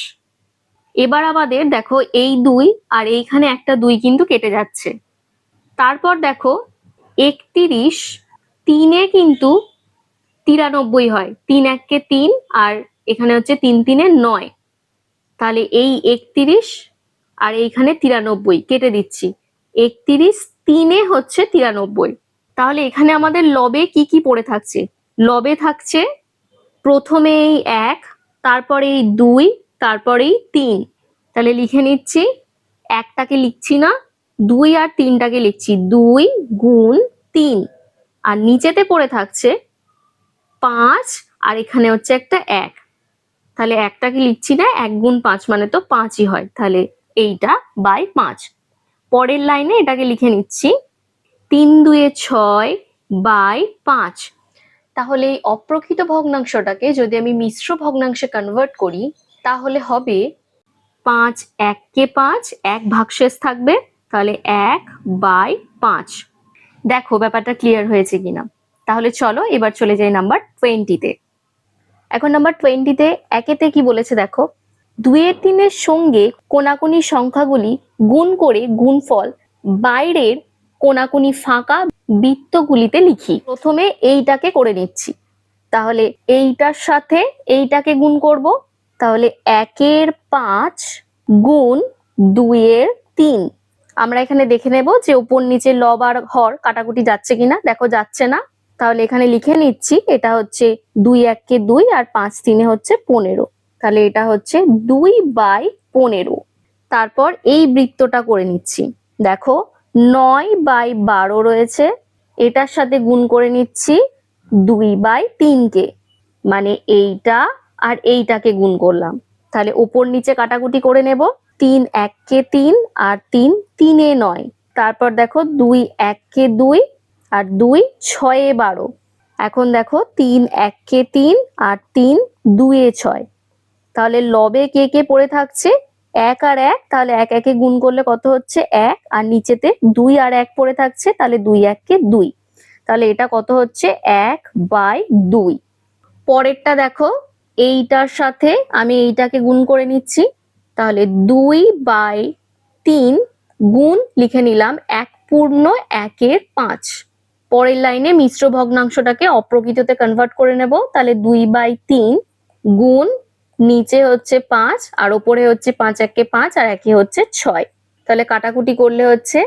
এবার আমাদের দেখো এই 2 আর এইখানে একটা 2 কিন্তু কেটে যাচ্ছে। তারপর দেখো 31 3 কিন্তু 93 হয়, 3 1 3 আর এখানে হচ্ছে 3 3 9। তাহলে এই 31 আর এইখানে 93 কেটে দিচ্ছি, 31 3 হচ্ছে 93। তাহলে এখানে আমাদের লবে কি কি পড়ে থাকছে, লবে থাকছে প্রথমে এই 1 তারপরে এই 2 তারপরে এই 3। তাহলে লিখে নিচ্ছি, একটাকে লিখছি না 2 আর 3টাকে লিখছি 2 গুণ 3 আর নিচেতে পড়ে থাকছে 5 আর এখানে হচ্ছে একটা 1। তাহলে একটাকে লিখছি না 1 গুণ 5 মানে তো 5ই হয়, তাহলে এইটা বাই 5। পরের লাইনে এটাকে লিখে নিচ্ছি 3 2 6 বাই 5। তাহলে এই অপ্রকৃত ভগ্নাংশটাকে যদি আমি মিশ্র ভগ্নাংশে কনভার্ট করি তাহলে হবে 5 1 5, 1 ভাগশেষ থাকবে, তাহলে 1/5। দেখো ব্যাপারটা ক্লিয়ার হয়েছে কিনা। তাহলে চলো এবার চলে যাই নাম্বার 20-তে। এখন নাম্বার 20-তে একেতে কি বলেছে দেখো, 2 3-এর সঙ্গে কোনাকুনি সংখ্যাগুলি গুণ করে গুণফল বাইরের কোনাকুনি ফাঁকা বৃত্তগুলিতে লিখি। প্রথমে এইটাকে করে নিচ্ছি, তাহলে এইটার সাথে এইটাকে গুণ করব, তাহলে 1/5 গুণ 2/3। আমরা এখানে দেখে নেব যে উপর নিচে লব আর হর কাটাকুটি যাচ্ছে কিনা। দেখো যাচ্ছে না, তাহলে এখানে লিখে নিচ্ছি এটা হচ্ছে 2 1 2 আর 5 3 হচ্ছে 15, তাহলে এটা হচ্ছে 2/15। তারপর এই বৃত্তটা করে নিচ্ছি, দেখো 9/12 রয়েছে, এটার সাথে গুণ করে নিচ্ছি 2/3-কে, মানে এইটা আর এইটাকে গুণ করলাম, তাহলে উপর নিচে কাটাকুটি করে নেব। 3 1 3 আর 3 3 9। তারপর দেখো 2 1 2 আর 2 6 12। এখন দেখো 3 1 3 আর 3 2 6। তাহলে লবে কে কে পড়ে থাকছে 1 আর 1, তাহলে 1 1 গুণ করলে কত হচ্ছে 1, আর নিচেতে 2 আর 1 পড়ে থাকছে, তাহলে 2 1 2। তাহলে এটা কত হচ্ছে 1/2। পরেরটা দেখো, এইটার সাথে আমি এইটাকে গুণ করে নিচ্ছি, তাহলে 2/3 গুণ লিখে নিলাম 1/5। পরের লাইনে মিশ্র ভগ্নাংশটাকে অপ্রকৃততে কনভার্ট করে নেব, তাহলে 2/3 গুণ নিচে হচ্ছে 5 আর ওপরে হচ্ছে 5 1 5 আর একে হচ্ছে 6। তাহলে কাটাকুটি করলে হচ্ছে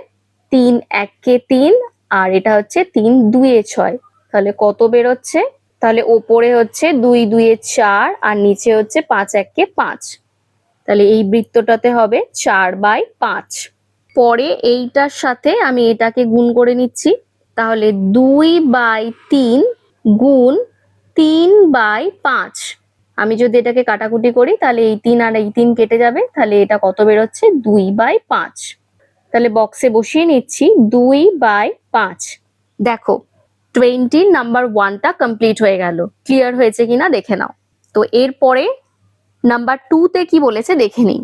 3 1 3 আর এটা হচ্ছে 3 2 6। তাহলে কত বেরোচ্ছে, তাহলে ওপরে হচ্ছে 2 2 4 আর নিচে হচ্ছে 5 1 5। তাহলে এই বৃত্তটাতে হবে 4/5। পরে এইটার সাথে আমি এটাকে গুণ করে নিচ্ছি, তাহলে 2/3 গুণ 3/5। আমি যদি এটাকে কাটাকুটি করি তাহলে এই 3 আর এই 3 কেটে যাবে, তাহলে এটা কত বেরোচ্ছে 2/5। তাহলে বক্সে বসিয়ে নিচ্ছি 2/5। দেখো 20 নাম্বার 1টা কমপ্লিট হয়ে গেল। ক্লিয়ার হয়েছে কিনা দেখে নাও। তো এরপরে নাম্বার 2-তে কি বলেছে দেখে নিই।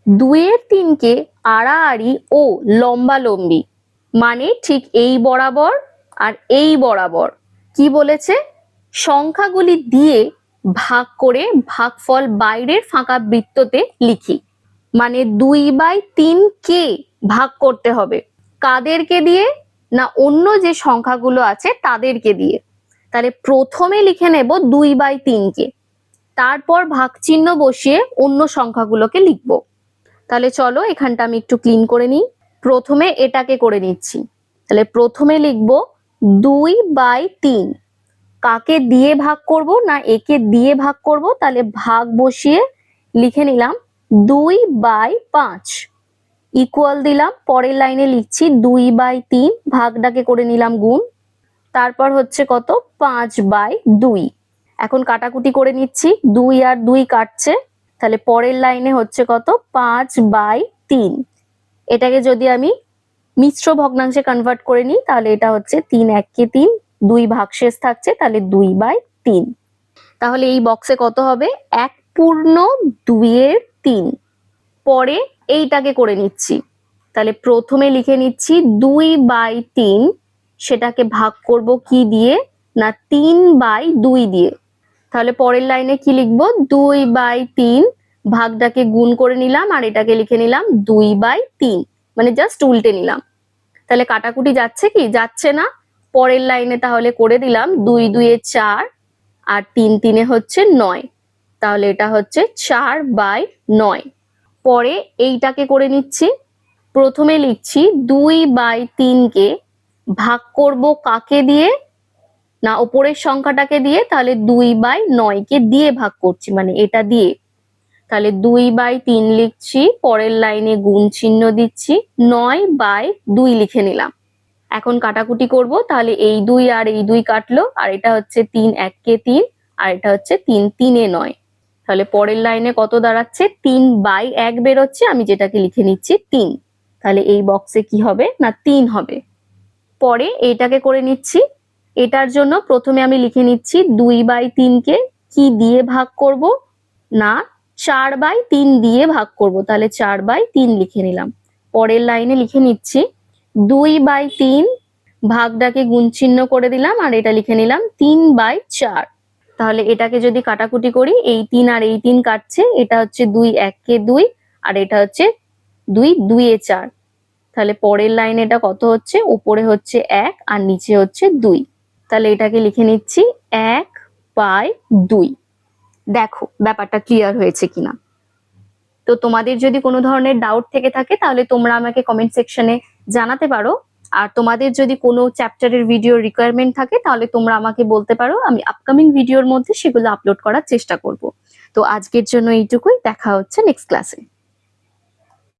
2/3-কে আড়াআড়ি ও লম্বালম্বি, মানে ঠিক এই বরাবর আর এই বরাবর কি বলেছে, সংখ্যাগুলি দিয়ে ভাগ করে ভাগফল বাইরের ফাঁকা বৃত্ততে লিখি। মানে 2/3-কে ভাগ করতে হবে কাদেরকে দিয়ে, না অন্য যে সংখ্যাগুলো আছে তাদেরকে দিয়ে। তাহলে প্রথমে লিখে নেব 2/3-কে, তারপর ভাগ চিহ্ন বসিয়ে অন্য সংখ্যাগুলোকে লিখব। তাহলে চলো এখানটা আমি একটু ক্লিন করে নিই। প্রথমে এটাকে করে নিচ্ছি, তাহলে প্রথমে লিখব 2/3। কাকে দিয়ে ভাগ করব, না একে দিয়ে ভাগ করব, তাহলে ভাগ বসিয়ে লিখে নিলাম 2/5 ইকুয়াল দিলাম। পরের লাইনে লিখছি 2/3, ভাগটাকে করে নিলাম গুণ, তারপর হচ্ছে কত 5/2। এখন কাটাকুটি করে নিচ্ছি, 2 আর 2 কাটছে, তাহলে পরের লাইনে হচ্ছে কত 5/3। এটাকে যদি আমি মিশ্র ভগ্নাংশে কনভার্ট করে নিই তাহলে এটা হচ্ছে 3 1 3, 2 ভাগশেষ থাকছে, তাহলে 2/3। তাহলে এই বক্সে কত হবে 1/2/3। পরে এইটাকে করে নিচ্ছি, তাহলে প্রথমে লিখে নিচ্ছি 2/3, সেটাকে ভাগ করব কি দিয়ে, না 3/2 দিয়ে। তাহলে পরের লাইনে কি লিখবো 2/3, ভাগটাকে গুণ করে নিলাম আর এটাকে লিখে নিলাম 2/3, মানে জাস্ট উল্টে নিলাম। তাহলে কাটাকুটি যাচ্ছে কি, যাচ্ছে না। পরের লাইনে তাহলে করে দিলাম 2 2 4 আর 3 3 হচ্ছে 9, তাহলে এটা হচ্ছে 4/9। পরে এইটাকে করে নিচ্ছি, প্রথমে লিখছি 2/3-কে ভাগ করব কাকে দিয়ে, না উপরের সংখ্যাটাকে দিয়ে, তাহলে 2/9-কে দিয়ে ভাগ করছি, মানে এটা দিয়ে। তাহলে 2/3 লিখছি, পরের লাইনে গুণ চিহ্ন দিচ্ছি, 9/2 লিখে নিলাম। এখন কাটাকুটি করব, তাহলে এই 2 আর এই 2 কাটলো, আর এটা হচ্ছে 3 1 3 আর এটা হচ্ছে 3 3 9। তাহলে পরের লাইনে কত দাঁড়াচ্ছে 3/1 বেরোচ্ছে, আমি যেটাকে লিখে নিচ্ছি 3। তাহলে এই বক্সে কি হবে, না 3 হবে। পরে এইটাকে করে নিচ্ছি, এটার জন্য প্রথমে আমি লিখে নিচ্ছি 2/3-কে কি দিয়ে ভাগ করব, না 4/3 দিয়ে ভাগ করব, তাহলে 4/3 লিখে নিলাম। পরের লাইনে লিখে নিচ্ছি 2/3, ভাগটাকে গুণ চিহ্ন করে দিলাম আর এটা লিখে নিলাম 3/4। তাহলে এটাকে যদি কাটাকুটি করি, এই 3 আর এই 3 কাটছে, এটা হচ্ছে 2 1 2 আর এটা হচ্ছে 2 2 4। তাহলে পরের লাইনে এটা কত হচ্ছে, উপরে হচ্ছে 1 আর নিচে হচ্ছে 2। তাহলে এটাকে লিখে নিচ্ছি 1/2। দেখো ব্যাপারটা ক্লিয়ার হয়েছে কিনা। তো তোমাদের যদি কোনো ধরনের ডাউট থেকে থাকে তাহলে তোমরা আমাকে কমেন্ট সেকশনে জানাতে পারো। আর তোমাদের যদি কোনো চ্যাপ্টারের ভিডিও রিকোয়ারমেন্ট থাকে তাহলে তোমরা আমাকে বলতে পারো, আমি আপকামিং ভিডিওর মধ্যে সেগুলো আপলোড করার চেষ্টা করব। তো আজকের জন্য এইটুকুই, দেখা হচ্ছে নেক্সট ক্লাসে।